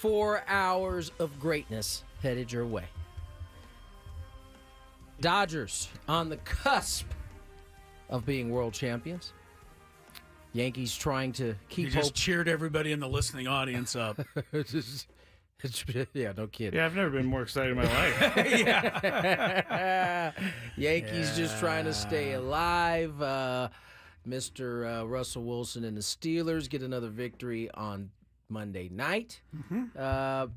24 hours of greatness headed your way. Dodgers on the cusp of being world champions. Yankees trying to keep You just cheered everybody in the listening audience up. Yeah, no kidding. Yeah, I've never been more excited in my life. Yankees just trying to stay alive. Mr. Russell Wilson and the Steelers get another victory on Monday night. Have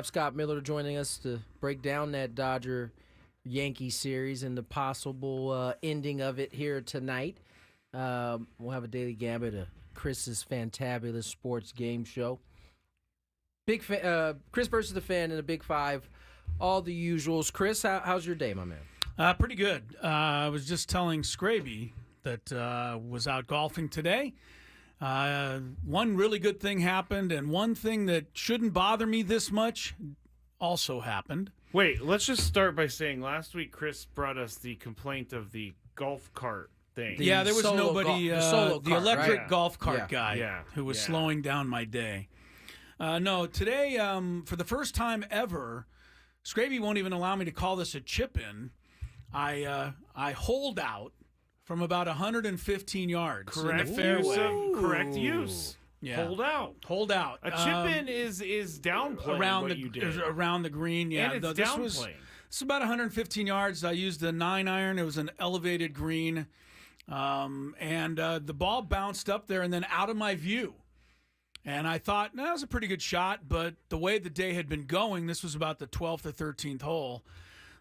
Scott Miller joining us to break down that Dodger-Yankee series and the possible ending of it here tonight. We'll have a daily gambit of Chris's Fantabulous Sports Game Show. Chris versus the Fan in the Big Five, all the usuals. Chris, how's your day, my man? Pretty good. I was just telling Skraby that was out golfing today. One really good thing happened, and one thing that shouldn't bother me this much also happened. Wait, let's just start by saying last week Chris brought us the complaint of the golf cart thing. Yeah, there was nobody, the electric right? golf cart guy who was slowing down my day. No, today, for the first time ever, Skraby won't even allow me to call this a chip-in. I hold out from about 115 yards Correct in the fairway. Correct use. Yeah. Hold out. A chip-in is downplaying around what you did. Around the green, yeah. And it's downplaying. This is about 115 yards. I used a 9-iron. It was an elevated green. And the ball bounced up there and then out of my view. And I thought, that was a pretty good shot, but the way the day had been going, this was about the 12th or 13th hole.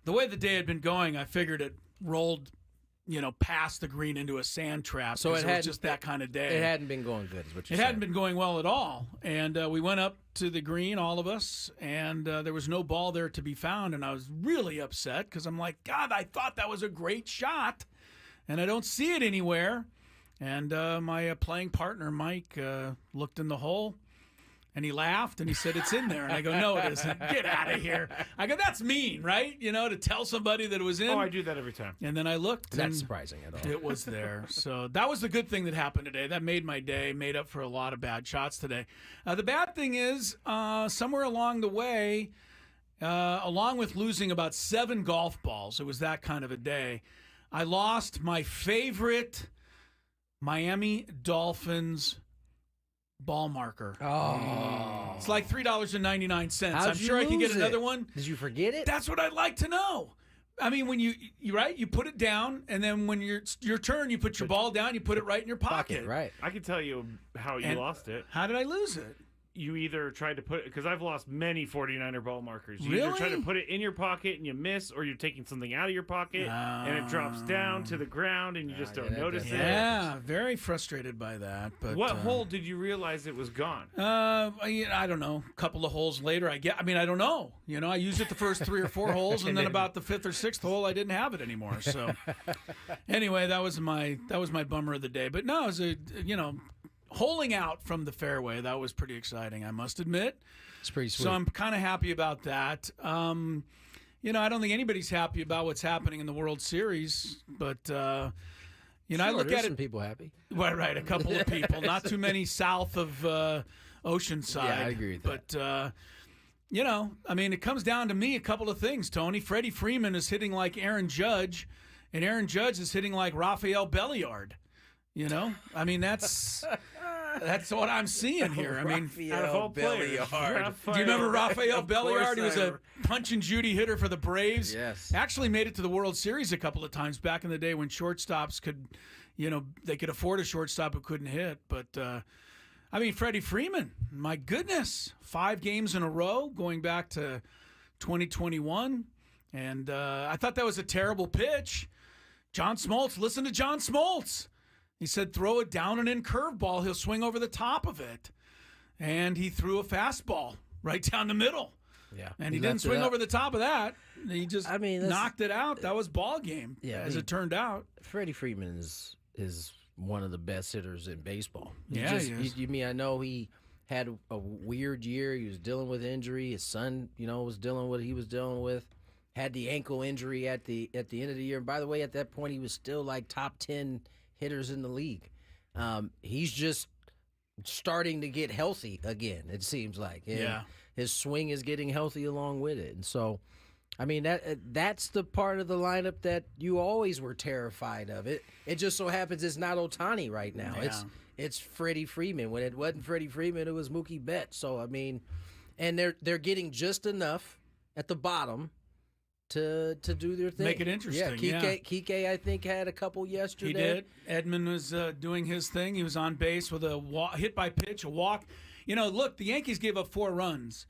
The way the day had been going, I figured it rolled, past the green into a sand trap. So it was just that kind of day. It hadn't been going good, is what you're saying. It hadn't been going well at all. And we went up to the green, all of us, and there was no ball there to be found. And I was really upset because I'm like, God, I thought that was a great shot, and I don't see it anywhere. And my playing partner, Mike, looked in the hole, and he laughed, and he said, it's in there. And I go, no, it isn't. Get out of here. I go, that's mean, right? To tell somebody that it was in. Oh, I do that every time. And then I looked. It's not surprising at all. It was there. So that was the good thing that happened today. That made my day, made up for a lot of bad shots today. The bad thing is, somewhere along the way, along with losing about 7 golf balls, it was that kind of a day, I lost my favorite Miami Dolphins ball marker. Oh. It's like $3.99. How'd I'm you sure I can get lose another it? one. Did you forget it? That's what I'd like to know. I mean, when you put it down, and then when your turn, you put your ball down, you put it right in your pocket. Right. I can tell you how you lost it. How did I lose it? You either tried to put it, because I've lost many 49er ball markers. You Really? either try to put it in your pocket and you miss, or you're taking something out of your pocket and it drops down to the ground and you just don't notice it. Yeah, very frustrated by that. But what hole did you realize it was gone? I don't know. A couple of holes later, I don't know. I used it the first 3 or 4 holes, and then about the 5th or 6th hole, I didn't have it anymore. So anyway, that was my bummer of the day. But no, it was holing out from the fairway, that was pretty exciting, I must admit. It's pretty sweet. So I'm kind of happy about that. I don't think anybody's happy about what's happening in the World Series, but I look at it. Some people happy. Well, right, a couple of people, not too many south of Oceanside. Yeah, I agree with that. But it comes down to me a couple of things, Tony. Freddie Freeman is hitting like Aaron Judge, and Aaron Judge is hitting like Rafael Belliard. That's what I'm seeing here. Out of all players, do you remember Rafael Belliard? He was a punch and Judy hitter for the Braves. Yes. Actually made it to the World Series a couple of times back in the day when shortstops could, they could afford a shortstop who couldn't hit. But, Freddie Freeman, my goodness, 5 games in a row going back to 2021. And I thought that was a terrible pitch. John Smoltz, listen to John Smoltz. He said, throw it down and in curveball. He'll swing over the top of it. And he threw a fastball right down the middle. Yeah. And he didn't swing over the top of that. He just knocked it out. That was ball game, as it turned out. Freddie Freeman is one of the best hitters in baseball. He is. I know he had a weird year. He was dealing with injury. His son, was dealing with what he was dealing with. Had the ankle injury at the end of the year. And by the way, at that point, he was still like top 10 hitters in the league. He's just starting to get healthy again, it seems like. And his swing is getting healthy along with it. And so, I mean, that's the part of the lineup that you always were terrified of. It just so happens it's not Ohtani right now. Yeah. It's Freddie Freeman. When it wasn't Freddie Freeman, it was Mookie Betts. So, I mean, and they're getting just enough at the bottom to do their thing. Make it interesting. Yeah, Kike I think, had a couple yesterday. He did. Edman was doing his thing. He was on base with a hit by pitch, a walk. You know, look, the Yankees gave up 4 runs.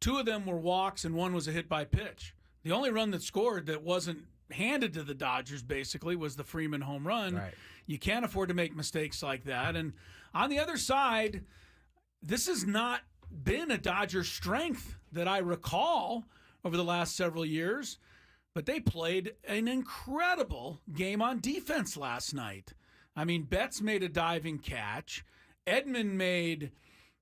2 of them were walks, and 1 was a hit by pitch. The only run that scored that wasn't handed to the Dodgers, basically, was the Freeman home run. Right. You can't afford to make mistakes like that. And on the other side, this has not been a Dodger strength that I recall over the last several years, but they played an incredible game on defense last night. I mean, Betts made a diving catch. Edman made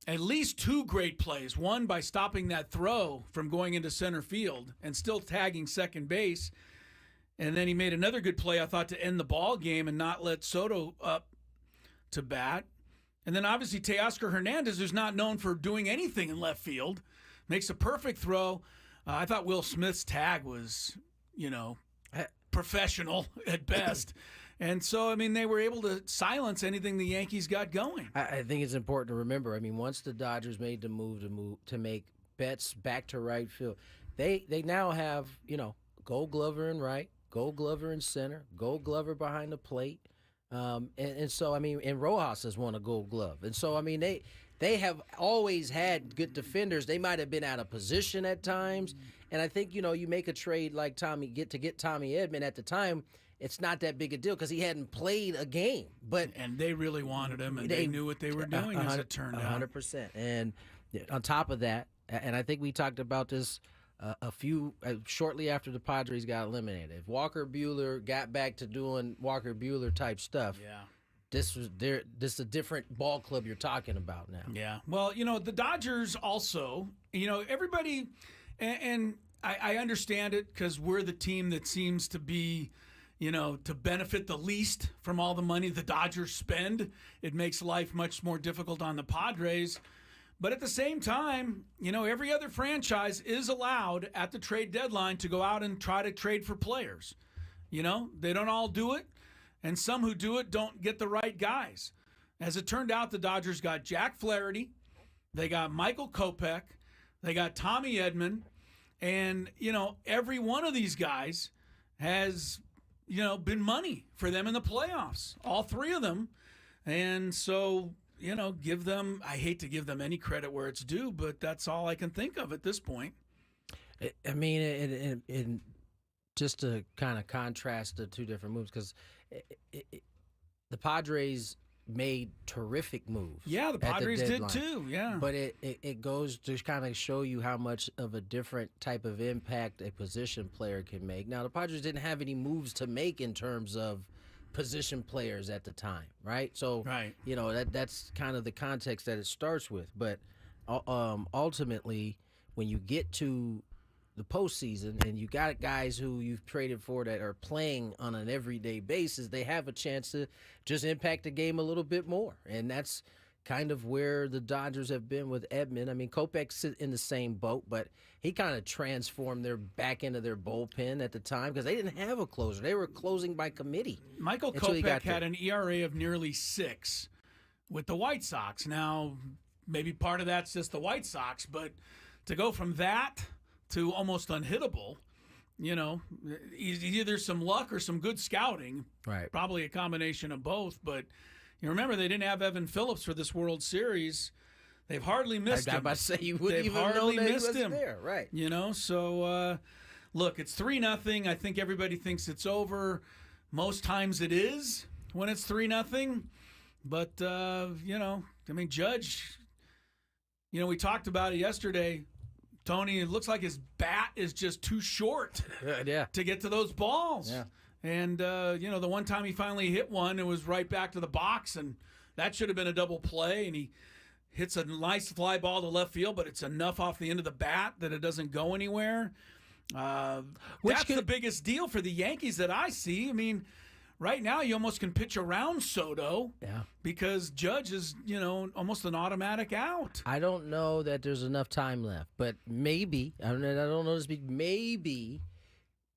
at least 2 great plays, one by stopping that throw from going into center field and still tagging second base. And then he made another good play, I thought, to end the ball game and not let Soto up to bat. And then obviously Teoscar Hernandez, who's not known for doing anything in left field, makes a perfect throw. I thought Will Smith's tag was, professional at best. And so, I mean, they were able to silence anything the Yankees got going. I think it's important to remember. I mean, once the Dodgers made the move to make Betts back to right field, they now have, Gold Glover in right, Gold Glover in center, Gold Glover behind the plate. And so, I mean, and Rojas has won a Gold Glove. And so, I mean, they have always had good defenders. They might have been out of position at times. And I think, you make a trade like Tommy Edman at the time, it's not that big a deal because he hadn't played a game. And they really wanted him, and they knew what they were doing, as it turned out. 100%. And on top of that, and I think we talked about this shortly after the Padres got eliminated. If Walker Buehler got back to doing Walker Buehler type stuff, this is a different ball club you're talking about now. Yeah. Well, the Dodgers also, everybody, and I understand it because we're the team that seems to be, to benefit the least from all the money the Dodgers spend. It makes life much more difficult on the Padres. But at the same time, every other franchise is allowed at the trade deadline to go out and try to trade for players. They don't all do it, and some who do it don't get the right guys. As it turned out, the Dodgers got Jack Flaherty, they got Michael Kopech, they got Tommy Edman, and, every one of these guys has, been money for them in the playoffs, all 3 of them. And so, give them, I hate to give them any credit where it's due, but that's all I can think of at this point. I mean, and just to kind of contrast the 2 different moves, because the Padres made terrific moves. Yeah, the Padres did too, yeah. But it goes to kind of show you how much of a different type of impact a position player can make. Now, the Padres didn't have any moves to make in terms of position players at the time, right? So, right. That's kind of the context that it starts with. But ultimately, when you get to the postseason and you got guys who you've traded for that are playing on an everyday basis, they have a chance to just impact the game a little bit more. And that's kind of where the Dodgers have been with Edman. I mean, Kopech's in the same boat, but he kind of transformed their back end of their bullpen at the time because they didn't have a closer. They were closing by committee. Michael Kopech had an ERA of nearly 6 with the White Sox. Now, maybe part of that's just the White Sox, but to go from that to almost unhittable, either some luck or some good scouting. Right. Probably a combination of both. But you remember they didn't have Evan Phillips for this World Series. They've hardly missed him. I was about to say, you wouldn't even know that he was there. Right. So, look, it's 3-0. I think everybody thinks it's over. Most times it is when it's 3-0. But, Judge, we talked about it yesterday. Tony, it looks like his bat is just too short to get to those balls. Yeah. And, the one time he finally hit one, it was right back to the box, and that should have been a double play. And he hits a nice fly ball to left field, but it's enough off the end of the bat that it doesn't go anywhere. That's the biggest deal for the Yankees that I see. I mean, right now you almost can pitch around Soto Yeah. because Judge is, almost an automatic out. I don't know that there's enough time left, but maybe, I don't know this, maybe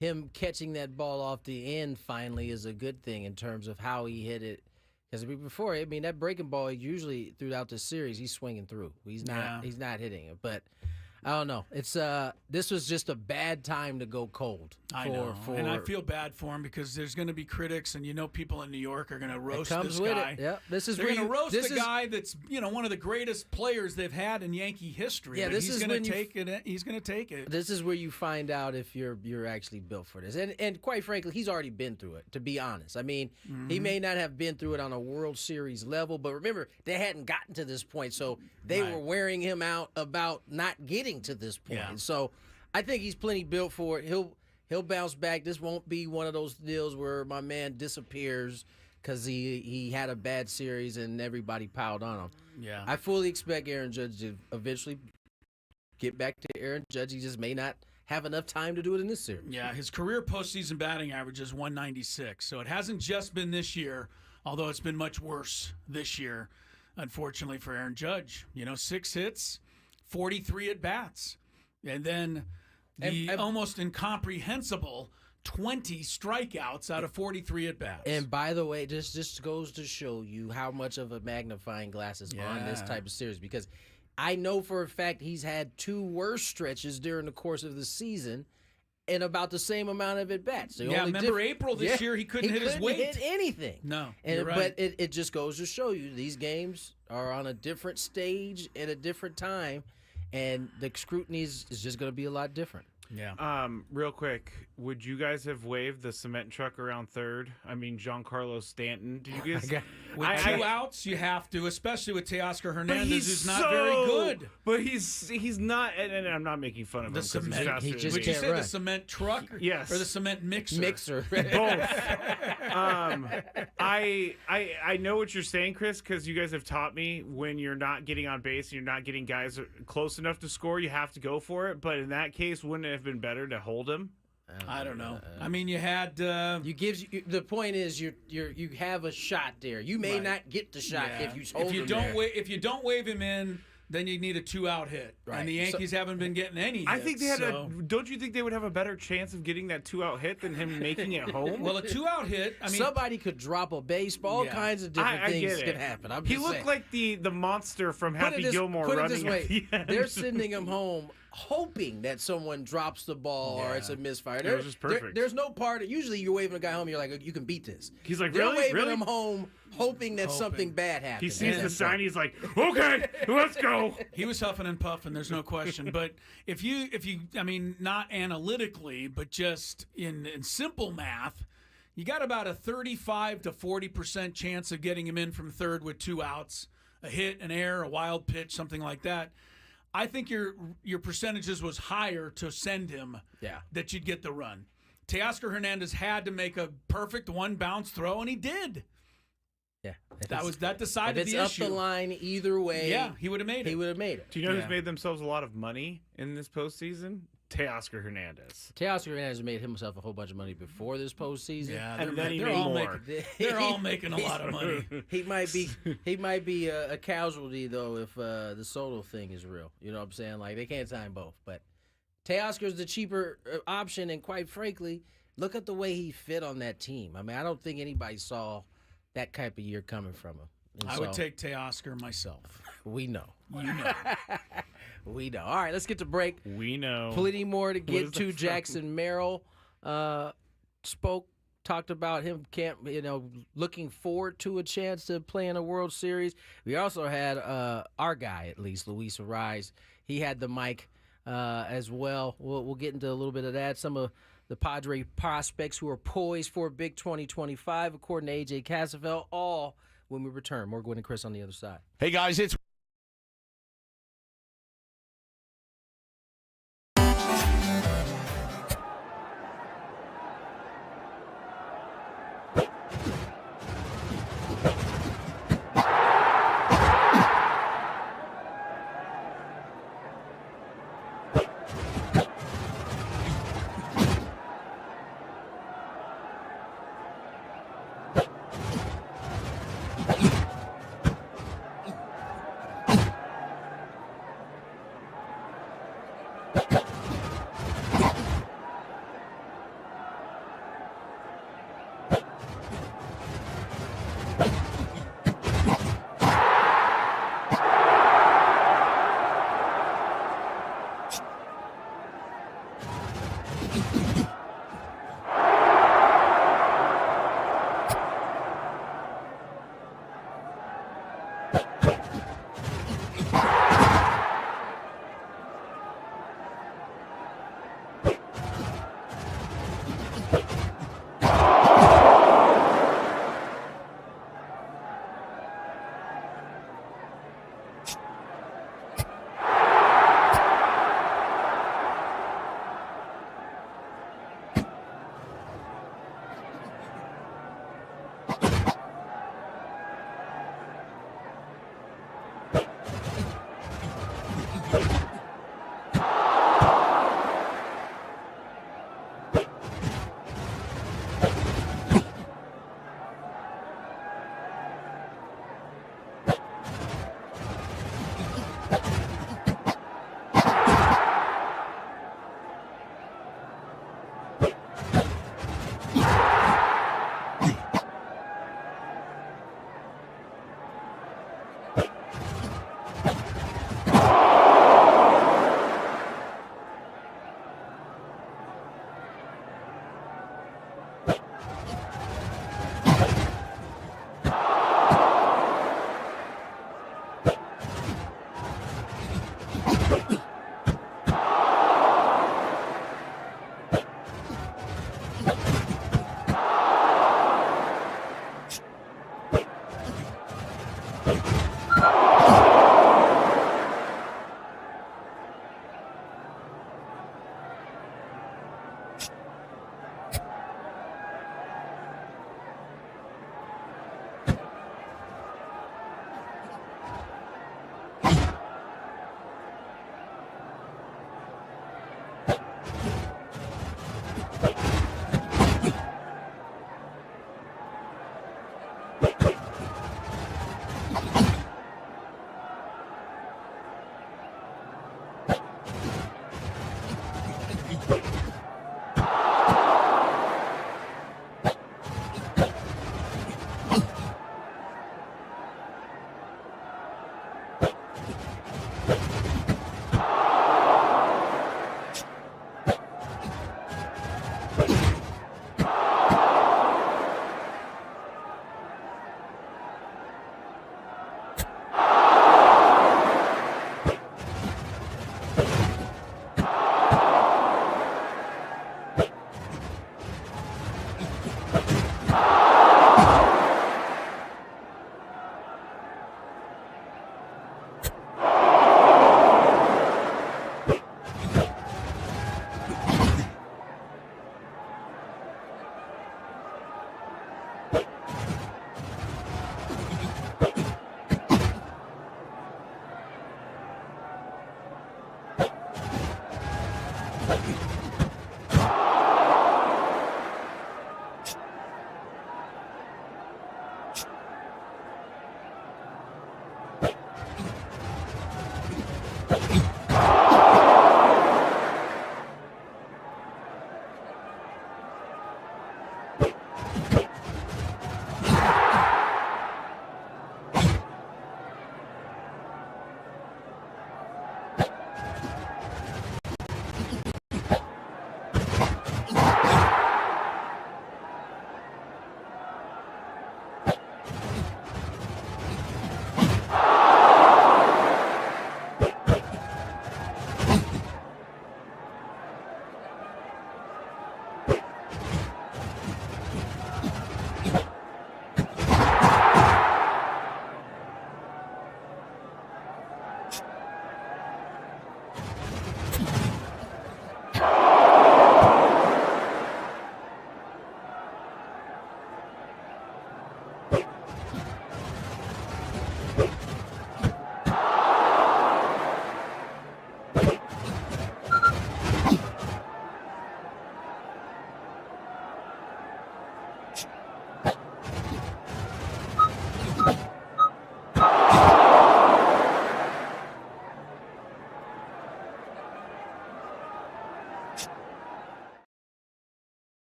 him catching that ball off the end finally is a good thing in terms of how he hit it. Because before, that breaking ball, usually throughout the series, he's swinging through. He's not hitting it. But I don't know. It's this was just a bad time to go cold. I know, and I feel bad for him because there's going to be critics, and people in New York are going to roast this guy. Yeah, they're going to roast the guy that's one of the greatest players they've had in Yankee history. Yeah, he's going to take it. He's going to take it. This is where you find out if you're actually built for this. And quite frankly, he's already been through it. To be honest, he may not have been through it on a World Series level, but remember they hadn't gotten to this point, so they were wearing him out about not getting to this point. Yeah. So I think he's plenty built for it. He'll bounce back. This won't be one of those deals where my man disappears because he had a bad series and everybody piled on him. Yeah, I fully expect Aaron Judge to eventually get back to Aaron Judge. He just may not have enough time to do it in this series. Yeah, his career postseason batting average is 196, so it hasn't just been this year, although it's been much worse this year, unfortunately, for Aaron Judge. 6 hits, 43 at-bats, and then the almost incomprehensible 20 strikeouts out of 43 at-bats. And by the way, this just goes to show you how much of a magnifying glass is on this type of series, because I know for a fact he's had 2 worse stretches during the course of the season and about the same amount of at-bats. Remember April this year, he couldn't hit his weight. He couldn't hit anything. No, you're right. But it just goes to show you these games are on a different stage at a different time, and the scrutiny is just going to be a lot different. Yeah. Real quick, would you guys have waved the cement truck around third? Giancarlo Stanton. Do you guys? With 2 outs, you have to, especially with Teoscar Hernandez, who's not very good. But he's not, and I'm not making fun of the him. Cement. He just Would you can't say run. the cement truck? Yes. Or the cement mixer? Both. I know what you're saying, Chris, because you guys have taught me when you're not getting on base and you're not getting guys close enough to score, you have to go for it. But in that case, wouldn't it have been better to hold him? I don't know. You had the point is you have a shot there. You may not get the shot if you hold him there. If you don't wave him in, then you need a 2-out hit. Right. And the Yankees haven't been getting any hits. I think they had don't you think they would have a better chance of getting that 2-out hit than him making it home? Well, a 2-out hit, somebody could drop a baseball. All kinds of different things could happen. He looked like the monster from Happy Gilmore running. Put it this way, they're sending him home hoping that someone drops the ball or it's a misfire. It was just perfect. There's no part. Usually you're waving a guy home, you're like, you can beat this. He's like, they're really? waving him home, hoping that something bad happens. He sees the sign. He's like, okay, let's go. He was huffing and puffing. There's no question. But if you, not analytically, but just in simple math, you got about a 35 to 40% chance of getting him in from third with 2 outs, a hit, an error, a wild pitch, something like that. I think your percentages was higher to send him that you'd get the run. Teoscar Hernandez had to make a perfect 1-bounce throw, and he did. Yeah. That decided the issue. If it's up the line either way, he would have made it. He would have made it. Do you know who's made themselves a lot of money in this postseason? Teoscar Hernandez. Teoscar Hernandez made himself a whole bunch of money before this postseason. Yeah, and then he made more. They're all making a lot of money. He might be a casualty though if the Soto thing is real. You know what I'm saying? Like they can't sign both. But Teoscar's the cheaper option, and quite frankly, look at the way he fit on that team. I don't think anybody saw that type of year coming from him. And I would take Teoscar myself. We know. You know. We know. All right, let's get to break. We know. Plenty more to get to. Jackson Merrill talked about him looking forward to a chance to play in a World Series. We also had our guy, at least, Luis Ariz. He had the mic as well. We'll get into a little bit of that. Some of the Padre prospects who are poised for a big 2025, according to A.J. Cassavell, all when we return. More Gwynn and Chris on the other side. Hey, guys, it's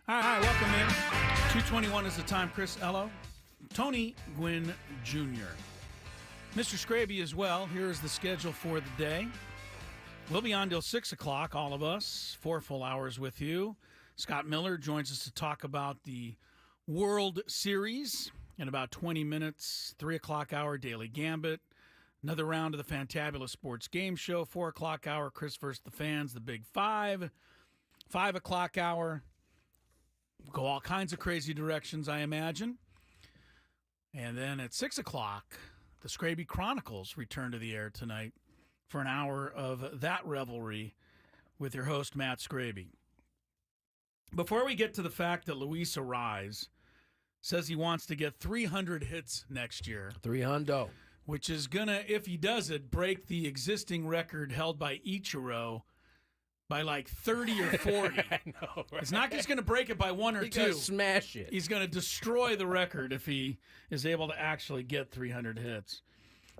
All right, welcome in. 2:21 is the time. Chris Ello, Tony Gwynn Jr., Mr. Skraby as well. Here is the schedule for the day. We'll be on till 6 o'clock, all of us, 4 full hours with you. Scott Miller joins us to talk about the World Series in about 20 minutes, 3 o'clock hour, Daily Gambit. Another round of the Fantabulous Sports Game Show, 4 o'clock hour, Chris versus the Fans, the Big Five. 5 o'clock hour, go all kinds of crazy directions, I imagine. And then at 6 o'clock, the Skraby Chronicles return to the air tonight for an hour of that revelry with your host, Matt Skraby. Before we get to the fact that Luis Arise says he wants to get 300 hits next year. 300. Which is going to, if he does it, break the existing record held by Ichiro by like 30 or 40. I know, right? It's not just going to break it by 1 or 2. Gonna smash it. He's going to destroy the record if he is able to actually get 300 hits.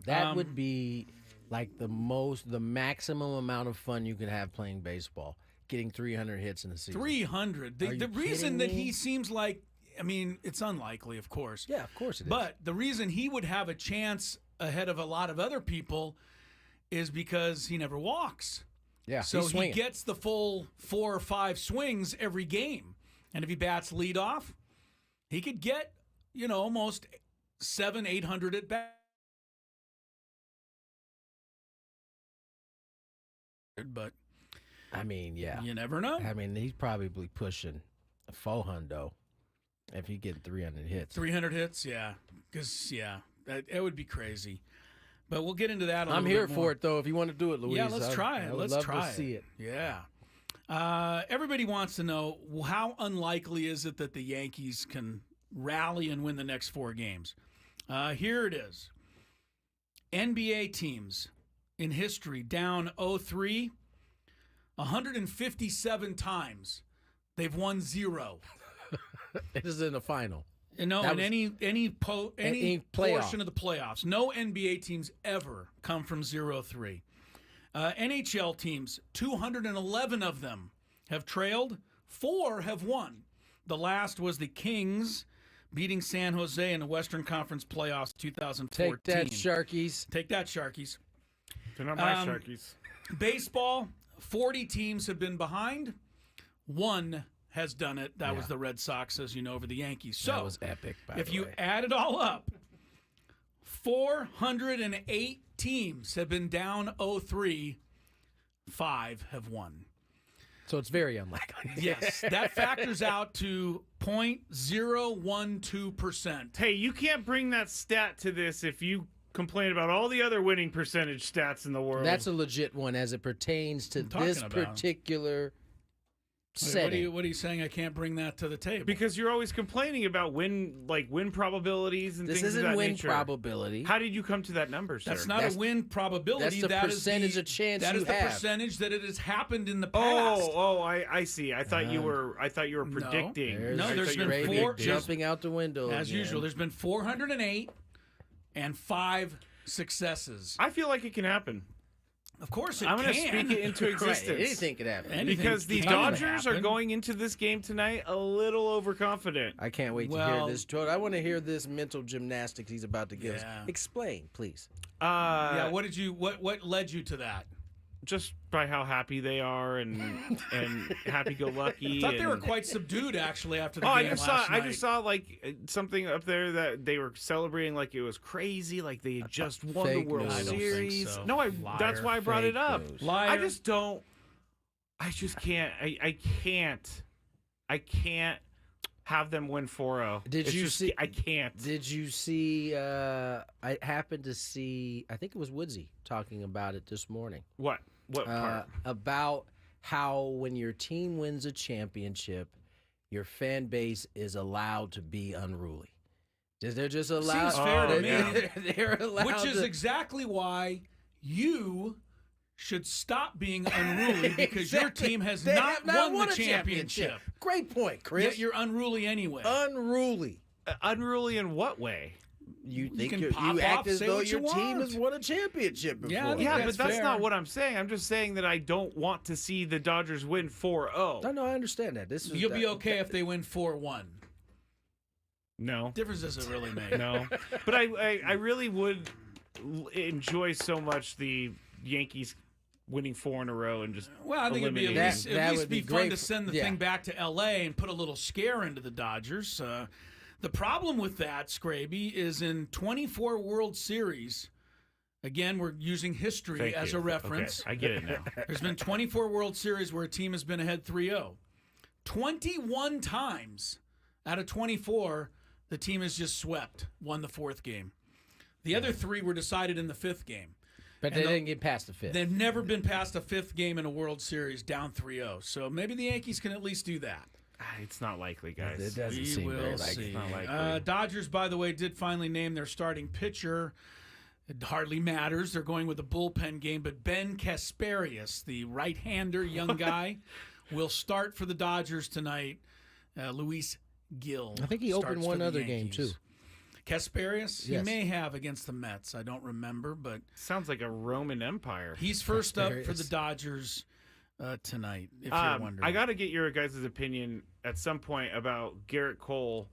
That would be like the maximum amount of fun you could have playing baseball, getting 300 hits in a season. 300. The reason that he seems like, I mean, it's unlikely, of course. Yeah, of course it is. But the reason he would have a chance ahead of a lot of other people is because he never walks. Yeah, So he's he swinging. gets the full 4 or 5 swings every game. And if he bats leadoff, he could get, almost 700-800 at bat. But I mean, yeah. you never know. I mean, he's probably pushing a 400 if he get 300 hits. 300 hits, yeah. Because, it would be crazy. But we'll get into that a little I'm bit here more. for it, though, if you want to do it, Luis. Yeah, let's try it. I would Let's love try to see it. Yeah. Everybody wants to know, how unlikely is it that the Yankees can rally and win the next 4 games? Here it is. NBA teams in history down 0-3, 157 times. They've won 0. It is in the final. No, That in was- any playoff. portion of the playoffs. No NBA teams ever come from 0-3. NHL teams, 211 of them have trailed. 4 have won. The last was the Kings beating San Jose in the Western Conference playoffs 2014. Take that, Sharkies. Take that, Sharkies. They're not my Sharkies. Baseball, 40 teams have been behind. 1 has done it. That was the Red Sox, as you know, over the Yankees. So That was epic, by if the you way. add it all up, 408 teams have been down 0-3. 5 have won. So it's very unlikely. Yes, that factors out to 0.012%. Hey, you can't bring that stat to this if you complain about all the other winning percentage stats in the world. That's a legit one as it pertains to talking this about. particular Wait, setting. what are you saying? I can't bring that to the table. because you're always complaining about win probabilities and This things of isn't that win nature. probability. How did you come to that number, sir? That's not That's- a win probability. that's the That is percentage of chance That you is the have. percentage that it has happened in the past. I see. I thought you were predicting. There's, No, there's been Skraby 4 jumping out the window As again. usual, there's been 408 and 5 successes. I feel like it can happen. Of course, it I'm going to can. speak it into Right, existence. anything could happen. Anything Because the can Dodgers are happen. going into this game tonight a little overconfident. I can't wait to Well- hear this. I want to hear this mental gymnastics he's about to give us. Yeah. Explain, please. Yeah, what led you to that? Just by how happy they are and happy-go-lucky. I thought they were quite subdued actually after the Oh, game last I night. just saw like something up there that they were celebrating like it was crazy, like they had just won the Fake World news. I don't think Series. so. No, Liar. that's why I brought it Fake up. news. Liar. I just can't. I can't have them win 4-0. Did It's you just- see- I can't. Did you see? I happened to see. I think it was Woodsy talking about it this morning. What part? About how when your team wins a championship, your fan base is allowed to be unruly. They're just allowed. Seems fair to me. They're allowed. Which is to, exactly why you should stop being unruly because your team has They not have not won the a championship. Great point, Chris. Yet you're unruly anyway. unruly. Unruly in what way? You think can you pop act off, as say though what you your team want. has won a championship before. Yeah, I think Yeah, that's but that's fair. not what I'm saying. I'm just saying that I don't want to see the Dodgers win 4-0. No, I understand that. This is You'll be okay if they win 4-1. No. Difference doesn't really make. No. But I really would enjoy so much the Yankees winning 4 in a row and just Well, I think it'd be eliminating at That- that least would be be fun great to for- send the yeah. thing back to L.A. and put a little scare into the Dodgers. The problem with that, Skraby, is in 24 World Series. Again, we're using history Thank as you. a reference. Okay, I get it now. There's been 24 World Series where a team has been ahead 3-0. 21 times out of 24, the team has just swept, won the 4th game. The other 3 were decided in the 5th game. But And they the- didn't get past the 5th. They've never been past a 5th game in a World Series down 3-0. So maybe the Yankees can at least do that. It's not likely, guys. It doesn't We seem very will likely. see. Not likely. Dodgers, by the way, did finally name their starting pitcher. It hardly matters. They're going with a bullpen game. But Ben Kasparius, the right-hander young guy, will start for the Dodgers tonight. Luis Gil. I think he opened starts for one the other game, Yankees. too. Kasparius? He Yes. may have against the Mets. I don't remember, but Sounds like a Roman Empire. he's first up for the Kasparius. Dodgers tonight, if you're wondering. I got to get your guys' opinion at some point about Garrett Cole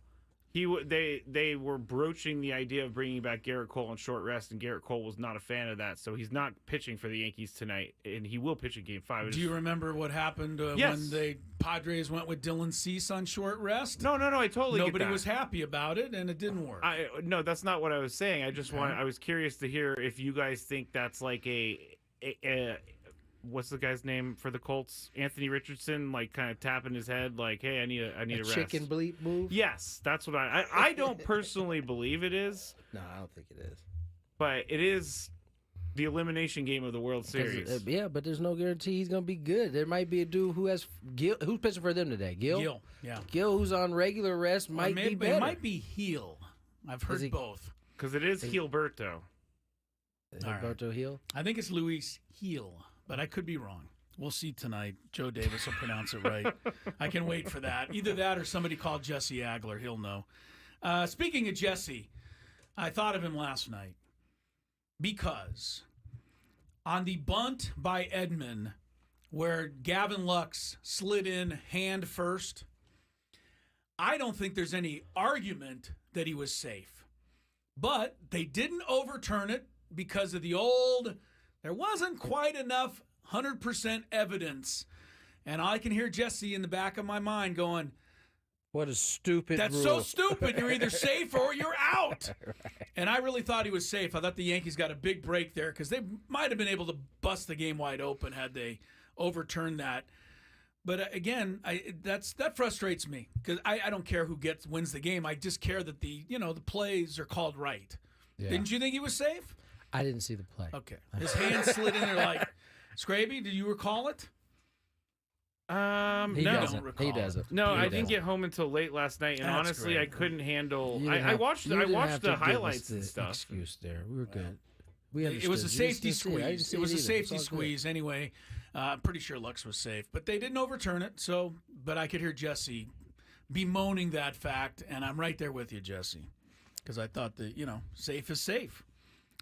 They were broaching the idea of bringing back Garrett Cole on short rest, and Garrett Cole was not a fan of that, so he's not pitching for the Yankees tonight, and he will pitch in Game 5. Do you remember what happened Yes. when the Padres went with Dylan Cease on short rest? No, I totally Nobody get that. was happy about it, and it didn't work. No, that's not what I was saying. I just I was curious to hear if you guys think that's like a what's the guy's name for the Colts? Anthony Richardson, like kind of tapping his head, like, "Hey, I need a rest." Chicken bleep move. Yes, that's what I don't personally believe it is, No, I don't think it is. but it is the elimination game of the World Series. Yeah, but there's no guarantee he's gonna be good. There might be a dude who has Gil, who's pitching for them today. Gil, yeah. Gil, who's on regular rest, might be better. It might be heel. I've heard both. Because it is Gilberto. Gilberto Gil. I think it's Luis Heel, but I could be wrong. We'll see tonight. Joe Davis will pronounce it right. I can wait for that. Either that or somebody called Jesse Agler. He'll know. Speaking of Jesse, I thought of him last night because on the bunt by Edman, where Gavin Lux slid in hand first, I don't think there's any argument that he was safe. But they didn't overturn it because of there wasn't quite enough 100% evidence. And I can hear Jesse in the back of my mind going, What a stupid that's rule. so stupid. You're either safe or you're out. Right. And I really thought he was safe. I thought the Yankees got a big break there because they might have been able to bust the game wide open had they overturned that. But again, that frustrates me because I don't care who wins the game. I just care that the plays are called right. Yeah. Didn't you think he was safe? I didn't see the play. Okay. His hand slid in there like, Skraby, did you recall it? He no. doesn't. He doesn't. No, I didn't get home until late last night, and That's honestly, great. I couldn't handle. I watched the highlights and stuff. Excuse there. We were good. It was a safety squeeze. It was a safety good. squeeze anyway. I'm pretty sure Lux was safe, but they didn't overturn it. So, but I could hear Jesse bemoaning that fact, and I'm right there with you, Jesse, because I thought that safe is safe,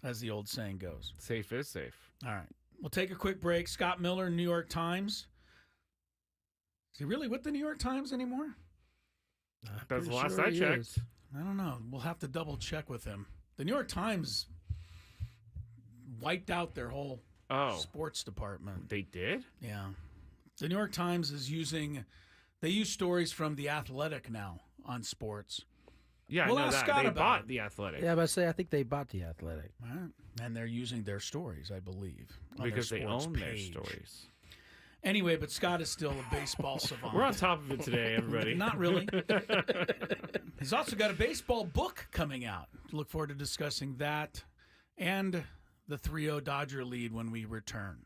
as the old saying goes. Safe is safe. All right, we'll take a quick break. Scott Miller, New York Times. Is he really with the New York Times anymore? That's the last I checked. I don't know. We'll have to double check with him. The New York Times wiped out their whole sports department. They did? Yeah. The New York Times is they use stories from The Athletic now on sports. Yeah, we'll I know ask that. Scott They about bought it. The Athletic. Yeah, but I think they bought The Athletic. All right. And they're using their stories, I believe. Because they own their page. stories. Anyway, but Scott is still a baseball savant. We're on top of it today, everybody. Not really. He's also got a baseball book coming out. Look forward to discussing that and the 3-0 Dodger lead when we return.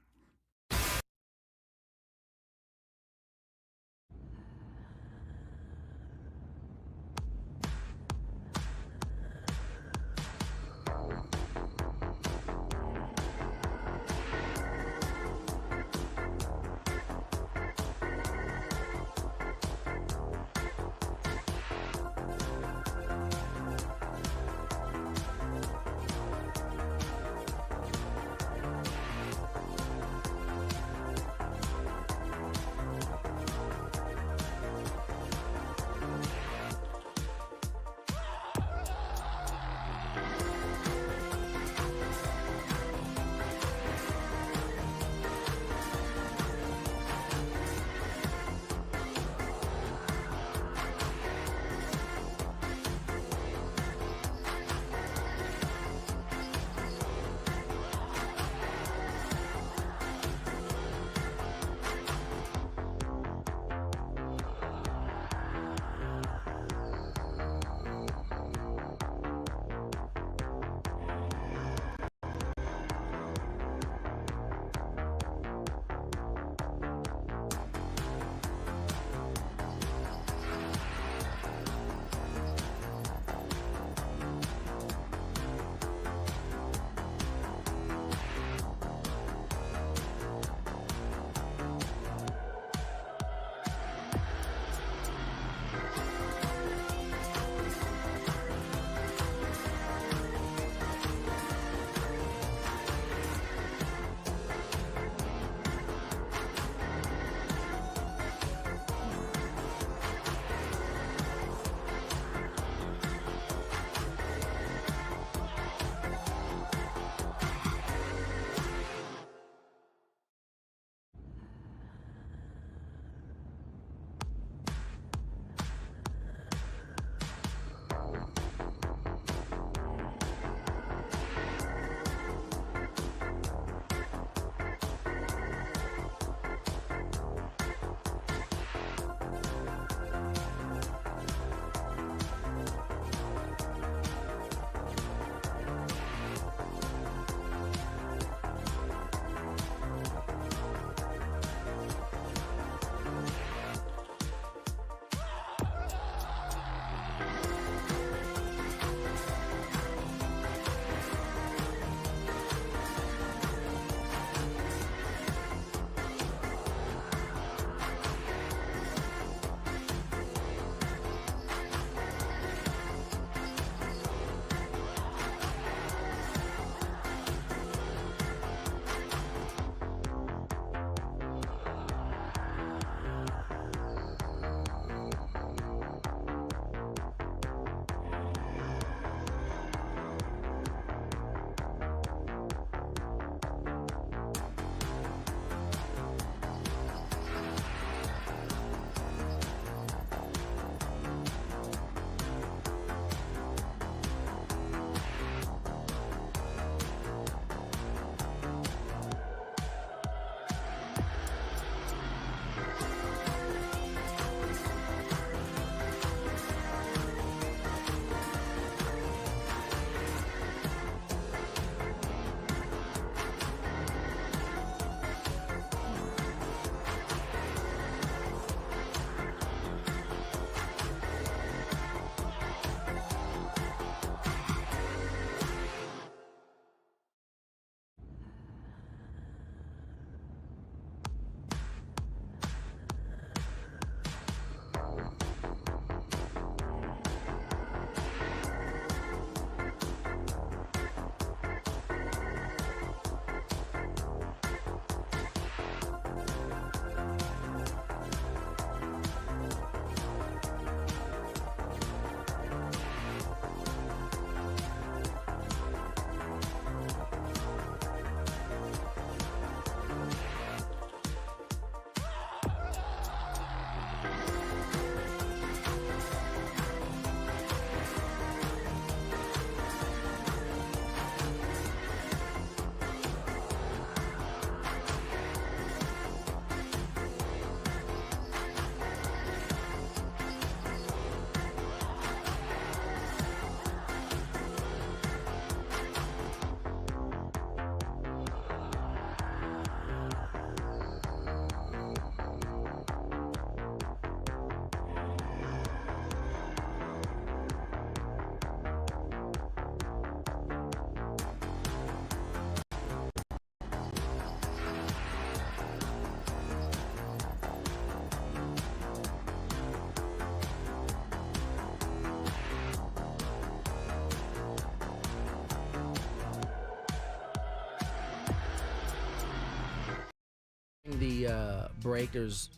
the break, there's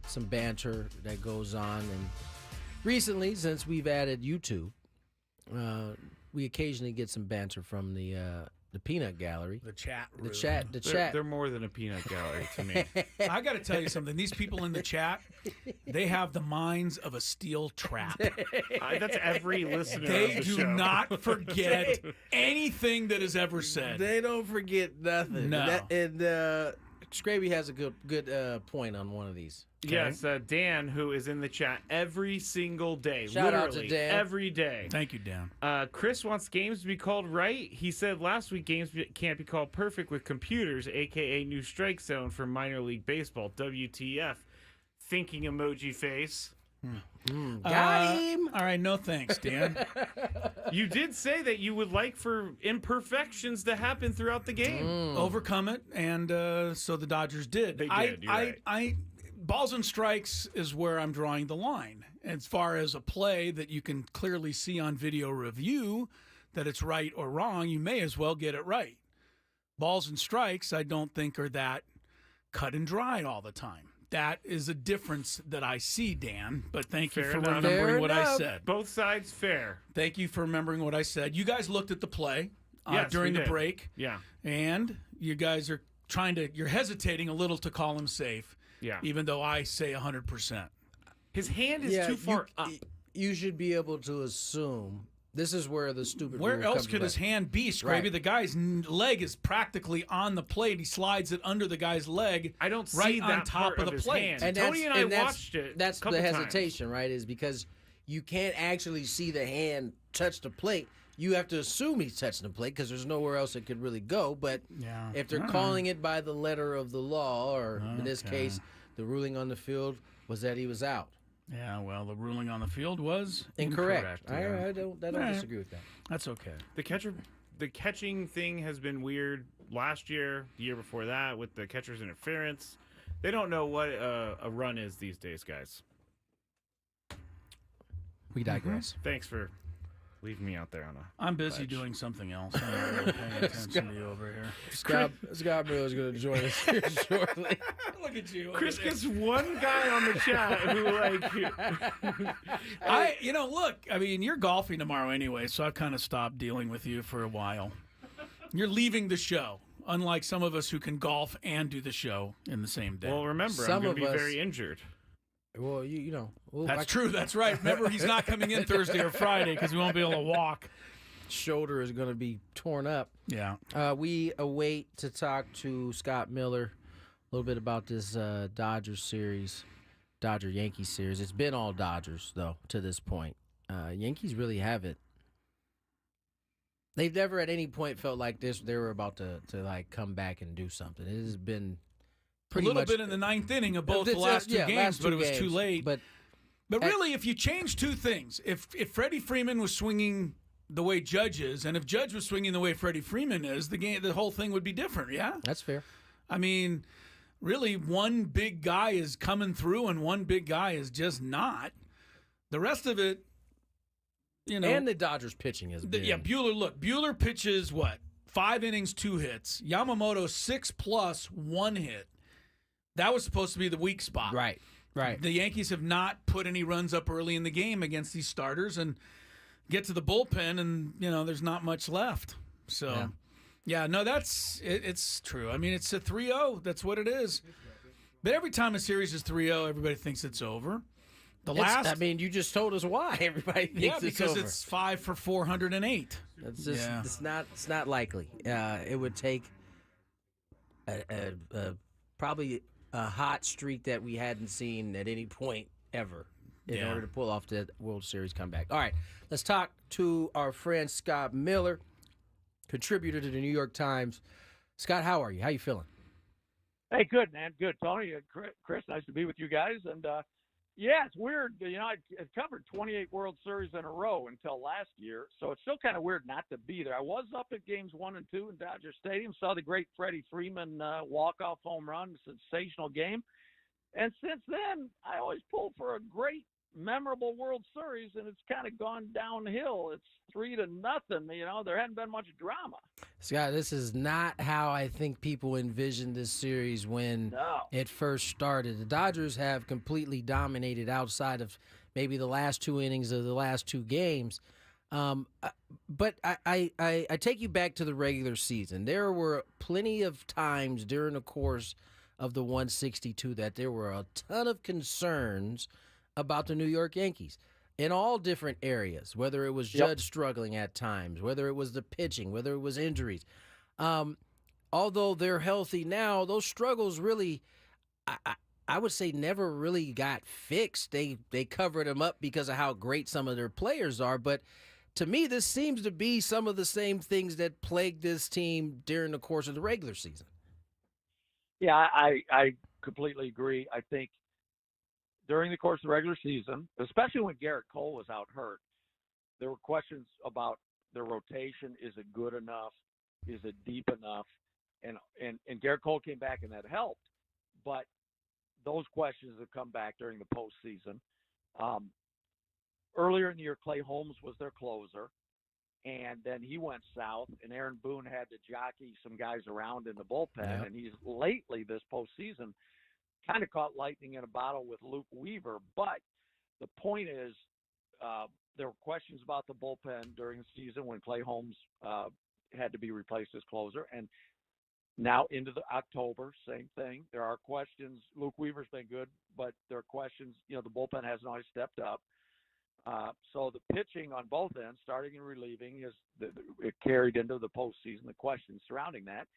some banter that goes on. And recently, since we've added YouTube, we occasionally get some banter from the peanut gallery. The chat room. The chat. They're more than a peanut gallery to me. I got to tell you something. These people in the chat, they have the minds of a steel trap. That's every listener They of the do show. not forget anything that is ever said. They don't forget nothing. No. And Skraby has a good point on one of these. Okay. Yes, Dan, who is in the chat every single day. Shout out to literally Dan. every day. Thank you, Dan. Chris wants games to be called right. He said last week games can't be called perfect with computers, a.k.a. new strike zone for minor league baseball. WTF. Thinking emoji face. Got him. All right, no thanks, Dan. You did say that you would like for imperfections to happen throughout the game. Overcome it, and so the Dodgers did. They did, you're right. Balls and strikes is where I'm drawing the line. As far as a play that you can clearly see on video review that it's right or wrong, you may as well get it right. Balls and strikes, I don't think are that cut and dry all the time. That is a difference that I see, Dan. But thank you Fair for enough. remembering Fair what I enough. said. Both sides fair. Thank you for remembering what I said. You guys looked at the play Yes, during we the did. break, Yeah. and you guys are you're hesitating a little to call him safe. Yeah. Even though I say 100%. His hand is too far up. You should be able to assume. This is where the stupid Where rule else comes could his back. hand be, Skraby? Right. The guy's leg is practically on the plate. He slides it under the guy's leg. I don't right see on that top part of the his plate. hand. And Tony and I that's- watched it. That's a couple the times. hesitation, right? Is because you can't actually see the hand touch the plate. You have to assume he's touching the plate because there's nowhere else it could really go. But Yeah. if they're calling it by the letter of the law, or in this Okay. case, the ruling on the field was that he was out. Yeah, well, the ruling on the field was Incorrect. yeah. I don't Right. disagree with that. That's okay. The catching thing has been weird last year, the year before that, with the catcher's interference. They don't know what a run is these days, guys. We digress. Thanks for leaving me out there on a. I'm busy ledge. doing something else. I'm not really paying attention to you over here. Scott Miller is going to join us here shortly. Look at you. Chris gets one guy on the chat who Look, I mean, you're golfing tomorrow anyway, so I've kind of stopped dealing with you for a while. You're leaving the show, unlike some of us who can golf and do the show in the same day. Well, remember, Some I'm going to of be us- very injured. Well, you know. Well, That's my true. That's right. Remember, he's not coming in Thursday or Friday because we won't be able to walk. shoulder is going to be torn up. Yeah. We await to talk to Scott Miller a little bit about this Dodgers series, Dodger-Yankees series. It's been all Dodgers, though, to this point. Yankees really haven't. They've never at any point felt like this. They were about to like come back and do something. It has been pretty a little much, bit in the ninth inning of both the It's, last two games, last but two it was too games. late. But But really, if you change two things, if Freddie Freeman was swinging the way Judge is, and if Judge was swinging the way Freddie Freeman is, the whole thing would be different. Yeah. that's fair. I mean, really, one big guy is coming through, and one big guy is just not. The rest of it, And the Dodgers pitching has been. Buehler pitches what? 5 innings, 2 hits. Yamamoto 6+ 1 hit. That was supposed to be the weak spot. Right. The Yankees have not put any runs up early in the game against these starters and get to the bullpen, and, there's not much left. So, it's true. I mean, it's a 3-0. That's what it is. But every time a series is 3-0, everybody thinks it's over. You just told us why everybody thinks it's because over. it's 5 for 408. It's just it's not likely. It would take probably a hot streak that we hadn't seen at any point ever in order to pull off the World Series comeback. All right, let's talk to our friend Scott Miller, contributor to the New York Times. Scott, how are you? How you feeling? Hey, good, man. Good. Tony, Chris, nice to be with you guys. And, it's weird. I covered 28 World Series in a row until last year, so it's still kind of weird not to be there. I was up at games 1 and 2 in Dodger Stadium, saw the great Freddie Freeman walk-off home run, sensational game. And since then, I always pull for a great memorable World Series, and it's kind of gone downhill. It's 3-0. You know, there hadn't been much drama. Scott, this is not how I think people envisioned this series when it first started. The Dodgers have completely dominated outside of maybe the last 2 innings of the last 2 games. But I take you back to the regular season. There were plenty of times during the course of the 162 that there were a ton of concerns about the New York Yankees in all different areas, whether it was Judge struggling at times, whether it was the pitching, whether it was injuries. Although they're healthy now, those struggles really, I would say, never really got fixed. They covered them up because of how great some of their players are. But to me, this seems to be some of the same things that plagued this team during the course of the regular season. Yeah, I completely agree. I think during the course of the regular season, especially when Garrett Cole was out hurt, there were questions about their rotation. Is it good enough? Is it deep enough? And Garrett Cole came back, and that helped. But those questions have come back during the postseason. Earlier in the year, Clay Holmes was their closer, and then he went south, and Aaron Boone had to jockey some guys around in the bullpen. And he's lately this postseason kind of caught lightning in a bottle with Luke Weaver. But the point is, there were questions about the bullpen during the season when Clay Holmes had to be replaced as closer. And now into the October, same thing. There are questions. Luke Weaver's been good, but there are questions. You know, the bullpen hasn't always stepped up. So the pitching on both ends, starting and relieving, it carried into the postseason, the questions surrounding that.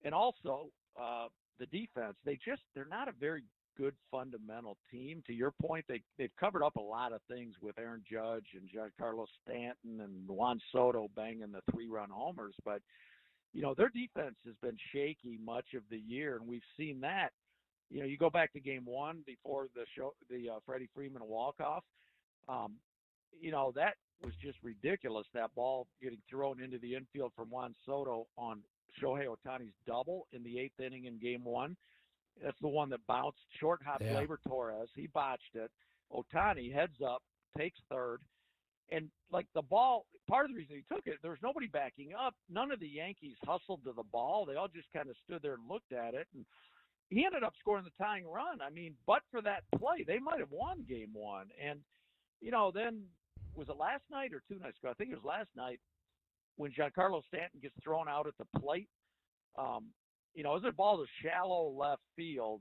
And also the defense, they're not a very good fundamental team. To your point, they've covered up a lot of things with Aaron Judge and Giancarlo Stanton and Juan Soto banging the 3-run homers. But, you know, their defense has been shaky much of the year, and we've seen that. You know, you go back to game 1 before the Freddie Freeman walk-off. You know, that was just ridiculous, that ball getting thrown into the infield from Juan Soto on Shohei Ohtani's double in the 8th inning in game 1. That's the one that bounced short hop Gleyber Torres. He botched it. Ohtani heads up, takes third. And, like, the ball, part of the reason he took it, there was nobody backing up. None of the Yankees hustled to the ball. They all just kind of stood there and looked at it. And he ended up scoring the tying run. I mean, but for that play, they might have won game 1. And, you know, then was it last night or 2 nights ago? I think it was last night when Giancarlo Stanton gets thrown out at the plate. You know, it was a ball to shallow left field,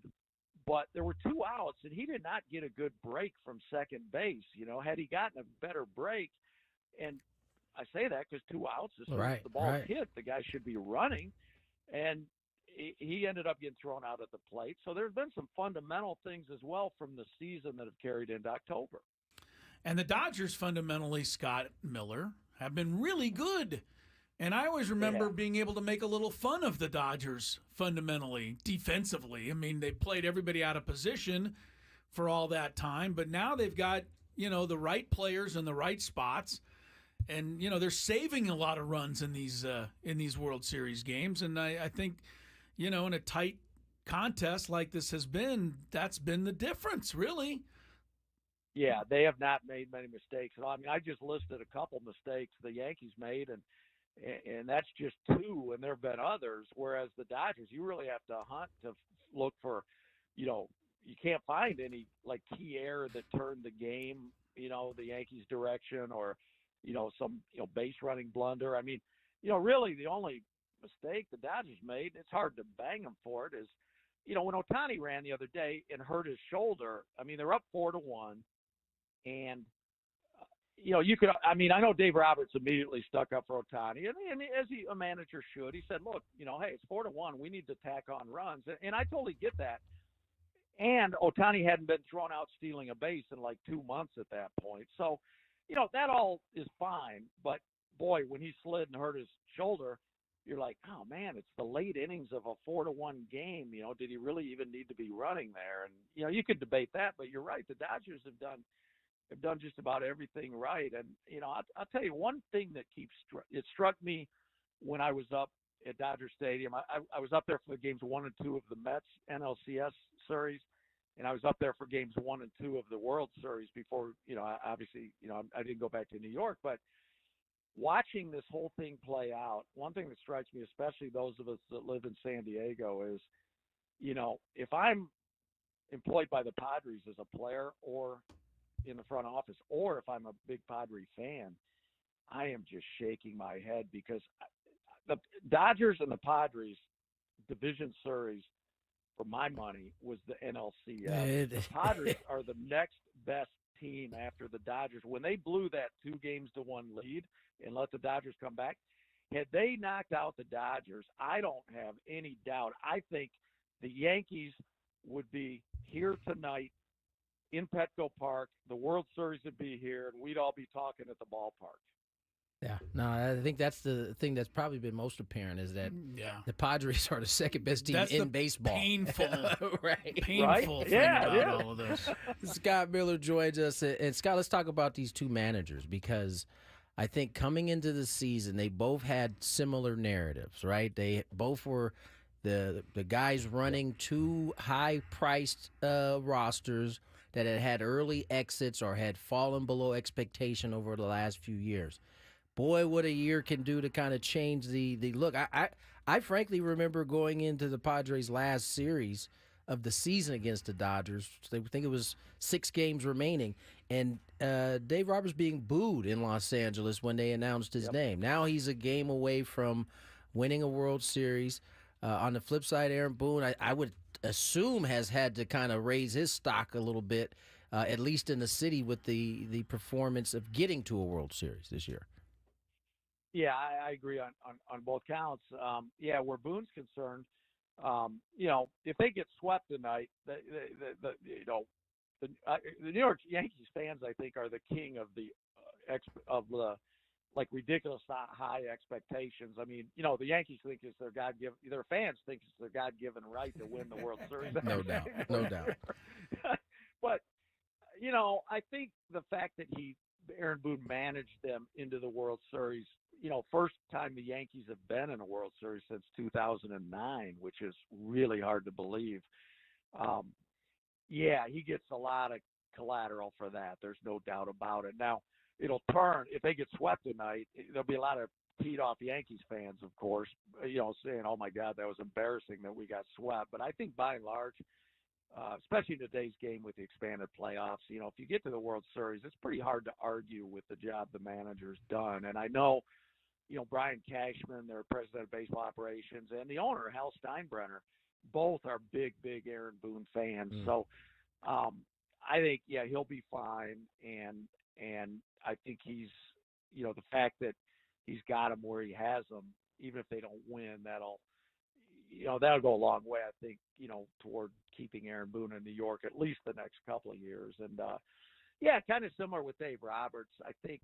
but there were 2 outs, and he did not get a good break from second base. You know, had he gotten a better break, and I say that because 2 outs, as soon as the ball hit, the guy should be running, and he ended up getting thrown out at the plate. So there's been some fundamental things as well from the season that have carried into October. And the Dodgers fundamentally, Scott Miller, have been really good. And I always remember being able to make a little fun of the Dodgers fundamentally, defensively. I mean, they played everybody out of position for all that time, but now they've got, you know, the right players in the right spots. And, you know, they're saving a lot of runs in these World Series games. And I think, you know, in a tight contest like this has been, that's been the difference, really. Yeah, they have not made many mistakes. I mean, I just listed a couple mistakes the Yankees made, and that's just 2, and there have been others. Whereas the Dodgers, you really have to hunt to look for, you know, you can't find any, like, key error that turned the game, you know, the Yankees' direction, or, you know, some, you know, base running blunder. I mean, you know, really the only mistake the Dodgers made, it's hard to bang them for it, is, you know, when Ohtani ran the other day and hurt his shoulder, I mean, they're up 4-1. And, you know, you could, I mean, I know Dave Roberts immediately stuck up for Ohtani, and as a manager should. He said, look, you know, hey, it's 4-1. We need to tack on runs. And I totally get that. And Ohtani hadn't been thrown out stealing a base in like 2 months at that point. So, you know, that all is fine. But, boy, when he slid and hurt his shoulder, you're like, oh, man, it's the late innings of a 4-1 game. You know, did he really even need to be running there? And, you know, you could debate that, but you're right. The Dodgers have done just about everything right. And, you know, I'll tell you one thing that it struck me when I was up at Dodger Stadium. I was up there for the games 1 and 2 of the Mets NLCS series, and I was up there for games 1 and 2 of the World Series before, obviously, I didn't go back to New York, but watching this whole thing play out, one thing that strikes me, especially those of us that live in San Diego, is, if I'm employed by the Padres as a player or in the front office, or if I'm a big Padre fan, I am just shaking my head because the Dodgers and the Padres division series, for my money, was the NLCS. The Padres are the next best team after the Dodgers. When they blew that 2-1 lead and let the Dodgers come back, had they knocked out the Dodgers, I don't have any doubt. I think the Yankees would be here tonight in Petco Park. The World Series would be here, and we'd all be talking at the ballpark. Yeah, no, I think that's the thing that's probably been most apparent is that the Padres are the second best team in baseball. Painful, right? Painful thing about all of this. Scott Miller joins us, and Scott, let's talk about these two managers because I think coming into the season, they both had similar narratives, right? They both were the guys running two high-priced rosters that had early exits or had fallen below expectation over the last few years. Boy, what a year can do to kind of change the look. I frankly remember going into the Padres' last series of the season against the Dodgers. I think it was 6 games remaining, and Dave Roberts being booed in Los Angeles when they announced his name. Now he's a game away from winning a World Series. On the flip side, Aaron Boone, I would assume, has had to kind of raise his stock a little bit, at least in the city, with the performance of getting to a World Series this year. Yeah, I agree on both counts. Where Boone's concerned, if they get swept tonight, the New York Yankees fans, I think, are the king of the ridiculous high expectations. I mean, the Yankees think it's their God-given, their fans think it's their God-given right to win the World Series. No doubt. But, I think the fact that Aaron Boone managed them into the World Series, first time the Yankees have been in a World Series since 2009, which is really hard to believe. He gets a lot of collateral for that. There's no doubt about it. Now, it'll turn. If they get swept tonight, there'll be a lot of teed-off Yankees fans, of course, saying, oh, my God, that was embarrassing that we got swept. But I think by and large, especially in today's game with the expanded playoffs, if you get to the World Series, it's pretty hard to argue with the job the manager's done. And I know, Brian Cashman, their president of baseball operations, and the owner, Hal Steinbrenner, both are big Aaron Boone fans. So I think, he'll be fine. And I think he's, the fact that he's got him where he has them, even if they don't win, that'll go a long way, I think, toward keeping Aaron Boone in New York at least the next couple of years. And, kind of similar with Dave Roberts. I think,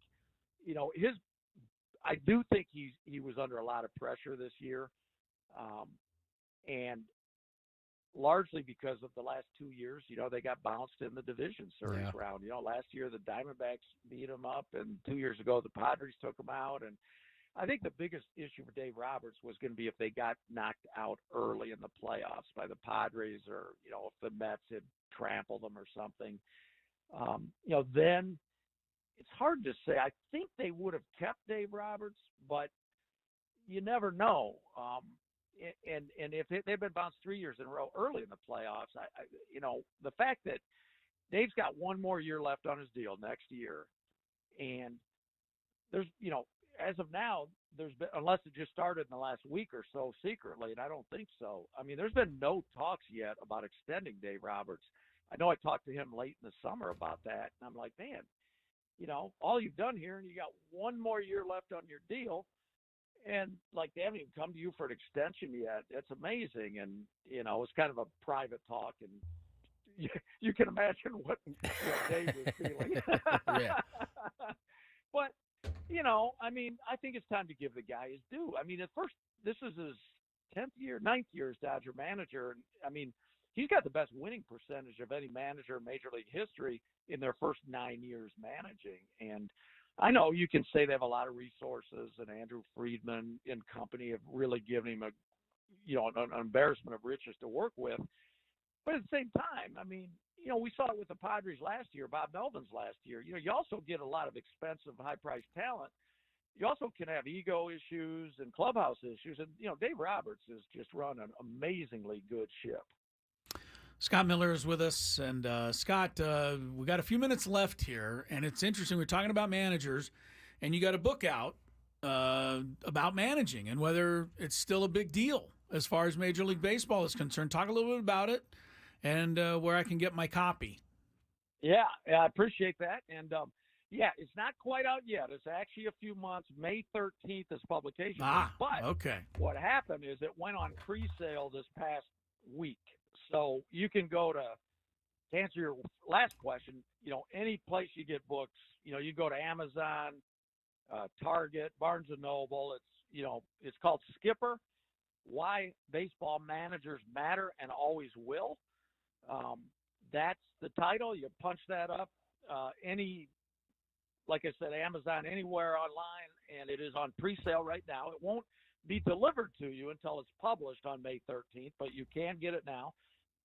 I do think he was under a lot of pressure this year. And largely because of the last 2 years, they got bounced in the division series round. Last year the Diamondbacks beat them up, and 2 years ago the Padres took them out. And I think the biggest issue for Dave Roberts was going to be if they got knocked out early in the playoffs by the Padres, or, if the Mets had trampled them or something. Then it's hard to say. I think they would have kept Dave Roberts, but you never know. And if they've been bounced 3 years in a row early in the playoffs, the fact that Dave's got one more year left on his deal next year, and there's, as of now, there's been, unless it just started in the last week or so secretly, and I don't think so. I mean, there's been no talks yet about extending Dave Roberts. I know I talked to him late in the summer about that, and I'm like, man, all you've done here, and you got one more year left on your deal, and they haven't even come to you for an extension yet. It's amazing. And, it's kind of a private talk, and you can imagine what Dave was feeling. Yeah. But, I think it's time to give the guy his due. I mean, at first, this is his 9th year as Dodger manager. And, he's got the best winning percentage of any manager in Major League history in their first 9 years managing. And I know you can say they have a lot of resources, and Andrew Friedman and company have really given him an embarrassment of riches to work with. But at the same time, I mean, we saw it with the Padres last year, Bob Melvin's last year. You also get a lot of expensive, high-priced talent. You also can have ego issues and clubhouse issues. And, Dave Roberts has just run an amazingly good ship. Scott Miller is with us. And, Scott, we got a few minutes left here. And it's interesting. We're talking about managers. And you got a book out about managing and whether it's still a big deal as far as Major League Baseball is concerned. Talk a little bit about it and where I can get my copy. Yeah, I appreciate that. And, it's not quite out yet. It's actually a few months. May 13th is publication. But okay. What happened is it went on pre-sale this past week. So you can go to answer your last question, any place you get books, you go to Amazon, Target, Barnes & Noble. It's called Skipper, Why Baseball Managers Matter and Always Will. That's the title. You punch that up. Like I said, Amazon, anywhere online, and it is on pre-sale right now. It won't be delivered to you until it's published on May 13th, but you can get it now.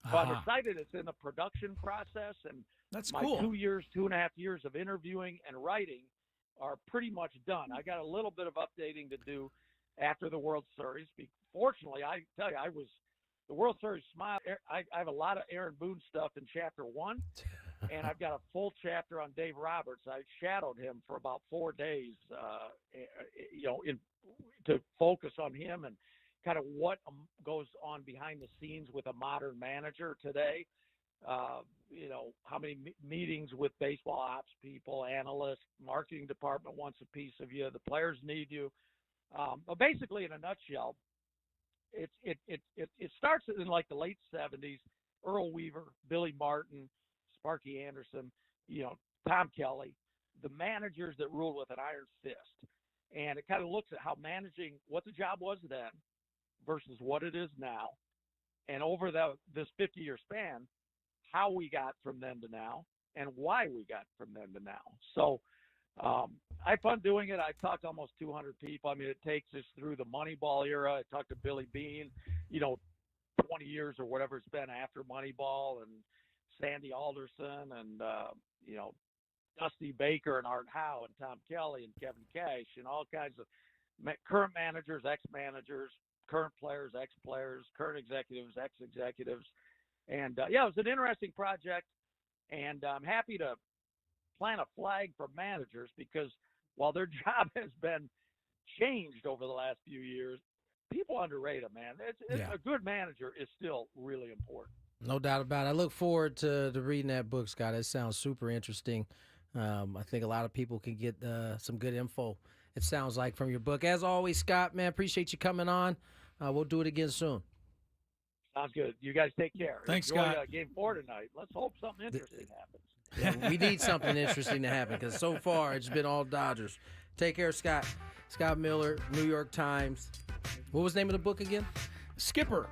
So I'm excited. It's in the production process, and that's my cool. 2.5 years of interviewing and writing are pretty much done. I got a little bit of updating to do after the World Series. Fortunately, I tell you, the World Series smile. I have a lot of Aaron Boone stuff in Chapter 1. And I've got a full chapter on Dave Roberts. I shadowed him for about 4 days, to focus on him and kind of what goes on behind the scenes with a modern manager today. How many meetings with baseball ops people, analysts, marketing department wants a piece of you. The players need you. But basically, in a nutshell, it starts in like the late 70s. Earl Weaver, Billy Martin, Sparky Anderson, Tom Kelly, the managers that ruled with an iron fist. And it kind of looks at how managing, what the job was then versus what it is now. And over this 50-year span, how we got from then to now and why we got from then to now. So I had fun doing it. I talked to almost 200 people. I mean, it takes us through the Moneyball era. I talked to Billy Beane, 20 years or whatever it's been after Moneyball, and Sandy Alderson, and Dusty Baker and Art Howe and Tom Kelly and Kevin Cash and all kinds of current managers, ex-managers, current players, ex-players, current executives, ex-executives. And, it was an interesting project, and I'm happy to plant a flag for managers because while their job has been changed over the last few years, people underrate them, man. A good manager is still really important. No doubt about it. I look forward to reading that book, Scott. It sounds super interesting. I think a lot of people can get some good info, it sounds like, from your book. As always, Scott, man, appreciate you coming on. We'll do it again soon. Sounds good. You guys take care. Thanks, Enjoy, Scott. Game 4 tonight. Let's hope something interesting happens. Yeah, we need something interesting to happen because so far it's been all Dodgers. Take care, Scott. Scott Miller, New York Times. What was the name of the book again? Skipper,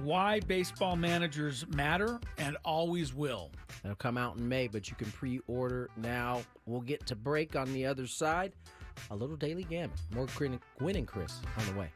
Why Baseball Managers Matter and Always Will. It'll come out in May, but you can pre-order now. We'll get to break on the other side. A little Daily Gambit. More Gwynn and Chris on the way.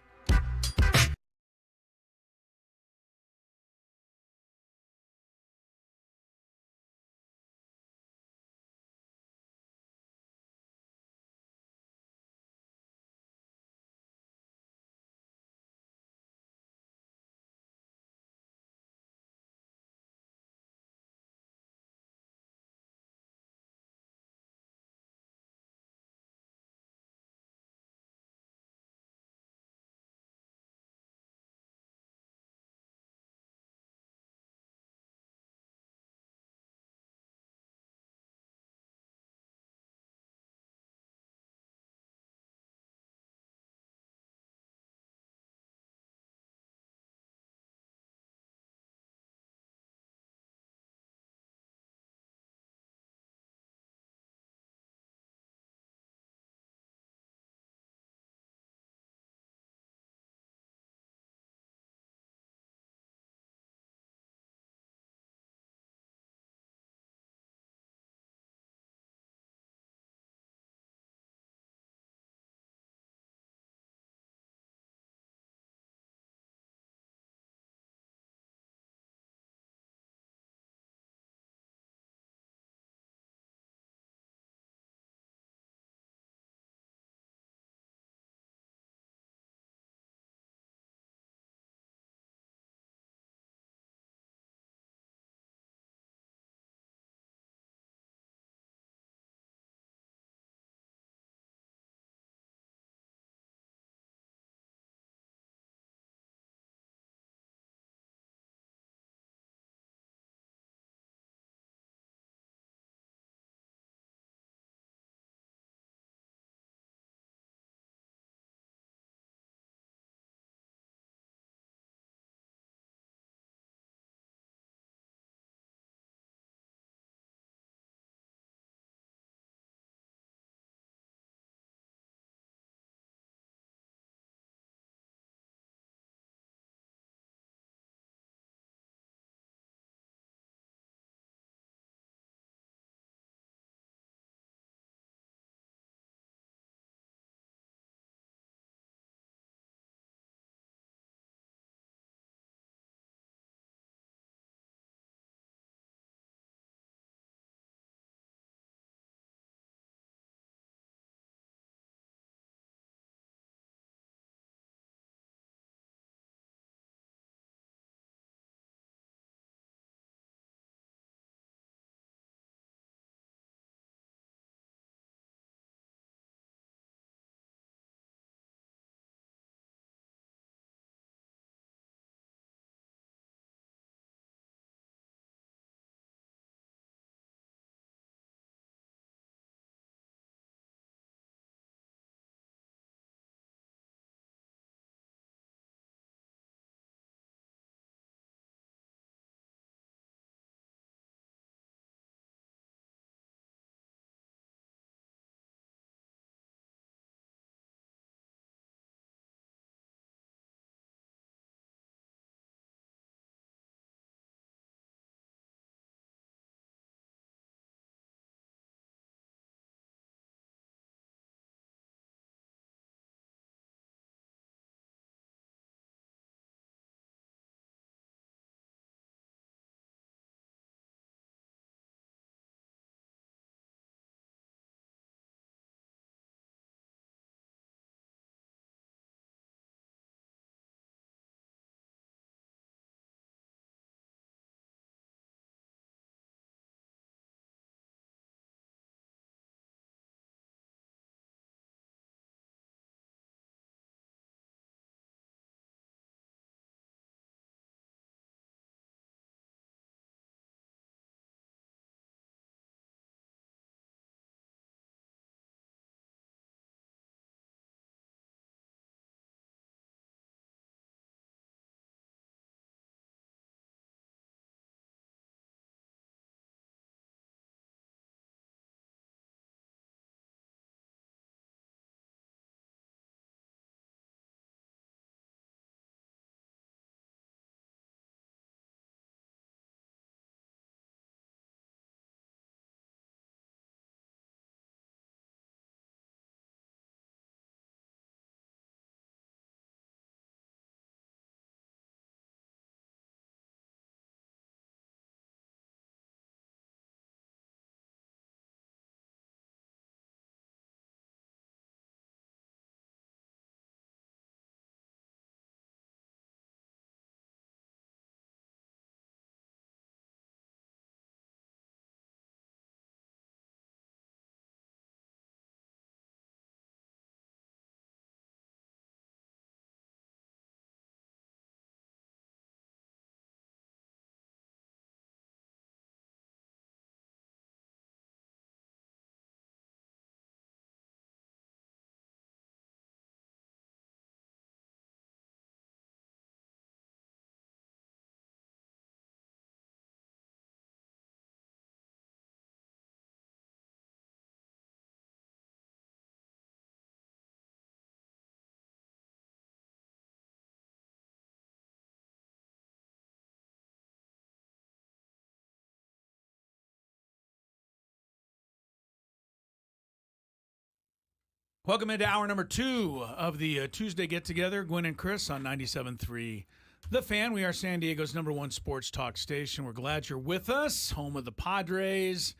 Welcome into hour number 2 of the Tuesday get-together. Gwynn and Chris on 97.3 The Fan. We are San Diego's #1 sports talk station. We're glad you're with us, home of the Padres.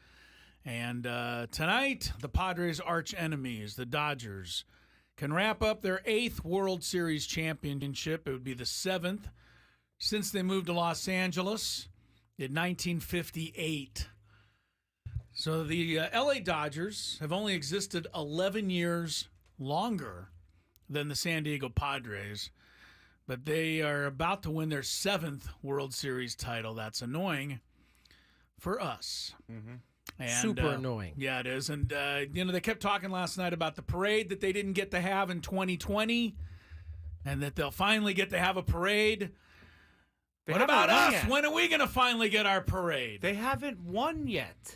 And tonight, the Padres' arch enemies, the Dodgers, can wrap up their 8th World Series championship. It would be the 7th since they moved to Los Angeles in 1958. So the L.A. Dodgers have only existed 11 years longer than the San Diego Padres, but they are about to win their 7th World Series title. That's annoying for us. Mm-hmm. And, Super annoying. Yeah, it is. And, they kept talking last night about the parade that they didn't get to have in 2020 and that they'll finally get to have a parade. What about us? Yet. When are we going to finally get our parade? They haven't won yet.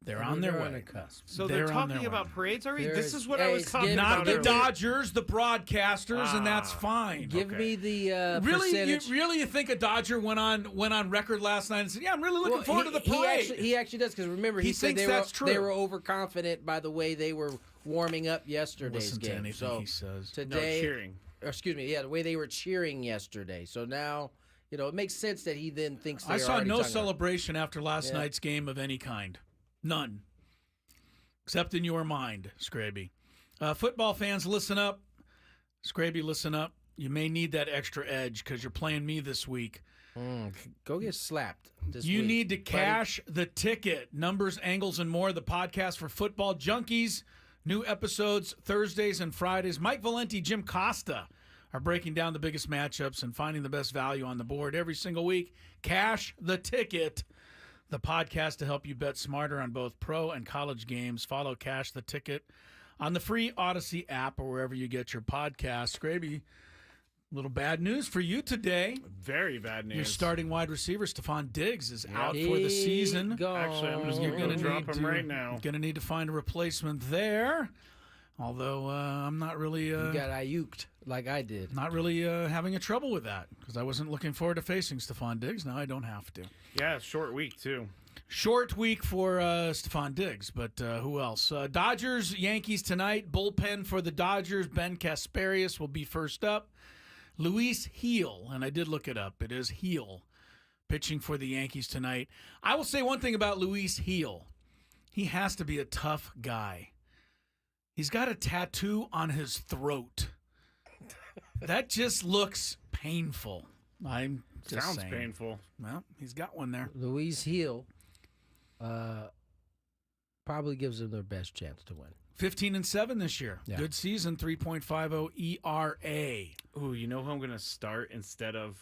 They're on their way. On the cusp. So They're they're on their talking about way. parades already? There This is- is what hey, I was it's talking getting- Not about the earlier. Dodgers, the broadcasters, and that's Ah. fine. Give Okay. me the Really, percentage. you think a Dodger went on record last night and said, "Yeah, I'm really looking forward to the parade." He actually does, because remember, He he said thinks they that's were, they true. were overconfident by the way they were warming up yesterday's Listen to game. anything So he says. No, today, cheering. or excuse me, the way they were cheering yesterday. So now, it makes sense that he then thinks I they're saw already no talking about- celebration after last Yeah. night's game of any kind. None. Except in your mind, Skraby. Football fans, listen up. Skraby, listen up. You may need that extra edge because you're playing me this week. Go get slapped this You week, need to buddy. cash the ticket. Numbers, angles, and more. The podcast for football junkies. New episodes Thursdays and Fridays. Mike Valenti, Jim Costa are breaking down the biggest matchups and finding the best value on the board every single week. Cash the ticket. The podcast to help you bet smarter on both pro and college games. Follow Cash the Ticket on the free Odyssey app or wherever you get your podcasts. Skraby, little bad news for you today. Very bad news. Your starting wide receiver, Stephon Diggs, is Yeah. out for the season. Actually, I'm just You're going going to to drop him right now. Going to need to find a replacement there. Although I'm not really, You got Ayuked like I did. having a trouble with that because I wasn't looking forward to facing Stephon Diggs. Now I don't have to. Yeah, short week, too. Short week for Stephon Diggs, but who else? Dodgers, Yankees tonight. Bullpen for the Dodgers. Ben Kasparius will be first up. Luis Heel, and I did look it up. It is Heel pitching for the Yankees tonight. I will say one thing about Luis Heel. He has to be a tough guy. He's got a tattoo on his throat. That just looks painful. I'm just Sounds saying. painful. Well, he's got one there. Louise Hill probably gives them their best chance to win. 15-7 this year. Yeah. Good season, 3.50 ERA. Ooh, you know who I'm going to start instead of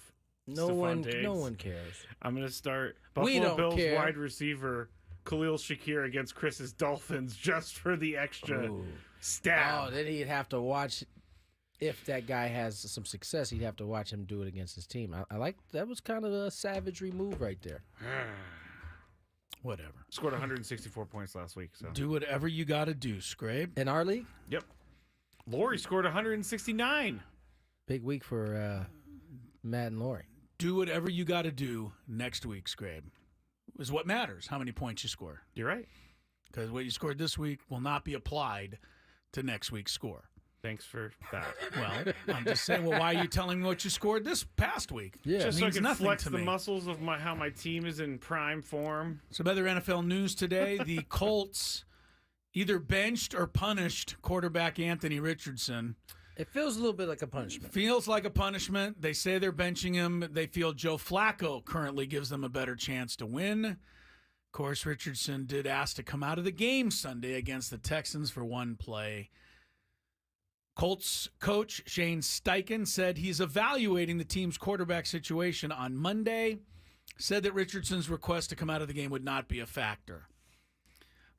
No Stephon Diggs? no one cares. I'm going to start We Buffalo don't Bills care. wide receiver Khalil Shakir against Chris's Dolphins just for the extra Ooh. stab. Oh, then he'd have to watch. If that guy has some success, he'd have to watch him do it against his team. I like that. Was kind of a savagery move right there. Whatever. Scored 164 points last week. So Do whatever you got to do, Scrape. In our league, Yep. Lori scored 169. big week for Matt and Lori. Do whatever you got to do next week, Scrape. Is what matters, how many points you score. You're right. Because what you scored this week will not be applied to next week's score. Thanks for that. Well, I'm just saying, well, why are you telling me what you scored this past week? Yeah. Just so I means can nothing flex to the me. muscles of how my team is in prime form. Some other NFL news today. The Colts either benched or punished quarterback Anthony Richardson. It feels a little bit like a punishment. Feels like a punishment. They say they're benching him. They feel Joe Flacco currently gives them a better chance to win. Of course, Richardson did ask to come out of the game Sunday against the Texans for one play. Colts coach Shane Steichen said he's evaluating the team's quarterback situation on Monday. Said that Richardson's request to come out of the game would not be a factor.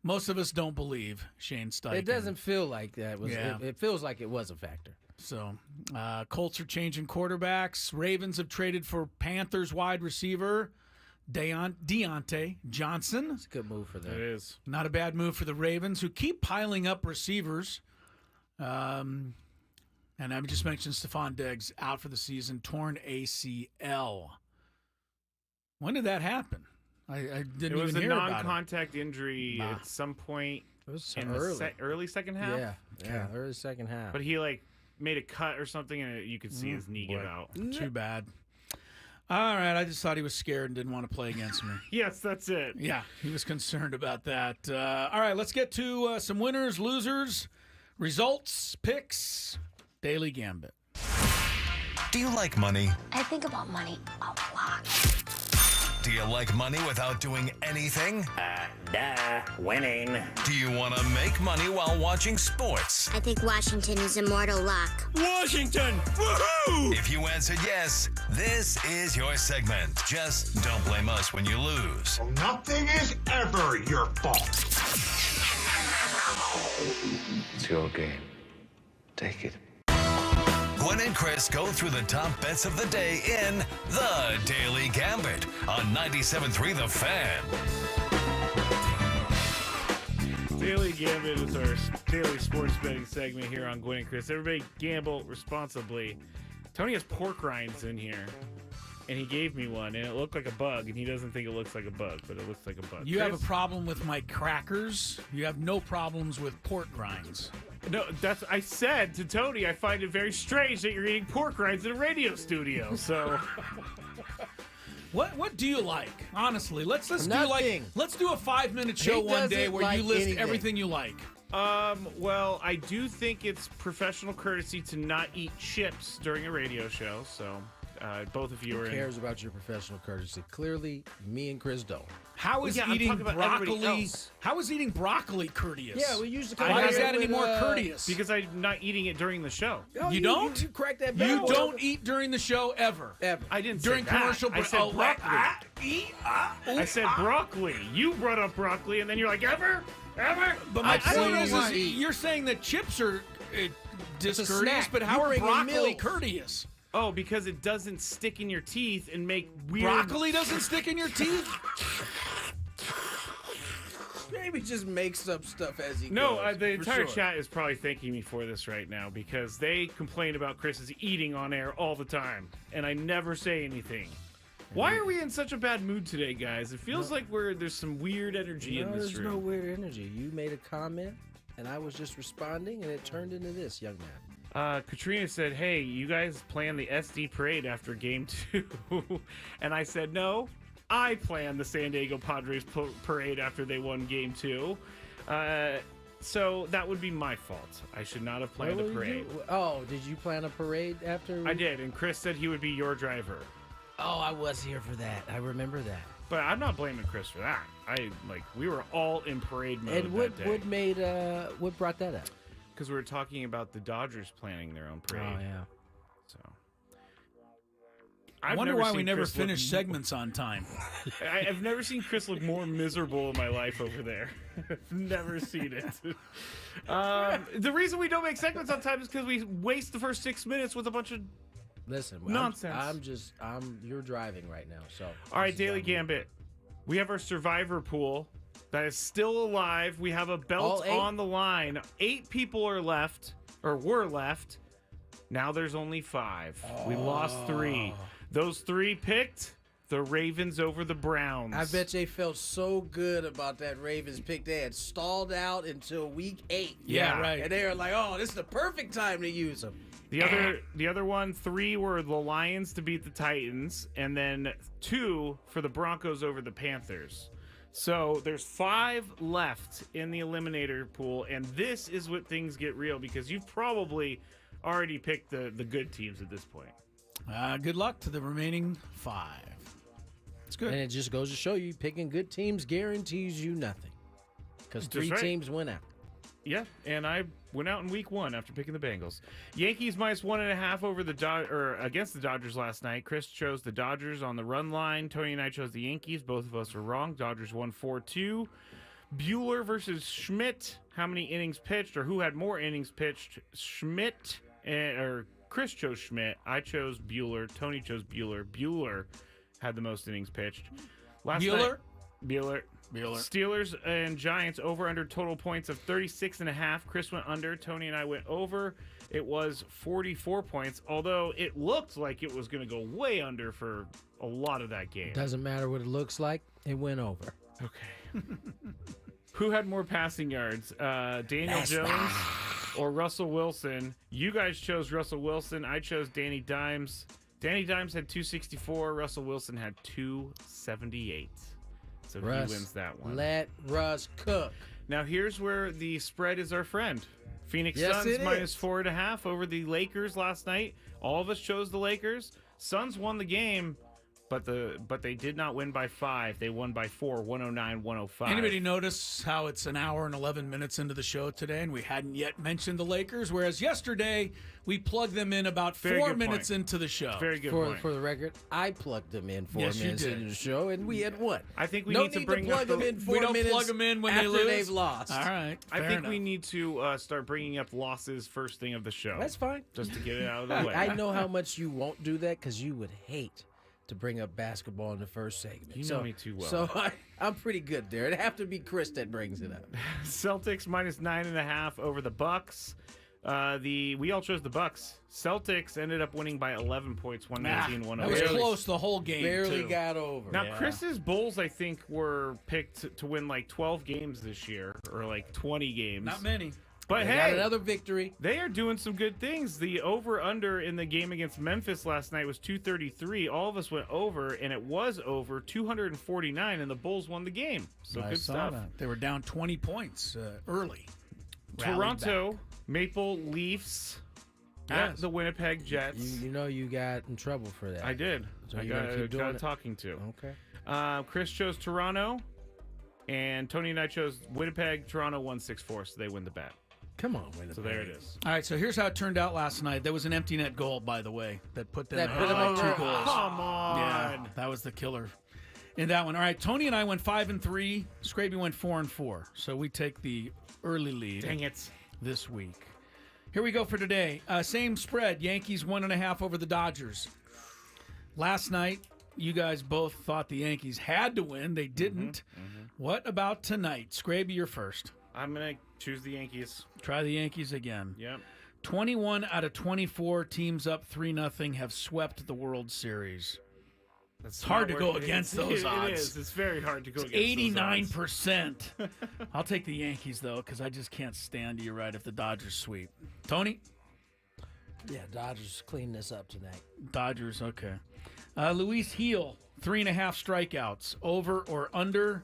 Most of us don't believe Shane Steichen. It doesn't feel like that. Yeah. It feels like it was a factor. So, Colts are changing quarterbacks. Ravens have traded for Panthers wide receiver Deontay Johnson. It's a good move for It them. is. Not a bad move for the Ravens, who keep piling up receivers. And I just mentioned Stephon Diggs out for the season, torn ACL. When did that happen? I didn't It was even a hear about it. non-contact injury at some point It was in early. the early second half. Yeah, early second half. But he made a cut or something, and you could see his knee give out. Too bad. All right, I just thought he was scared and didn't want to play against me. Yes, that's it. Yeah, he was concerned about that. All right, let's get to some winners, losers, results, picks, Daily Gambit. Do you like money? I think about money a lot. Do you like money without doing anything? Winning. Do you want to make money while watching sports? I think Washington is immortal luck. Washington! Woohoo! If you answered yes, this is your segment. Just don't blame us when you lose. Nothing is ever your fault. It's your game. Take it. Gwynn and Chris go through the top bets of the day in The Daily Gambit on 97.3 The Fan. Daily Gambit is our daily sports betting segment here on Gwynn and Chris. Everybody gamble responsibly. Tony has pork rinds in here, and he gave me one, and it looked like a bug, and he doesn't think it looks like a bug, but it looks like a bug. You have a Chris? problem with my crackers. You have no problems with pork rinds. No, I said to Tony, I find it very strange that you're eating pork rinds in a radio studio. So, What do you like? Honestly, let's do Nothing. let's do a 5-minute show He one day doesn't where like you list anything. everything you like. well, I do think it's professional courtesy to not eat chips during a radio show. So, both of you are Who in. cares about your professional courtesy? Clearly, me and Chris don't. How is yeah, I'm eating talking about everybody broccoli? else. How is eating broccoli courteous? Yeah, we used to. Why is that any more courteous? Because I'm not eating it during the show. You don't? You crack that. You barrel. don't eat during the show ever. Ever. I didn't During say that. commercial I said broccoli. I said Ah. broccoli. You brought up broccoli, and then you're like, ever? But my I've point seen is, you is eat. you're saying that chips are discourteous, snack. but how You are bring in broccoli meals. courteous? Oh, because it doesn't stick in your teeth and make weird. Broccoli doesn't stick in your teeth? Maybe just makes up stuff as he No, goes. the for entire sure. chat is probably thanking me for this right now because they complain about Chris's eating on air all the time, and I never say anything. Why are we in such a bad mood today, guys? It feels like there's some weird energy in this there's room. no weird energy. You made a comment, and I was just responding, and it turned into this, young man. Katrina said, "Hey, you guys plan the SD parade after Game 2," and I said, "No, I planned the San Diego Padres parade after they won Game 2." So that would be my fault. I should not have planned a parade. Did you plan a parade after? I did, and Chris said he would be your driver. Oh, I was here for that. I remember that. But I'm not blaming Chris for that. We were all in parade mode And what brought that up? because we were talking about the Dodgers planning their own parade. Oh yeah. So I I've wonder never why we seen never Chris look finish segments on time. I've never seen Chris look more miserable in my life over there. I've never seen it. The reason we don't make segments on time is because we waste the first 6 minutes with a bunch of. Listen, Nonsense. you're driving right now, so. All right, this is Daily on you. Gambit. We have our survivor pool that is still alive. We have a All belt 8? on the line. 8 people are left, or were left. Now there's only 5. We lost 3. Those 3 picked the Ravens over the Browns. I bet they felt so good about that Ravens pick. They had stalled out until week 8. Yeah, right. And they were like, "Oh, this is the perfect time to use them." The other one, 3 were the Lions to beat the Titans, and then 2 for the Broncos over the Panthers. So there's 5 left in the eliminator pool, and this is what things get real because you've probably already picked the good teams at this point. Good luck to the remaining 5. It's good. And it just goes to show you, picking good teams guarantees you nothing, because 3 right. teams went out. Yeah, and I went out in week 1 after picking the Bengals. Yankees minus 1.5 over against the Dodgers last night. Chris chose the Dodgers on the run line. Tony and I chose the Yankees. Both of us were wrong. Dodgers won 4-2. Bueller versus Schmidt. How many innings pitched, or who had more innings pitched? Schmidt or Chris chose Schmidt. I chose Bueller. Tony chose Bueller. Bueller had the most innings pitched. Last Bueller? night, Bueller. Bueller. Steelers and Giants over under total points of 36.5. Chris went under. Tony and I went over. It was 44 points, although it looked like it was going to go way under for a lot of that game. Doesn't matter what it looks like. It went over. Okay. Who had more passing yards, Daniel Jones or Russell Wilson? You guys chose Russell Wilson. I chose Danny Dimes. Danny Dimes had 264. Russell Wilson had 278. So Russ, he wins that one. Let Russ cook. Now here's where the spread is our friend. Phoenix Yes, Suns it minus is. 4.5 over the Lakers last night. All of us chose the Lakers. Suns won the game, but they did not win by 5. They won by 4, 109-105. Anybody notice how it's an hour and 11 minutes into the show today, and we hadn't yet mentioned the Lakers, whereas yesterday we plugged them in about Very 4 good minutes point. into the show. Very good For point. the record, I plugged them in 4 Yes, you minutes did. into the show, and we had won. I think we no need to need bring plug up them the- in 4 We don't minutes plug them in when they after lose? they've lost. All right. I fair think enough. we need to start bringing up losses first thing of the show. That's fine. Just to get it out of the way. I know how much you won't do that because you would hate to bring up basketball in the first segment. You know me too well. So I'm pretty good there. It'd have to be Chris that brings it up. Celtics minus 9.5 over the Bucks. We all chose the Bucks. Celtics ended up winning by 11 points, 119-108. That was Barely- close the whole game, Barely too. got over. Now, Yeah. Chris's Bulls, I think, were picked to win like 12 games this year, or like 20 games. Not many. But They got hey, another victory. they are doing some good things. The over-under in the game against Memphis last night was 233. All of us went over, and it was over 249, and the Bulls won the game. So I good saw stuff. that. They were down 20 points early. Rallied Toronto back. Maple Leafs Yes. at the Winnipeg Jets. You know you got in trouble for that. I did. So I you gotta keep doing got a it? talking to. Okay. Chris chose Toronto, and Tony and I chose Winnipeg. Toronto won 6-4, so they win the bet. Come on, Winnipeg. So there it is. All right, so here's how it turned out last night. There was an empty net goal, by the way, that put them That ahead put them by over. 2 goals. Come on. Yeah, that was the killer in that one. All right, Tony and I went 5-3. Skraby went 4-4. So we take the early lead Dang it. this week. Here we go for today. Same spread. Yankees 1.5 over the Dodgers. Last night, you guys both thought the Yankees had to win. They didn't. What about tonight? Skraby, you're first. I'm going to choose the Yankees. Try the Yankees again. Yep. 21 out of 24 teams up 3-0 have swept the World Series. It's hard to go against those odds. It is. It's very hard to go against those odds. 89%. I'll take the Yankees, though, because I just can't stand you right if the Dodgers sweep. Tony? Yeah, Dodgers clean this up tonight. Dodgers, okay. Luis Heel, 3.5 strikeouts. Over or under?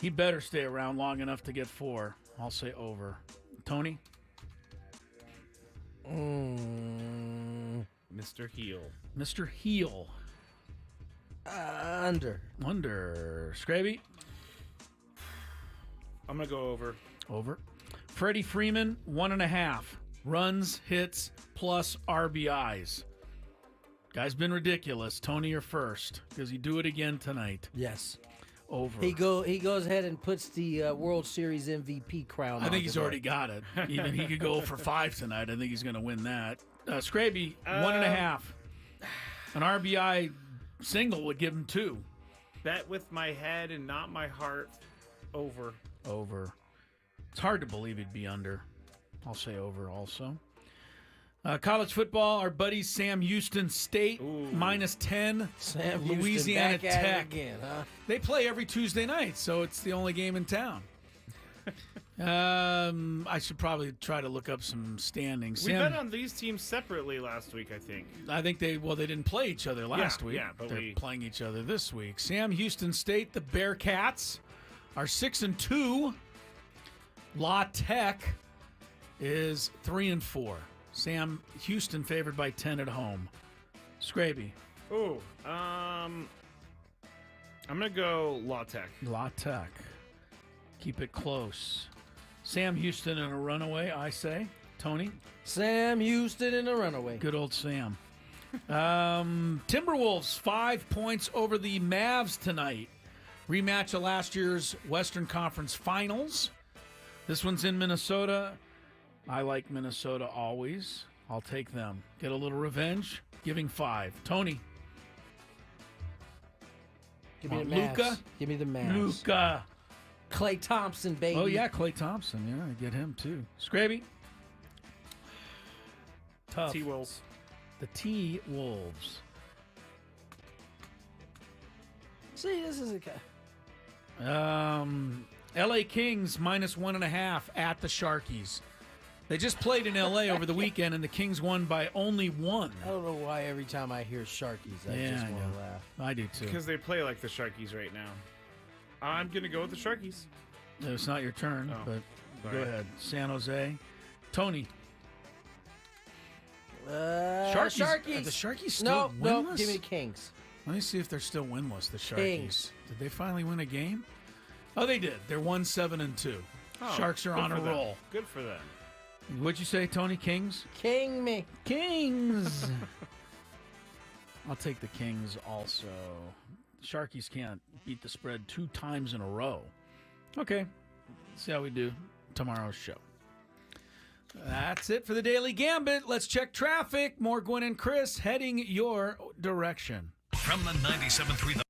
He better stay around long enough to get 4. I'll say over. Tony? Mr. Heel. Mr. Heel. Under. Under. Skraby? I'm going to go over. Over. Freddie Freeman, 1.5. Runs, hits, plus RBIs. Guy's been ridiculous. Tony, you're first. Does he do it again tonight? Yes. Over. He goes ahead and puts the World Series MVP crown on. I think he's today. already got it. Even he could go for 5 tonight. I think he's going to win that. Skraby, 1.5. An RBI single would give him 2. Bet with my head and not my heart. Over. Over. It's hard to believe he'd be under. I'll say over also. College football, our buddies Sam Houston State, -10. Sam Houston Louisiana back at it Tech. again, huh? They play every Tuesday night, so it's the only game in town. I should probably try to look up some standings. We bet on these teams separately last week, I think. I think they didn't play each other last week. Yeah, but they're playing each other this week. Sam Houston State, the Bearcats, are 6-2. La Tech is 3-4. Sam Houston favored by 10 at home. Skraby. Ooh, I'm gonna go La Tech. La Tech. Keep it close. Sam Houston in a runaway, I say. Tony? Sam Houston in a runaway. Good old Sam. Timberwolves, 5 points over the Mavs tonight. Rematch of last year's Western Conference Finals. This one's in Minnesota. I like Minnesota always. I'll take them. Get a little revenge. Giving 5. Tony. Give me the Luka. Mavs. Give me the Mavs. Luka. Klay Thompson, baby. Oh, yeah, Klay Thompson. Yeah, I get him, too. Skraby. Tough. T-Wolves. The T-Wolves. See, this is a... L.A. Kings -1.5 at the Sharkies. They just played in L.A. over the weekend, and the Kings won by only 1. I don't know why every time I hear Sharkies, I just want to laugh. I do, too. Because they play like the Sharkies right now. I'm going to go with the Sharkies. It's not your turn, but go ahead. San Jose. Tony. Sharkies. Are the Sharkies still winless? No, give me the Kings. Let me see if they're still winless, the Sharkies. Kings. Did they finally win a game? Oh, they did. They're 1-7-2. Oh, Sharks are on a roll. Good for them. What'd you say, Tony? Kings? King me. Kings. I'll take the Kings also. Sharkies can't beat the spread 2 times in a row. Okay. See how we do tomorrow's show. That's it for the Daily Gambit. Let's check traffic. More Gwynn and Chris heading your direction. From the 97.3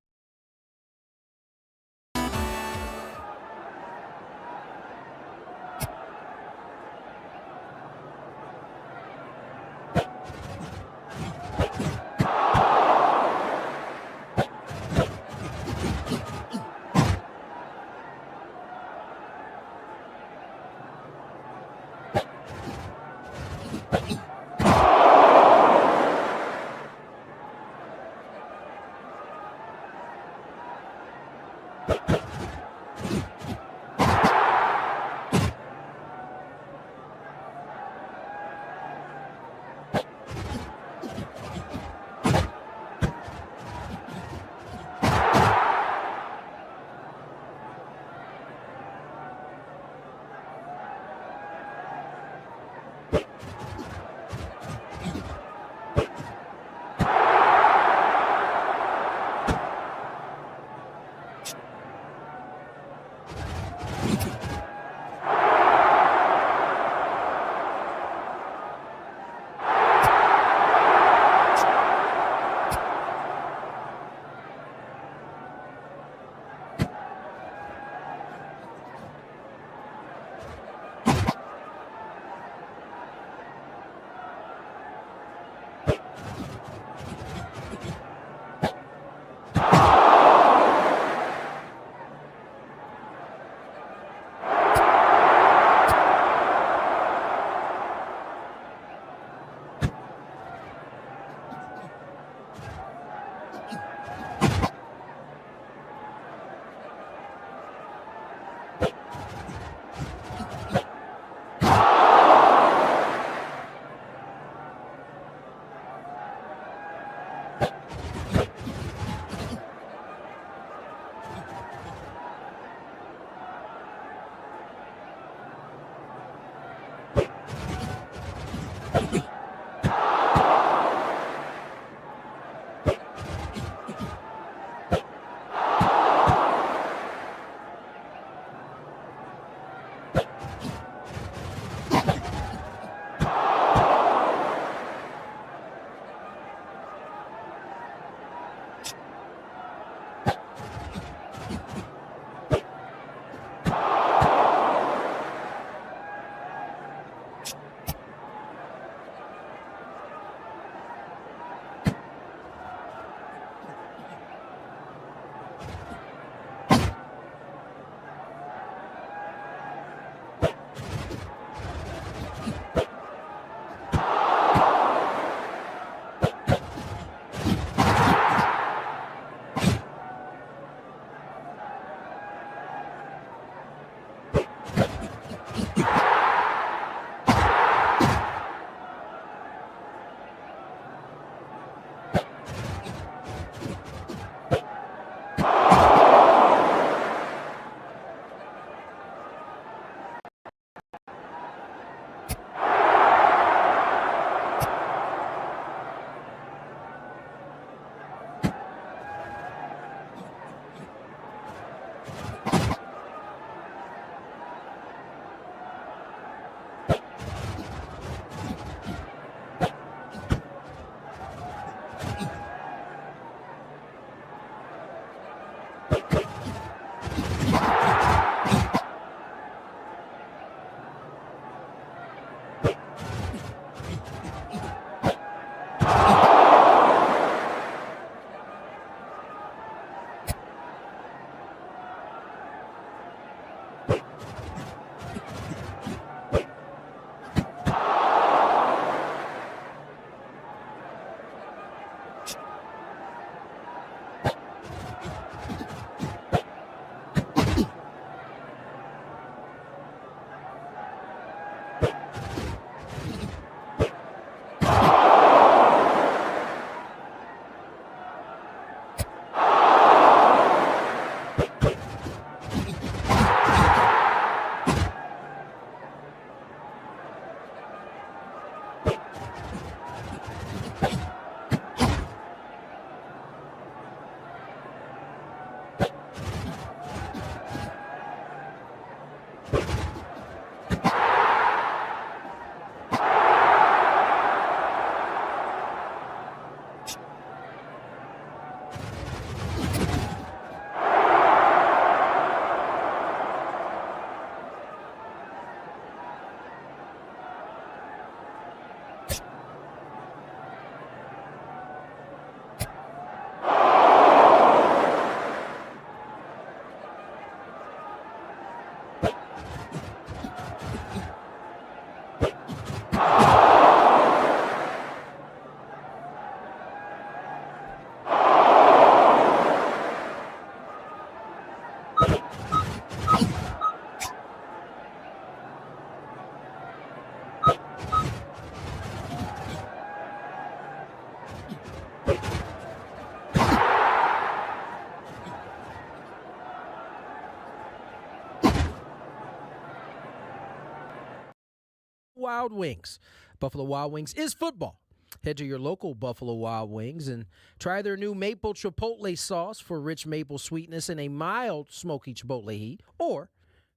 Wild Wings. Buffalo Wild Wings is football. Head to your local Buffalo Wild Wings and try their new maple chipotle sauce for rich maple sweetness and a mild smoky chipotle heat. Or,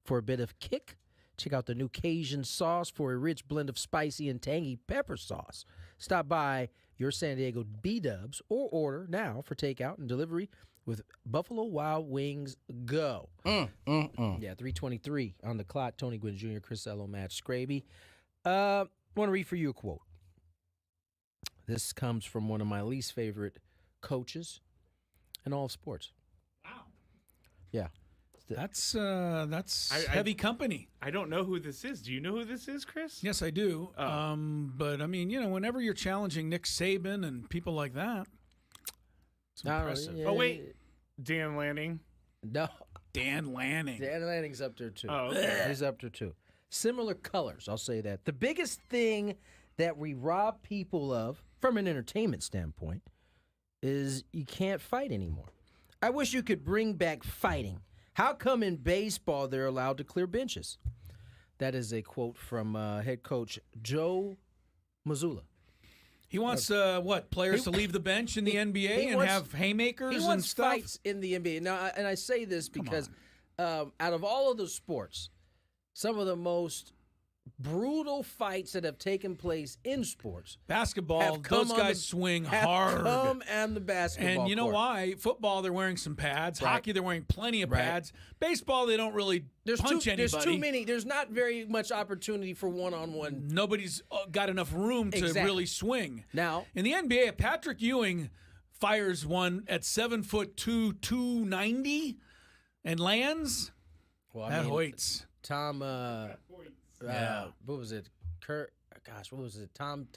for a bit of kick, check out the new Cajun sauce for a rich blend of spicy and tangy pepper sauce. Stop by your San Diego B-Dubs or order now for takeout and delivery with Buffalo Wild Wings Go. Yeah, 3:23 on the clock. Tony Gwynn Jr., Chris Ello, Matt Skraby. I want to read for you a quote. This comes from one of my least favorite coaches in all of sports. Wow. Yeah. That's heavy company. I don't know who this is. Do you know who this is, Chris? Yes, I do. Oh. But I mean, whenever you're challenging Nick Saban and people like that, it's impressive. Yeah. Oh, wait. Dan Lanning? No. Dan Lanning. Dan Lanning's up there, too. Oh, okay. He's up there, too. Similar colors, I'll say that. The biggest thing that we rob people of, from an entertainment standpoint, is you can't fight anymore. I wish you could bring back fighting. How come in baseball they're allowed to clear benches? That is a quote from head coach Joe Mazzulla. He wants players to leave the bench in the NBA and have haymakers he and wants stuff? fights in the NBA. Now, and I say this because out of all of the sports, some of the most brutal fights that have taken place in sports. Basketball, those guys swing hard. Come and the basketball And you know court. why? Football, they're wearing some pads. Right. Hockey, they're wearing plenty of Right. pads. Baseball, they don't really punch anybody. There's too many. There's not very much opportunity for one-on-one. Nobody's got enough room to Exactly. really swing. Now, In the NBA, Patrick Ewing fires one at 7'2", 290, and lands. well, That hoits. Tom. Yeah. What was it? Kurt. Gosh, what was it? Tom.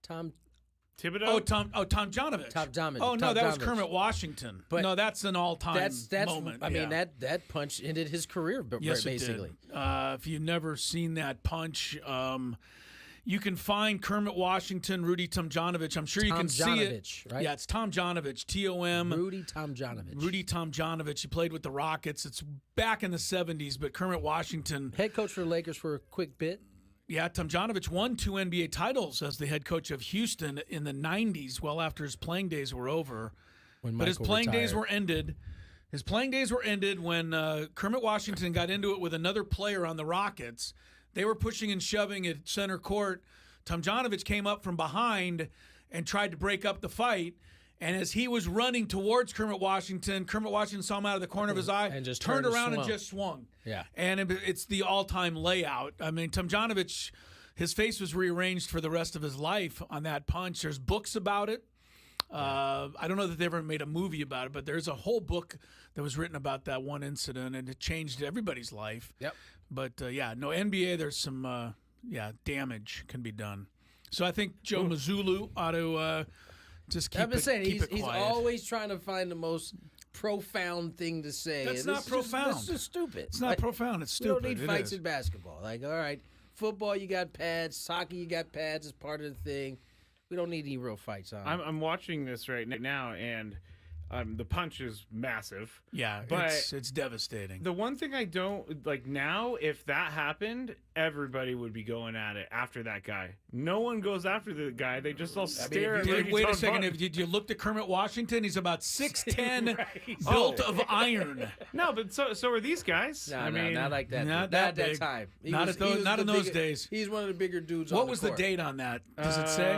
Thibodeau? Oh, Tom Jonovich. Tom Jonovich. Oh, no, Tom that was Jonovich. Kermit Washington. But no, that's an all-time That's moment. I mean yeah. that punch ended his career, but Yes, basically. it did. If you've never seen that punch, you can find Kermit Washington, Rudy Tomjanovich. I'm sure you can see it. Tomjanovich, right? Yeah, it's Tomjanovich, T-O-M. Rudy Tomjanovich. Rudy Tomjanovich. He played with the Rockets. It's back in the 70s, but Kermit Washington. Head coach for the Lakers for a quick bit. Yeah, Tomjanovich won 2 NBA titles as the head coach of Houston in the 90s, well after his playing days were over. But his playing days were ended. His playing days were ended when Kermit Washington got into it with another player on the Rockets. They were pushing and shoving at center court. Tomjanovich came up from behind and tried to break up the fight. And as he was running towards Kermit Washington saw him out of the corner of his eye and just turned turned and around and swung. just swung. Yeah. And it's the all-time layout. I mean, Tomjanovich, his face was rearranged for the rest of his life on that punch. There's books about it. I don't know that they ever made a movie about it, but there's a whole book that was written about that one incident, and it changed everybody's life. Yep. But, NBA, there's some, damage can be done. So I think Joe Mazzulla ought to just keep I've been saying keep he's quiet. always trying to find the most profound thing to say. That's And not this is just- profound. This is stupid. It's not profound. It's We stupid. don't need It fights is. in basketball. Like, all right, football, you got pads. Soccer, you got pads as part of the thing. We don't need any real fights on. I'm watching this right now, and the punch is massive. Yeah, But it's devastating. The one thing I don't like now, if that happened, everybody would be going at it after that guy. No one goes after the guy; they just all stare. at Rudy Wait a second. Tomjanovich. Did you look at Kermit Washington? He's about 6'10", Right. built Oh. of iron. No, but so are these guys. No, I no, mean, not like that. not Not that at that big. time. Not in those days. He's one of the bigger dudes What on the was court. the date on that? Does it say?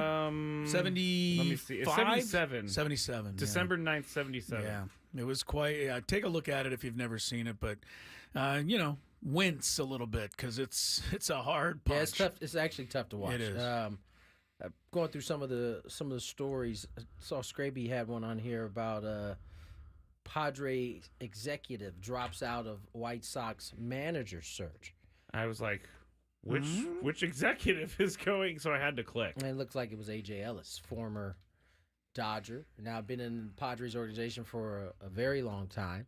70. Let me see. It's 77. 77. December 9th, 77. Yeah. It was quite. Yeah, take a look at it if you've never seen it, but wince a little bit because it's a hard punch. Yeah, it's tough. It's actually tough to watch. It is. Going through some of the stories, I saw Skraby had one on here about Padre executive drops out of White Sox manager search. I was like, which executive is going? So I had to click. And it looks like it was A.J. Ellis, former Dodger, now been in Padres organization for a very long time.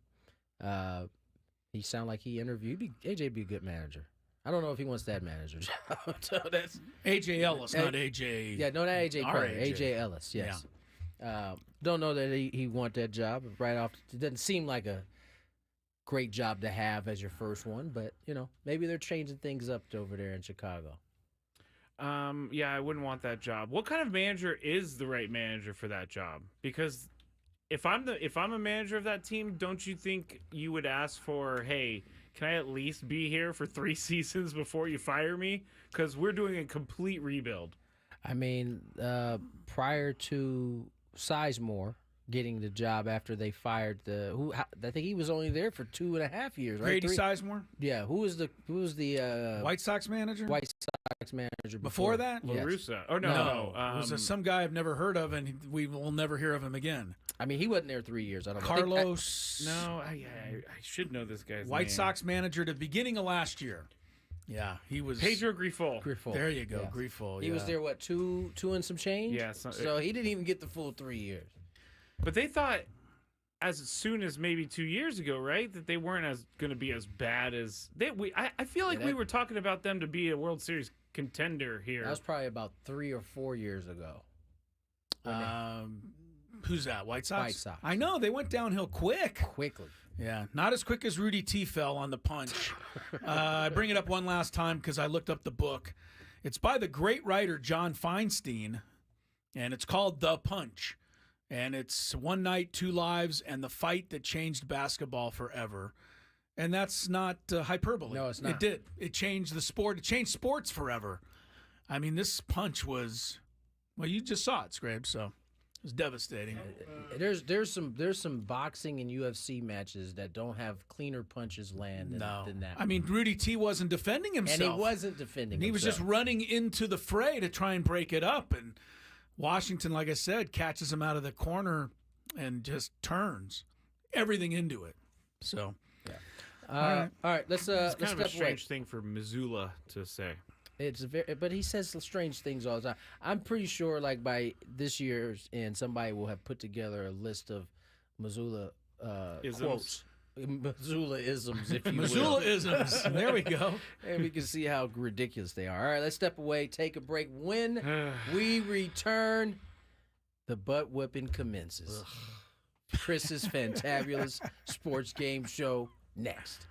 He sounded like he interviewed. AJ be a good manager. I don't know if he wants that manager job. So that's A.J. Ellis, not A.J. Yeah, no, not A.J. Our Carter. A.J. A.J. Ellis, yes. Don't know that he want that job right off. It doesn't seem like a great job to have as your first one, but, maybe they're changing things up over there in Chicago. Yeah, I wouldn't want that job. What kind of manager is the right manager for that job? Because if I'm a manager of that team, don't you think you would ask for, hey, can I at least be here for 3 seasons before you fire me? Because we're doing a complete rebuild. I mean, prior to Sizemore getting the job after they fired I think he was only there for 2.5 years, right? Grady Sizemore? Yeah. Who was the White Sox manager? White Sox manager Before that? La Yes. Russa. Oh, no. It was some guy I've never heard of, and we will never hear of him again. I mean, he wasn't there 3 years. I don't know. Carlos. I should know this guy's White name. Sox manager at the beginning of last year. Yeah, he was. Pedro Grifol. There you go, Yeah. Grifol. He was there, what, two and some change? Yeah. So he didn't even get the full 3 years. But they thought as soon as maybe 2 years ago, right, that they weren't going to be as bad as I feel like we were talking about them to be a World Series contender here. That was probably about 3 or 4 years ago. Who's that? White Sox? White Sox. I know. They went downhill quickly. Yeah, not as quick as Rudy T fell on the punch. I bring it up one last time because I looked up the book. It's by the great writer John Feinstein, and it's called The Punch. And it's One Night, Two Lives, and the Fight That Changed Basketball Forever. And that's not hyperbole. No, it's not. It did. It changed the sport. It changed sports forever. I mean, this punch was, well, you just saw it, Skrabe, so it was devastating. There's some boxing and UFC matches that don't have cleaner punches land than that. I mean, Rudy T wasn't defending himself. And he wasn't defending and he was just running into the fray to try and break it up. And Washington, like I said, catches him out of the corner and just turns everything into it. So, all right. Let's it's kind let's of a step strange away. thing for Missoula to say. But he says some strange things all the time. I'm pretty sure, like by this year's end, somebody will have put together a list of Missoula quotes, Missoula isms, if you will. Missoula isms. There we go. And we can see how ridiculous they are. All right, let's step away, take a break. When we return, the butt whipping commences. Chris's Fantabulous Sports Game Show next.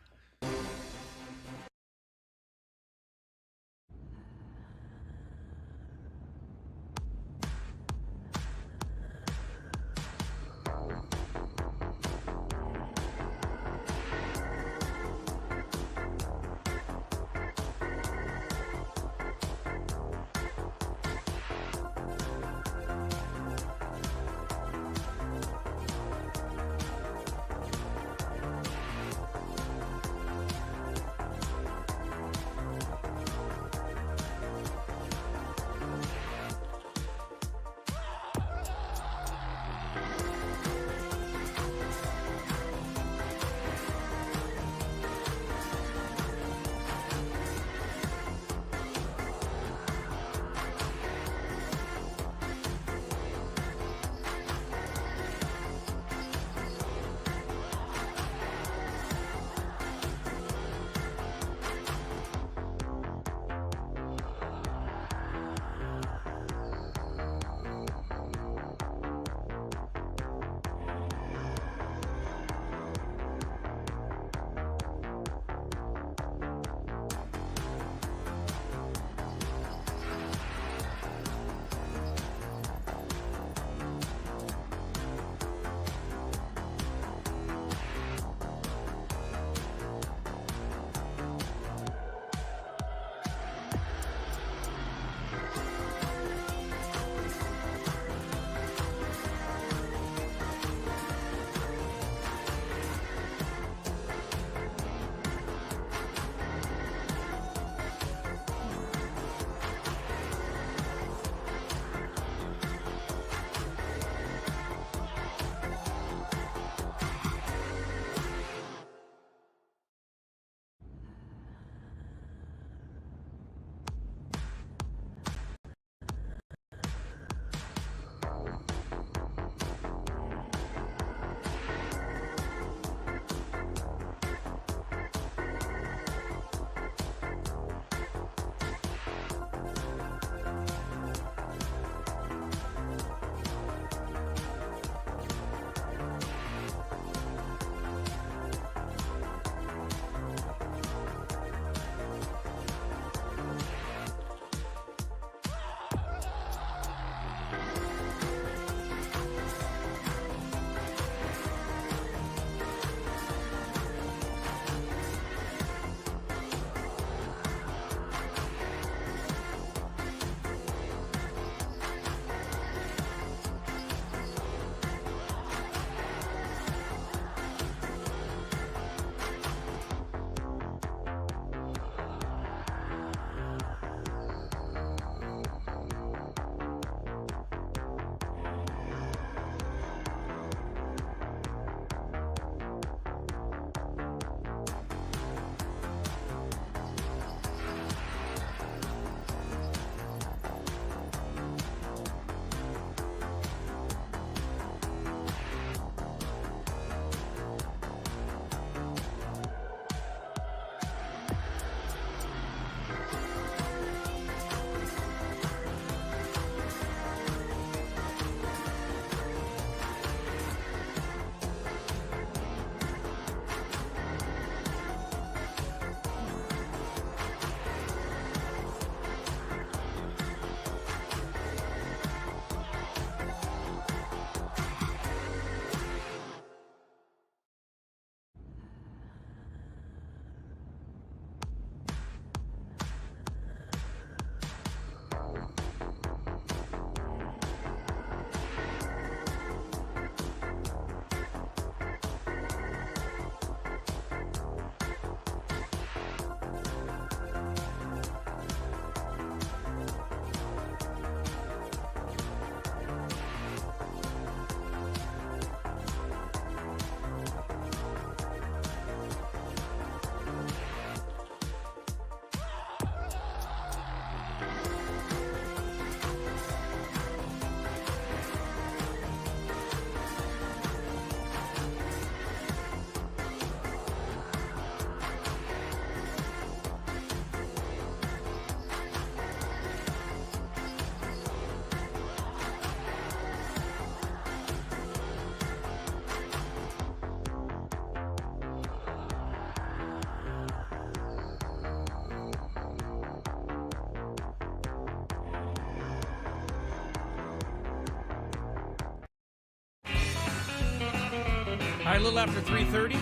right, a little after 3:30.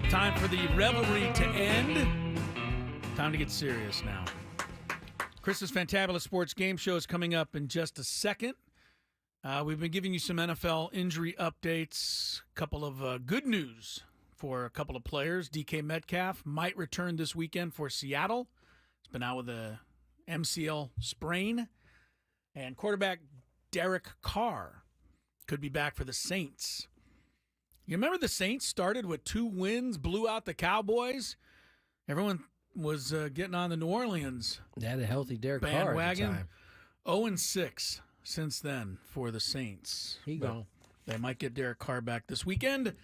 Time for the revelry to end. Time to get serious now. Chris's Fantabulous Sports Game Show is coming up in just a second. We've been giving you some NFL injury updates. A couple of good news for a couple of players. DK Metcalf might return this weekend for Seattle. He's been out with a MCL sprain. And quarterback Derek Carr could be back for the Saints. You remember the Saints started with 2 wins, blew out the Cowboys? Everyone was getting on the New Orleans They had a healthy Derek Carr bandwagon. at the time. 0-6 since then for the Saints. He gone. They might get Derek Carr back this weekend.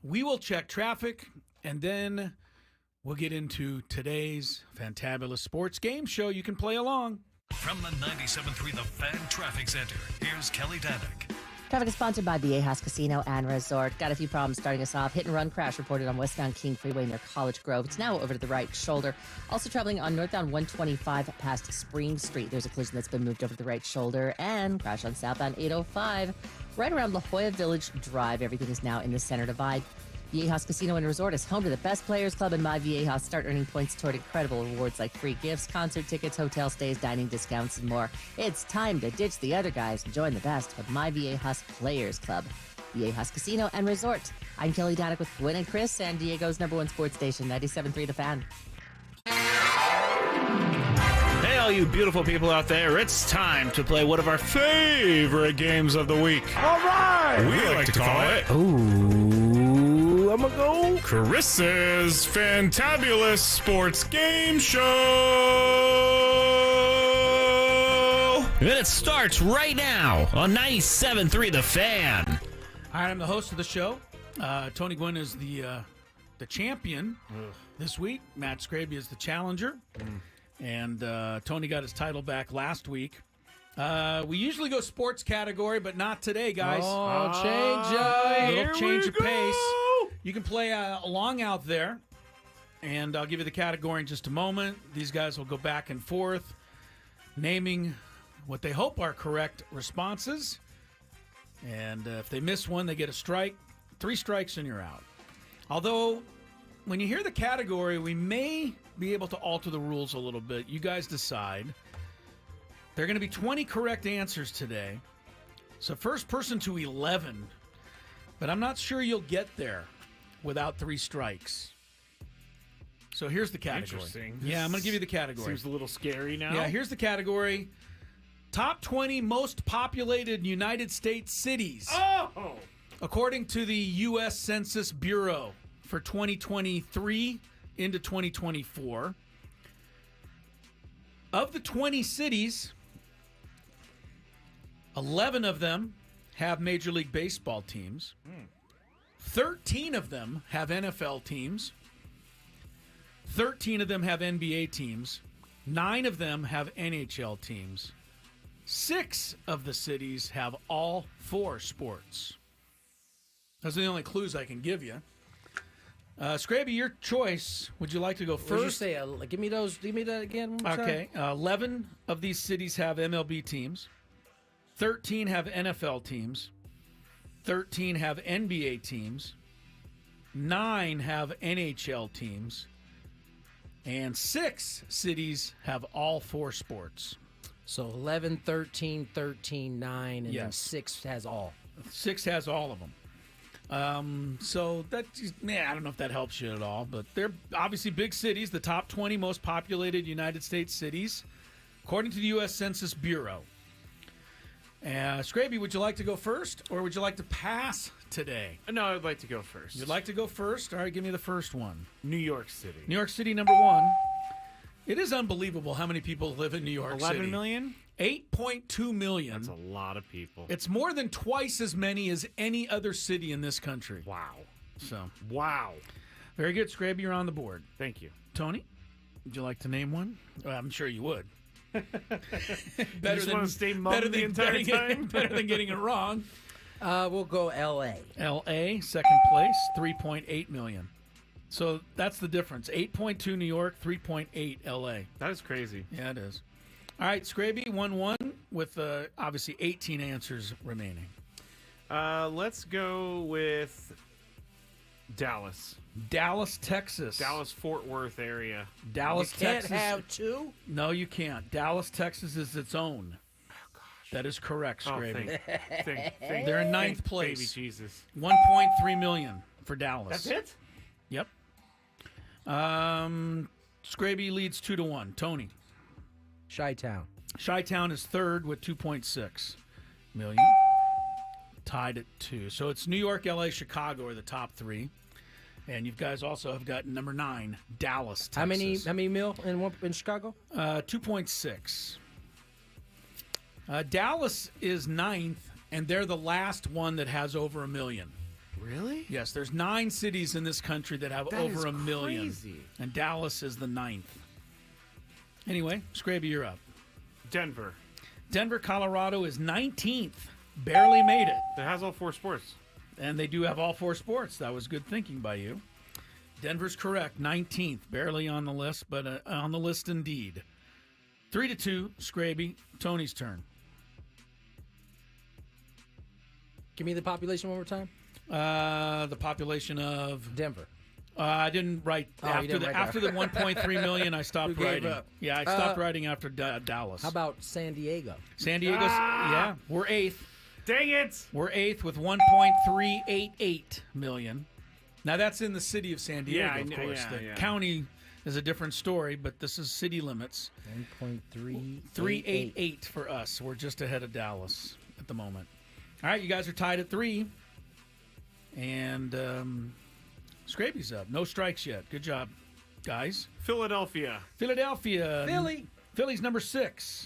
We will check traffic, and then we'll get into today's Fantabulous Sports Game Show. You can play along. From the 97.3 The Fan Traffic Center, here's Kelly Danick. Traffic is sponsored by Viejas Casino and Resort. Got a few problems starting us off. Hit and run crash reported on westbound King Freeway near College Grove. It's now over to the right shoulder. Also traveling on northbound 125 past Spring Street. There's a collision that's been moved over to the right shoulder. And crash on southbound 805 right around La Jolla Village Drive. Everything is now in the center divide. Viejas Casino and Resort is home to the best players club in My Viejas. Start earning points toward incredible rewards like free gifts, concert tickets, hotel stays, dining discounts, and more. It's time to ditch the other guys and join the best with My Viejas Players Club. Viejas Casino and Resort. I'm Kelly Danick with Gwynn and Chris, San Diego's #1 sports station, 97.3 The Fan. Hey, all you beautiful people out there, it's time to play one of our favorite games of the week. All right. We like to call it I'm gonna go Chris's Fantabulous Sports Game Show. And it starts right now on 97.3 The Fan. All right, I'm the host of the show. Tony Gwynn is the champion this week. Matt Skraby is the challenger. And Tony got his title back last week. We usually go sports category, but not today, guys. Oh, Little change of pace. You can play along out there, and I'll give you the category in just a moment. These guys will go back and forth, naming what they hope are correct responses. And if they miss one, they get a strike. 3 strikes and you're out. Although, when you hear the category, we may be able to alter the rules a little bit. You guys decide. There are going to be 20 correct answers today. So first person to 11. But I'm not sure you'll get there without 3 strikes. So here's the category. Interesting. Yeah, I'm going to give you the category. Seems a little scary now. Yeah, here's the category. Top 20 most populated United States cities. Oh! According to the U.S. Census Bureau for 2023 into 2024. Of the 20 cities, 11 of them have Major League Baseball teams. 13 of them have NFL teams. 13 of them have NBA teams. 9 of them have NHL teams. 6 of the cities have all 4 sports. Those are the only clues I can give you. Skraby, your choice. Would you like to go first? What did you say? Give me those. Give me that again. One more time. Okay. 11 of these cities have MLB teams. 13 have NFL teams. 13 have NBA teams. 9 have NHL teams. And 6 cities have all 4 sports. So 11, 13, 13, 9, and then Yes. 6 has all. 6 has all of them. So that, I don't know if that helps you at all, but they're obviously big cities, the top 20 most populated United States cities, according to the U.S. Census Bureau. Skraby, would you like to go first, or would you like to pass today? No, I'd like to go first. You'd like to go first? All right, give me the first one. New York City. New York City, number 1. It is unbelievable how many people live in New York 11 City. million? 8.2 million. That's a lot of people. It's more than twice as many as any other city in this country. Wow. So, Wow. very good, Skraby. You're on the board. Thank you. Tony, would you like to name one? Well, I'm sure you would. Better just want to stay mum the entire time? Better than getting it wrong. We'll go L.A. L.A., second place, 3.8 million. So that's the difference. 8.2 New York, 3.8 L.A. That is crazy. Yeah, it is. All right, Skraby, 1-1 with obviously 18 answers remaining. Let's go with Dallas. Dallas, Texas. Dallas-Fort Worth area. Dallas, You can't Texas. have two? No, you can't. Dallas, Texas is its own. Oh, gosh. That is correct, Skraby. Thank They're in ninth thank place. Baby Jesus. $1.3 million for Dallas. That's it? Yep. Skraby leads 2-1. Tony. Chi-Town. Chi-Town is third with 2.6 million. Tied at 2. So it's New York, LA, Chicago are the top three. And you guys also have got number 9, Dallas, Texas. How many mil in Chicago? 2.6. Dallas is 9th, and they're the last one that has over $1 million. Really? Yes, there's 9 cities in this country that have over $1 million. Crazy. And Dallas is the 9th. Anyway, Skraby, you're up. Denver. Denver, Colorado is 19th. Barely made it. That has all 4 sports. And they do have all 4 sports. That was good thinking by you. Denver's correct. 19th. Barely on the list, but on the list indeed. 3-2, Skraby. Tony's turn. Give me the population one more time. The population of Denver. I didn't write after the 1.3 million. I stopped You gave writing. up. Yeah, I stopped writing after Dallas. How about San Diego? San Diego's? Yeah, we're 8th. Dang it! We're 8th with 1.388 million. Now that's in the city of San Diego, Yeah, I of know, course. yeah, The yeah. county is a different story, but this is city limits. 388 for us. We're just ahead of Dallas at the moment. All right, you guys are tied at 3. And Skraby's up. No strikes yet. Good job, guys. Philadelphia. Philly's number 6.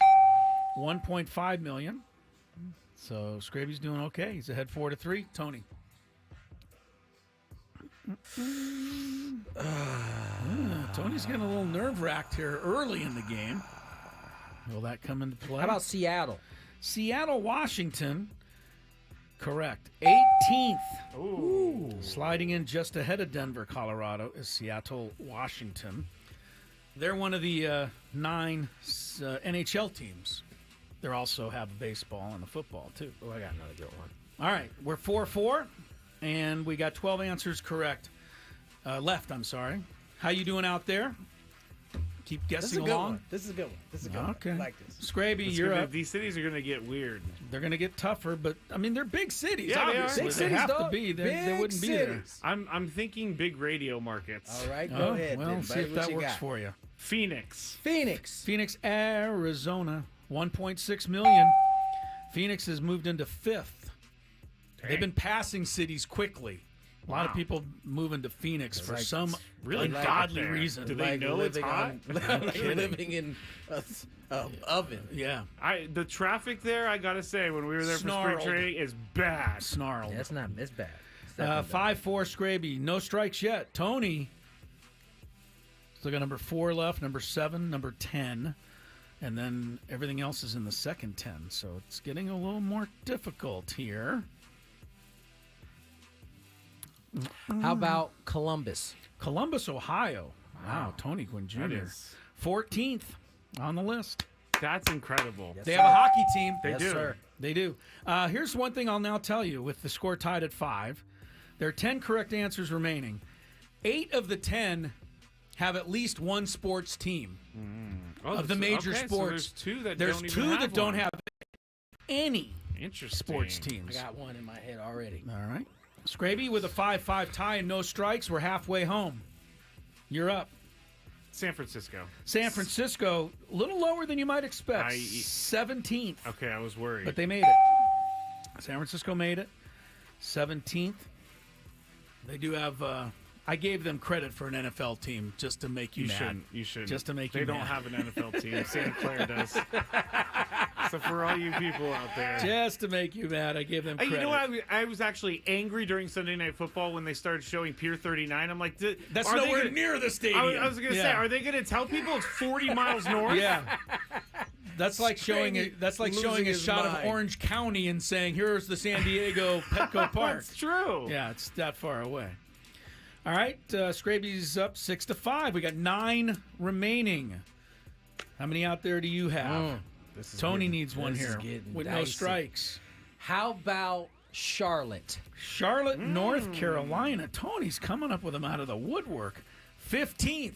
1.5 million. So Skraby's doing okay. He's ahead 4-3. Tony. Tony's getting a little nerve-wracked here early in the game. Will that come into play? How about Seattle? Seattle, Washington. Correct. 18th. Ooh. Sliding in just ahead of Denver, Colorado is Seattle, Washington. They're one of the 9 NHL teams. They also have baseball and a football, too. Oh, I got another good one. All right. We're 4-4, and we got 12 answers correct. Left, I'm sorry. How you doing out there? Keep guessing along. This is a good one. This is a good Okay. one. I like this. Scraby, you're up. These cities are going to get weird. They're going to get tougher, but, I mean, they're big cities, Yeah, they are. obviously. Big They cities, have to dog. be. They Big wouldn't be there. cities. I'm thinking big radio markets. All right, go Oh, ahead. well, then, see buddy. if What that you works got? for you. Phoenix. Phoenix, Arizona, 1.6 million. Phoenix has moved into 5th. They've been passing cities quickly. A lot of people moving to Phoenix for some really like godly it there. reason. Do they know it's hot? Like living in an oven. Yeah. The traffic there, I gotta say, when we were there for Snarled. spring training, is bad. Snarled. That's not. It's bad. It's definitely 5-4 Scraby. No strikes yet. Tony. So got number 4 left, number 7, number 10. And then everything else is in the second 10. So it's getting a little more difficult here. bad. How about Columbus? Columbus, Ohio. Wow, Tony Gwynn Jr. That is- 14th on the list. That's incredible. Yes, They sir. have a hockey team. They Yes, do. sir. They do. Here's one thing I'll now tell you with the score tied at 5. There are 10 correct answers remaining. 8 of the 10 have at least one sports team of the major okay, so sports. there's two that don't have any Interesting. sports I teams. got one in my head already. All right. Scraby with a 5-5 tie and no strikes. We're halfway home. You're up. San Francisco. San Francisco, a little lower than you might expect. I- 17th. Okay, I was worried. But they made it. San Francisco made it. 17th. They do have. I gave them credit for an NFL team just to make you, you mad. shouldn't. You shouldn't. Just to make they you don't mad. have an NFL team. Santa Clara does. So for all you people out there. Just to make you mad, I gave them credit. You know what? I was actually angry during Sunday Night Football when they started showing Pier 39. I'm like, That's are they nowhere gonna- near the stadium. I was going to say, are they going to tell people it's 40 miles north? Yeah. That's like showing losing a his shot mind. of Orange County and saying, "Here's the San Diego Petco Park." That's true. Yeah, it's that far away. All right, Scraby's up 6-5. We got 9 remaining. How many out there do you have? This is Tony getting- needs one this is here getting with no dicey. strikes. How about Charlotte. Charlotte, North Carolina. Tony's coming up with them out of the woodwork. 15th.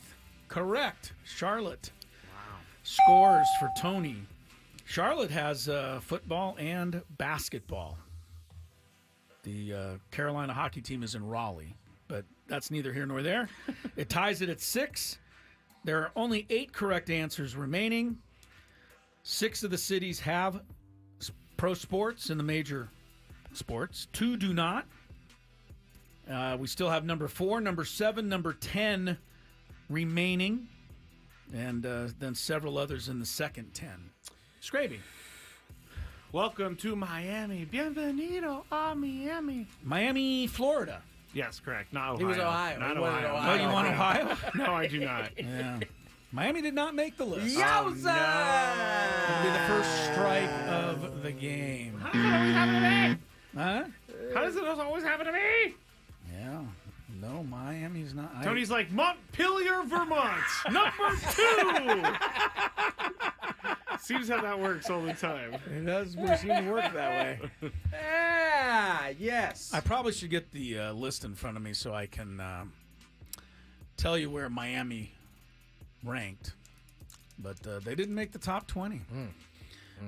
Correct. Charlotte. Wow. Scores for Tony. Charlotte has football and basketball. The Carolina hockey team is in Raleigh, but that's neither here nor there. It ties it at 6. There are only 8 correct answers remaining. 6 of the cities have pro sports in the major sports. 2 do not. We still have number 4, number 7, number 10 remaining, and then several others in the second 10. Skraby. Welcome to Miami. Bienvenido a Miami. Miami, Florida. Yes, correct. Not Ohio. He was Ohio. Not He wanted Ohio. Ohio. Oh, you want Ohio? No, I do not. Yeah. Miami did not make the list. Yowza! That'll be the first strike of the game. How does it always happen to me? Huh? How does it always happen to me? Yeah. No, Miami's not. Tony's like, Montpelier, Vermont. Number 2. Seems how that works all the time. It does seem to work that way. Yes. I probably should get the list in front of me so I can tell you where Miami ranked. But they didn't make the top 20.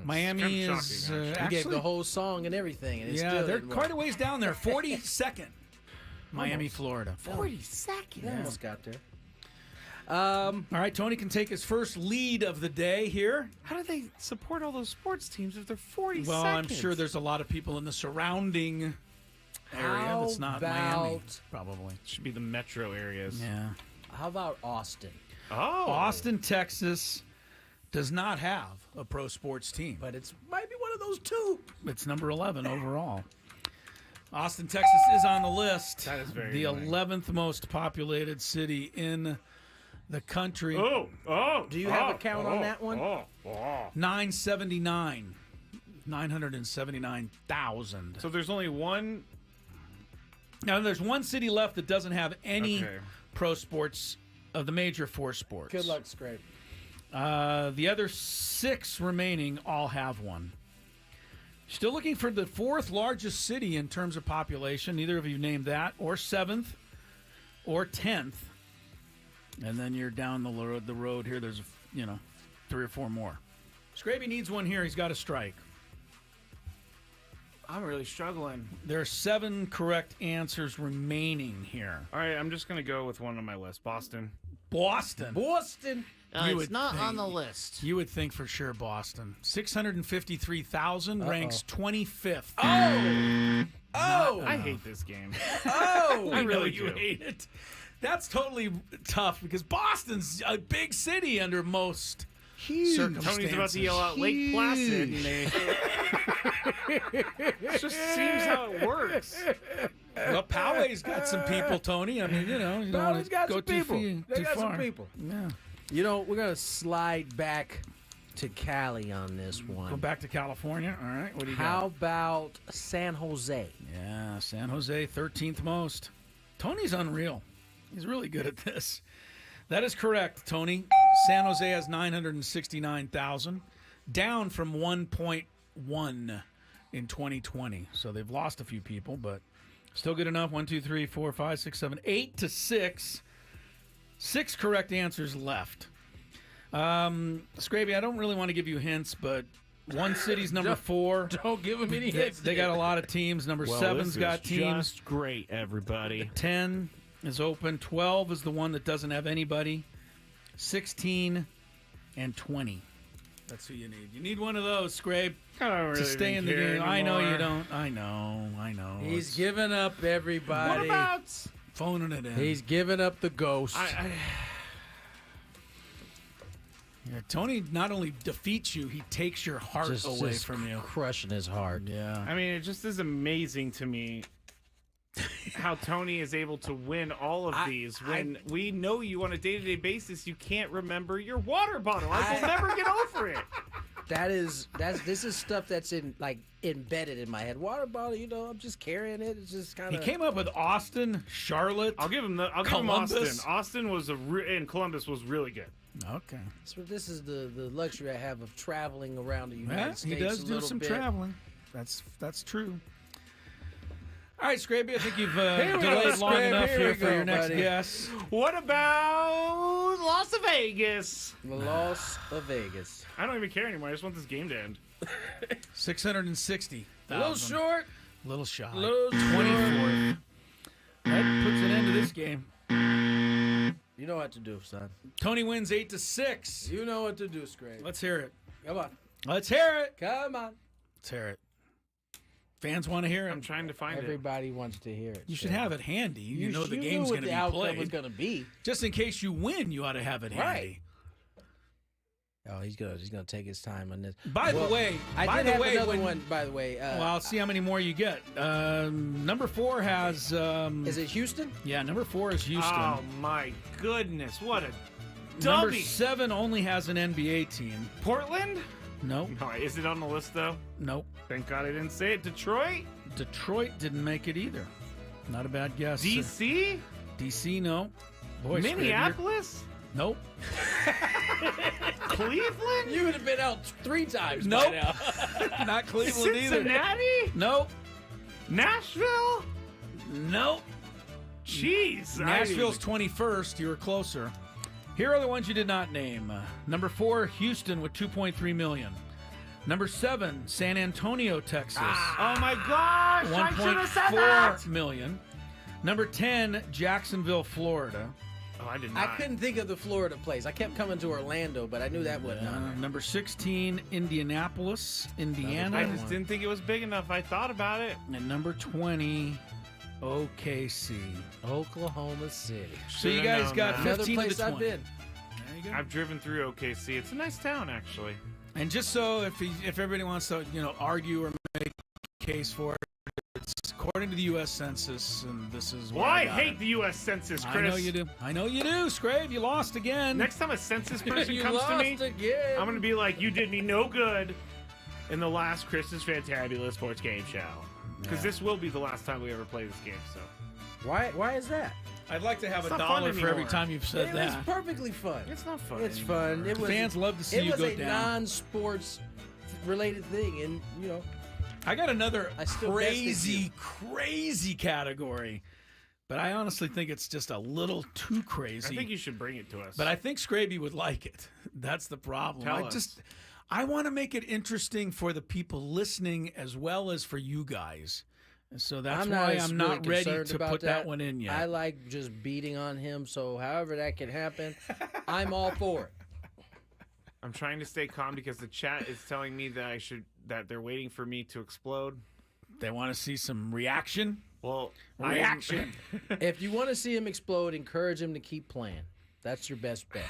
Miami It's is kinda shocking, He actually, gave the whole song and everything. And it yeah, still they're didn't quite work. a ways down there. 42nd, Miami, Florida. 42nd. Almost got there. All right, Tony can take his first lead of the day here. How do they support all those sports teams if they're 40 Well, seconds? I'm sure there's a lot of people in the surrounding area that's not Miami, probably. Should be the metro areas. Yeah. How about Austin? Oh. Austin, Texas does not have a pro sports team. But it's might be one of those two. It's number 11 overall. Austin, Texas is on the list. That is very the annoying. 11th most populated city in the country. Do you have a count on that one? 979. 979,000. So there's only one. Now, there's one city left that doesn't have any Okay. pro sports of the major 4 sports. Good luck, Scrape. The other 6 remaining all have one. Still looking for the 4th largest city in terms of population. Neither of you named that, or 7th, or 10th. And then you're down the road here. There's 3 or 4 more. Scraby needs one here. He's got a strike. I'm really struggling. There are 7 correct answers remaining here. All right, I'm just going to go with one on my list. Boston. Boston. Boston. You It's would not think. on the list. You would think for sure Boston. 653,000 ranks 25th. I hate this game. I really know you do. hate it. That's totally tough because Boston's a big city under most circumstances. Tony's about to yell out Lake Placid. And it just seems how it works. Well, Poway's got some people, Tony. I mean, you don't want Poway's to got go some too people. They too got far. some people. Yeah. We're going to slide back to Cali on this one. Go back to California. All right. What do you How got? about San Jose? Yeah, San Jose, 13th most. Tony's unreal. He's really good at this. That is correct, Tony. San Jose has 969,000, down from 1.1 in 2020. So they've lost a few people, but still good enough. 1, 2, 3, 4, 5, 6, 7, 8 to 6. 6 correct answers left. Scraby, I don't really want to give you hints, but one city's number 4. Don't give them any hits. They got a lot of teams. Number 7's got teams. Just great, everybody. 10 is open. 12 is the one that doesn't have anybody. 16 and 20. That's who you need. You need one of those, Scrabe, I don't really to stay even in the care game. I know you anymore. don't. I know. He's It's giving up everybody. What about? phoning it in. He's giving up the ghost. Yeah, Tony not only defeats you, he takes your heart away from you. Crushing his heart. Yeah. I mean, it just is amazing to me how Tony is able to win all of these when we know you on a day-to-day basis. You can't remember your water bottle. I will never get over it. This is stuff that's embedded in my head. Water bottle, I'm just carrying it. It's just kind He of. came up with Austin, Charlotte. I'll give him Columbus. Austin. Austin was and Columbus was really good. Okay. So this is the luxury I have of traveling around the United States. He does a do little some bit. traveling. That's true. All right, Skraby, I think you've Here we delayed go, long Scrape. enough Here here we for go, your next buddy. guess. What about Las Vegas? Las Vegas. I don't even care anymore. I just want this game to end. 660. A little short. Little shy. Little 24th. That puts an end to this game. You know what to do, son. Tony wins 8-6. You know what to do, Scrape. Let's hear it. Come on. Let's hear it. Come on. Let's hear it. Fans want to hear it. I'm trying to find it. Everybody wants to hear it. You should Scrape. have it handy. You know the you game's knew going to what the be outcome played. was going to be. Just in case you win, you ought to have it handy. Right. Oh, he's gonna take his time on this. By the way, I did have another one. By the way, well, I'll see how many more you get. Number 4 has. Is it Houston? Yeah, number 4 is Houston. Oh my goodness! What a Number dummy. 7 only has an NBA team. Portland? Nope. No, is it on the list though? Nope. Thank God I didn't say it. Detroit? Detroit didn't make it either. Not a bad guess. DC? DC, no. Boy, Minneapolis? Nope. Cleveland? You would have been out 3 times. Nope. By now. Not Cleveland either. Cincinnati? Nope. Nashville? Nope. Jeez. Nashville's 21st. You were closer. Here are the ones you did not name. Number 4, Houston with 2.3 million. Number 7, San Antonio, Texas. Oh my gosh! I should have said that. 1.4 million. Number 10, Jacksonville, Florida. Oh, I did not. I couldn't think of the Florida place. I kept coming to Orlando, but I knew that wasn't on there. Number 16, Indianapolis, Indiana. I just didn't think it was big enough. I thought about it. And number 20, OKC. Oklahoma City. So you Should've guys known got that. 15 Another to place 20. I've been. There you go. I've driven through OKC. It's a nice town, actually. And just so if everybody wants to, argue or make a case for it, it's according to the U.S. Census, and this is Well, why I hate the U.S. Census, Chris. I know you do. I know you do, Scrape. You lost again. Next time a census person You comes to me, lost again. I'm going to be like, you did me no good in the last Chris's Fantabulous Sports Game Show. Because this will be the last time we ever play this game, so. Why is that? I'd like to have It's $1 not fun for every anymore. time you've said It that. was perfectly fun. It's not fun. It's anymore. fun. It was, Fans love to see you go It was a down. non-sports related thing, and I got another I still crazy category, but I honestly think it's just a little too crazy. I think you should bring it to us. But I think Skraby would like it. That's the problem. Tell us. I want to make it interesting for the people listening as well as for you guys. And so that's why I'm not ready to put that one in yet. I like just beating on him, so however that can happen, I'm all for it. I'm trying to stay calm because the chat is telling me that they're waiting for me to explode. They want to see some reaction. Well, Reaction. If you want to see him explode, encourage him to keep playing. That's your best bet.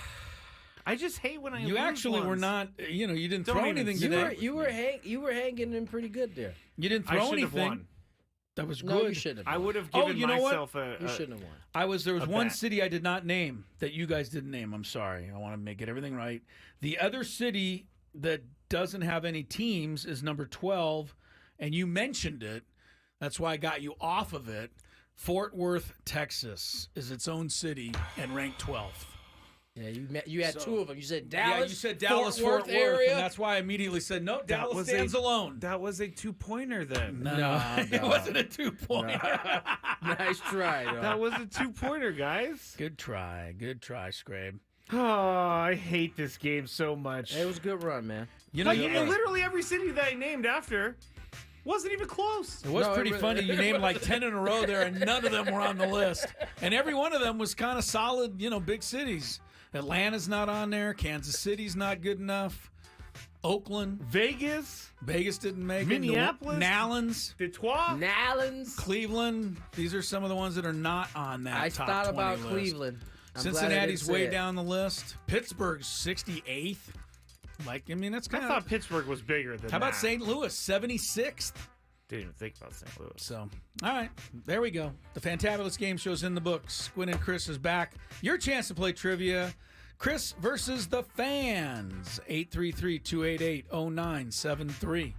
I just hate when I You lose actually were ones. not, you didn't Don't throw even anything say today. You were hanging in pretty good there. You didn't I throw should have anything. won. That was No, good. you shouldn't have. I would have Oh, given you know what? myself You a shouldn't have won. There was a one bet. city I did not name that you guys didn't name. I'm sorry. I want to get everything right. The other city that doesn't have any teams is number 12, and you mentioned it. That's why I got you off of it. Fort Worth, Texas is its own city and ranked 12th. Yeah, you had So- two of them. You said Dallas. Yeah, you said Dallas, Fort Worth area. and that's why I immediately said, no, Dallas was stands alone. That was a 2-pointer then. No, it wasn't a 2-pointer. Nice try, though. That was a 2-pointer, guys. Good try, Scrabe. Oh, I hate this game so much. It was a good run, man. You know, Literally every city that I named after wasn't even close. It was No, it pretty really- funny. You named like 10 in a row there, and none of them were on the list. And every one of them was kind of solid, big cities. Atlanta's not on there. Kansas City's not good enough. Oakland. Vegas, Vegas didn't make Minneapolis? it. Nallins. Detroit. Nallins. Cleveland. These are some of the ones that are not on that I top thought 20 about list. Cleveland. I'm glad I Cincinnati's didn't say way it. down the list. Pittsburgh's 68th. That's I kind thought of... Pittsburgh was bigger than How about that. St. Louis, 76th? Didn't even think about St. Louis. So, all right, there we go. The Fantabulous Game Show's in the books. Gwynn and Chris is back. Your chance to play trivia. Chris versus the fans. 833-288-0973.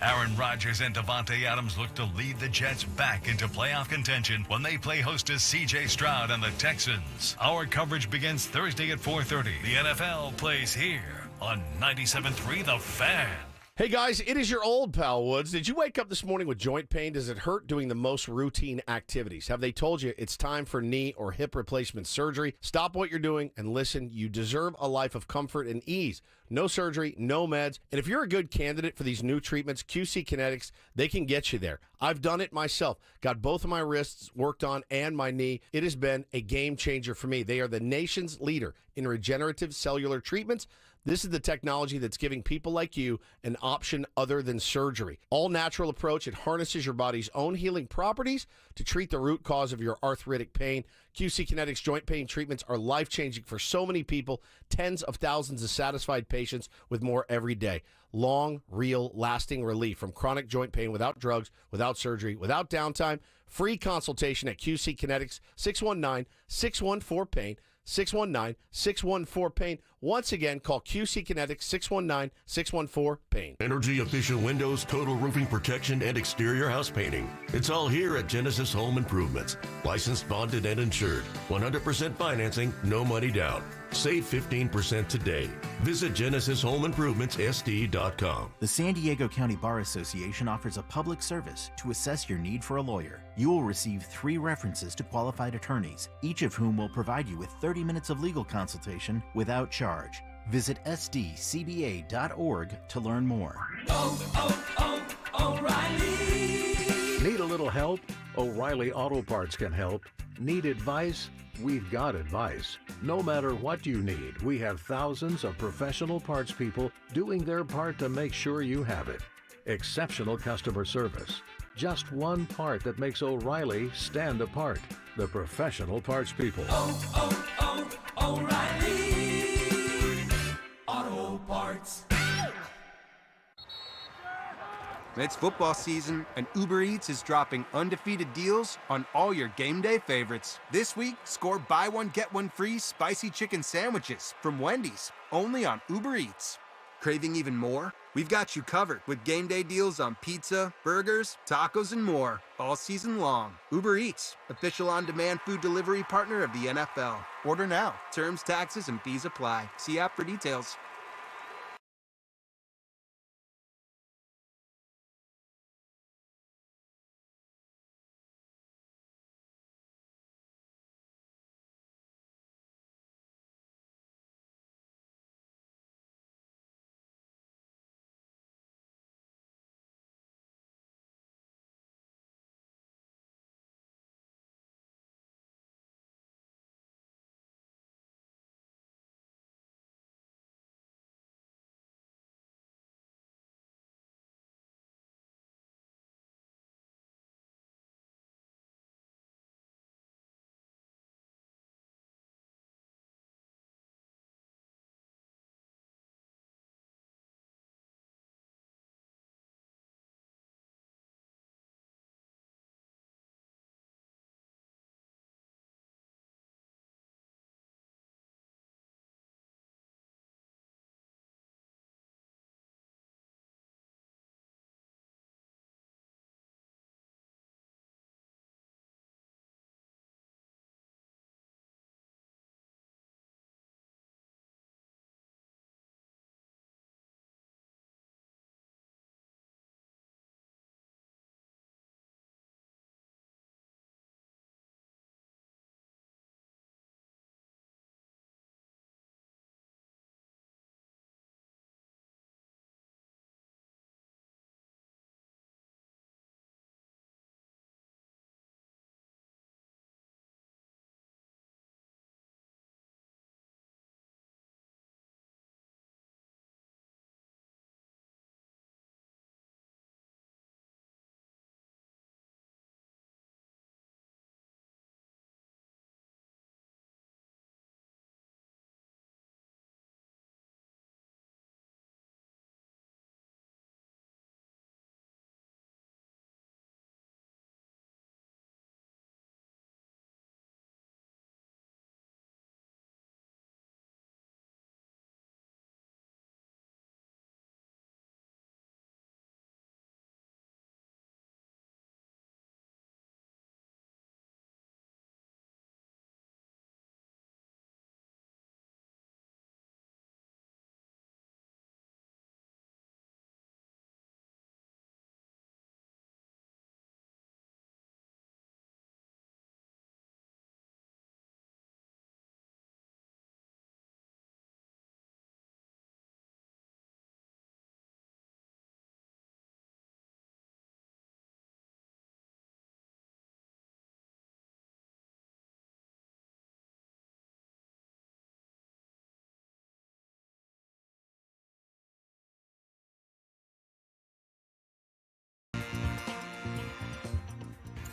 Aaron Rodgers and Devontae Adams look to lead the Jets back into playoff contention when they play host to C.J. Stroud and the Texans. Our coverage begins Thursday at 4:30. The NFL plays here on 97.3 The Fan. Hey guys, it is your old pal Woods. Did you wake up this morning with joint pain? Does it hurt doing the most routine activities? Have they told you it's time for knee or hip replacement surgery? Stop what you're doing and listen. You deserve a life of comfort and ease. No surgery, no meds. And if you're a good candidate for these new treatments, QC Kinetics, they can get you there. I've done it myself. Got both of my wrists worked on and my knee. It has been a game changer for me. They are the nation's leader in regenerative cellular treatments. This is the technology that's giving people like you an option other than surgery. All natural approach. It harnesses your body's own healing properties to treat the root cause of your arthritic pain. QC Kinetics joint pain treatments are life-changing for so many people. Tens of thousands of satisfied patients with more every day. Long, real, lasting relief from chronic joint pain without drugs, without surgery, without downtime. Free consultation at QC Kinetics, 619-614-PAIN. 619-614-PAIN. Once again, call QC Kinetics 619-614-PAIN. Energy-efficient windows, total roofing protection, and exterior house painting. It's all here at Genesis Home Improvements. Licensed, bonded, and insured. 100% financing, no money down. Save 15% today. Visit GenesisHomeImprovementsSD.com. The San Diego County Bar Association offers a public service to assess your need for a lawyer. You will receive 3 references to qualified attorneys, each of whom will provide you with 30 minutes of legal consultation without charge. Visit sdcba.org to learn more. O'Reilly! Need a little help? O'Reilly Auto Parts can help. Need advice? We've got advice. No matter what you need, we have thousands of professional parts people doing their part to make sure you have it. Exceptional customer service. Just one part that makes O'Reilly stand apart. The professional parts people. O'Reilly Auto Parts. It's football season, and Uber Eats is dropping undefeated deals on all your game day favorites. This week, score buy one, get one free spicy chicken sandwiches from Wendy's, only on Uber Eats. Craving even more? We've got you covered with game day deals on pizza, burgers, tacos, and more all season long. Uber Eats, official on-demand food delivery partner of the NFL. Order now. Terms, taxes, and fees apply. See app for details.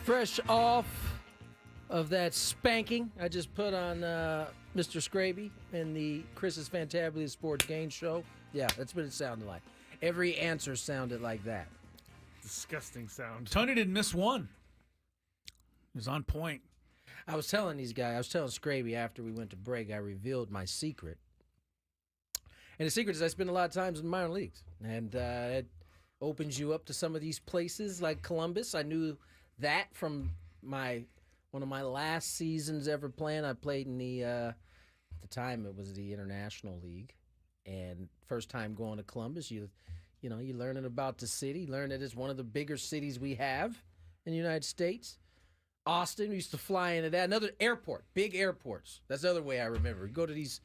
Fresh off of that spanking I just put on Mr. Skraby in the Chris's Fantabulous Sports Game Show. Yeah, that's what it sounded like. Every answer sounded like that. Disgusting sound. Tony didn't miss one. He was on point. I was telling Skraby after we went to break, I revealed my secret. And the secret is I spend a lot of times in the minor leagues. And it opens you up to some of these places like Columbus. I knew that from one of my last seasons ever playing. I played in the, at the time it was the International League. And first time going to Columbus, you're learning about the city, learn that it's one of the bigger cities we have in the United States. Austin, we used to fly into that. Another airport, big airports. That's the other way I remember. You go to these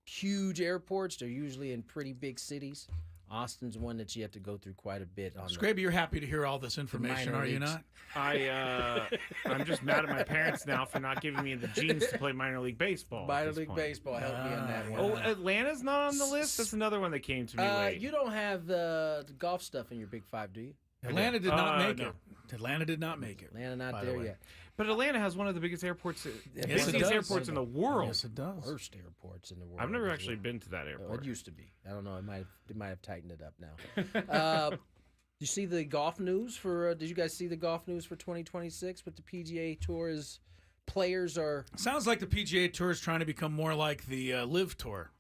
huge airports. They're usually in pretty big cities. Austin's one that you have to go through quite a bit on. Skraby, you're happy to hear all this information, are you not? I'm just mad at my parents now for not giving me the genes to play minor league baseball. Minor league baseball helped me on that one. Oh, Atlanta's not on the list? That's another one that came to me late. You don't have the golf stuff in your Big Five, do you? Atlanta did not make it. Atlanta did not make it. Atlanta not there yet. But Atlanta has one of the biggest airports, biggest airports in the world. Yes, it does. Worst airports in the world. I've never actually been to that airport. It used to be. I don't know. It might have tightened it up now. You see the golf news for? Did you guys see the golf news for 2026? With the PGA Tour's players are. Sounds like the PGA Tour is trying to become more like the Live Tour.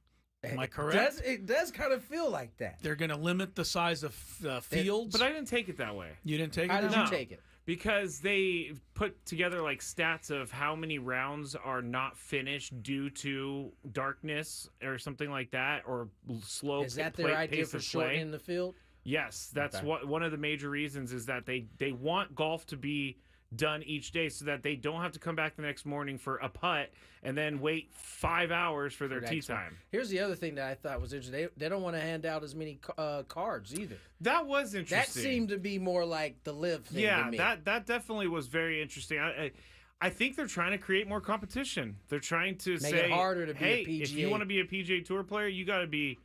Am I correct? It does kind of feel like that. They're going to limit the size of fields. But I didn't take it that way. You didn't take it? How did you take it? Because they put together like stats of how many rounds are not finished due to darkness or something like that, or slow. Is that their idea for shortening the field? Yes, that's one of the major reasons is that they want golf to be done each day so that they don't have to come back the next morning for a putt and then wait 5 hours for their tee time. Here's the other thing that I thought was interesting. They don't want to hand out as many cards either. That was interesting. That seemed to be more like the Live thing to me. that definitely was very interesting. I think they're trying to create more competition. They're trying to Make say, it harder to be hey, a PGA. if you want to be a PGA Tour player, you got to be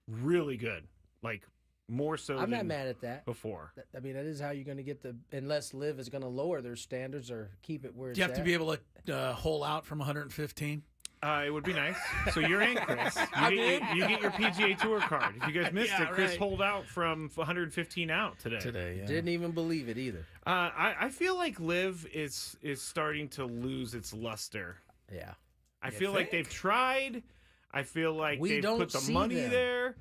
really good. Like, more so I'm than not mad at that. Before. I mean, that is how you're going to get unless Live is going to lower their standards or keep it where it's Do you have at. to be able to hole out from 115? It would be nice. So you're in, Chris. You get your PGA Tour card. If you guys missed it, Chris holed out from 115 out today. Yeah. Didn't even believe it either. I feel like Live is starting to lose its luster. Yeah. I feel like they've tried. I feel like they've put the money there.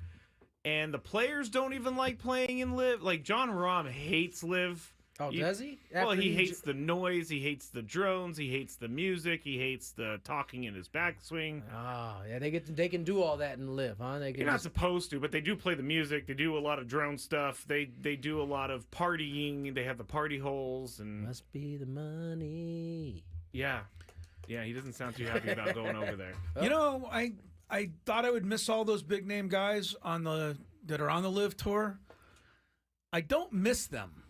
And the players don't even like playing in Live. Like, John Rahm hates Live. Oh, does he? Well, he hates the noise. He hates the drones. He hates the music. He hates the talking in his backswing. Oh, yeah, they can do all that in Live, huh? You're not supposed to, but they do play the music. They do a lot of drone stuff. They do a lot of partying. They have the party holes. And must be the money. Yeah. Yeah, he doesn't sound too happy about going over there. You know, I thought I would miss all those big name guys that are on the Live Tour. I don't miss them.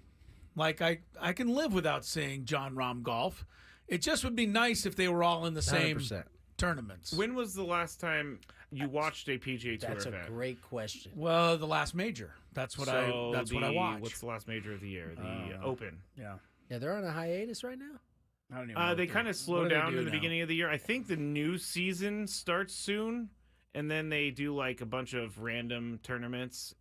Like I can live without seeing John Rahm golf. It just would be nice if they were all in the same 100%. tournaments. When was the last time you watched a PGA Tour That's event? a great question. Well, the last major. That's what I watched. What's the last major of the year? The Open. Yeah. Yeah, they're on a hiatus right now. I don't even know they kind of slow what do they down do in the now? beginning of the year. I think the new season starts soon, and then they do like a bunch of random tournaments.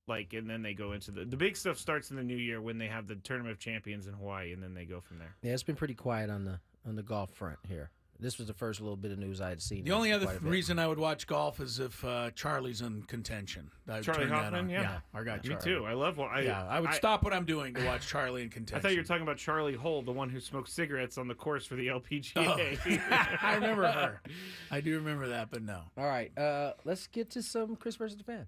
And then they go into the big stuff starts in the new year when they have the Tournament of Champions in Hawaii, and then they go from there. Yeah, it's been pretty quiet on the golf front here. This was the first little bit of news I had seen. The only other reason I would watch golf is if Charlie's in contention. Charlie Hoffman, yeah, our guy Charlie. Me too. I love. I would stop what I'm doing to watch Charlie in contention. I thought you were talking about Charlie Hull, the one who smoked cigarettes on the course for the LPGA. Oh. I remember her. I do remember that, but no. All right, let's get to some Chris versus the Fan.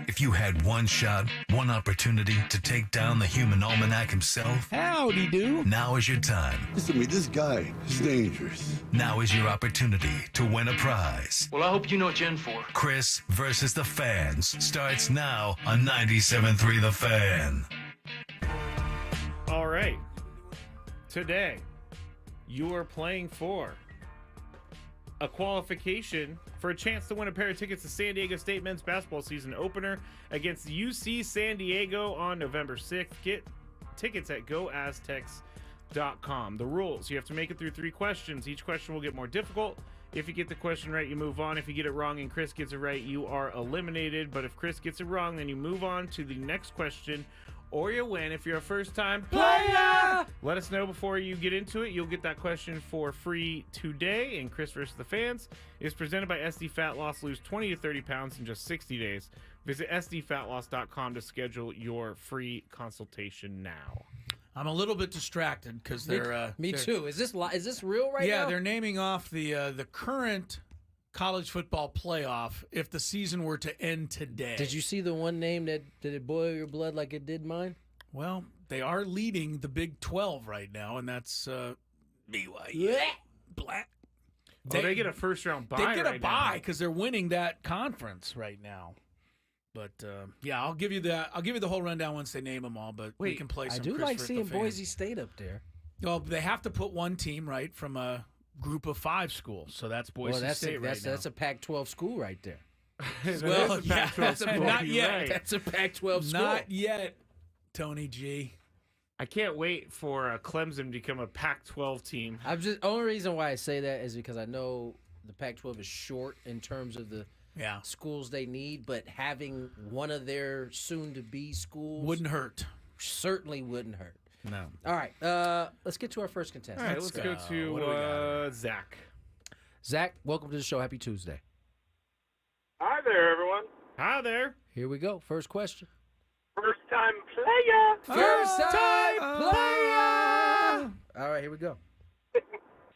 If you had one shot, one opportunity to take down the human almanac himself, howdy do. Now is your time. Listen to me, this guy is dangerous. Now is your opportunity to win a prize. Well, I hope you know what you're in for. Chris versus the Fans starts now on 97.3 The Fan. All right. Today, you are playing for a qualification for a chance to win a pair of tickets to San Diego State men's basketball season opener against UC San Diego on November 6th. Get tickets at goaztecs.com. The rules: you have to make it through 3 questions. Each question will get more difficult. If you get the question right, you move on. If you get it wrong and Chris gets it right, you are eliminated. But if Chris gets it wrong, then you move on to the next question, or you win. If you're a first-time player, let us know before you get into it. You'll get that question for free today. And Chris vs. the Fans is presented by SD Fat Loss. Lose 20 to 30 pounds in just 60 days. Visit sdfatloss.com to schedule your free consultation now. I'm a little bit distracted because they're me too. Is this real right now? Yeah, they're naming off the current college football playoff if the season were to end today. Did you see the one name that did it boil your blood like it did mine? Well, they are leading the Big 12 right now, and that's BYU. Black. They get a first-round bye. They get right a bye now. because they're winning that conference right now. But yeah, I'll give you the whole rundown once they name them all. But we can play some. I do Chris like vs. seeing the Fans. Boise State up there. Well, they have to put one team right from a group of 5 schools, so that's Boise State right now. That's a Pac-12 school right there. Well, yeah, not yet. Right. That's a Pac-12 school. Not yet, Tony G. I can't wait for Clemson to become a Pac-12 team. Only reason why I say that is because I know the Pac-12 is short in terms of the schools they need, but having one of their soon-to-be schools wouldn't hurt. Certainly wouldn't hurt. No. All right, let's get to our first contestant. All right, let's go to Zach. Zach, welcome to the show. Happy Tuesday. Hi there, everyone. Hi there. Here we go. First question. First-time player. First-time player. All right, here we go.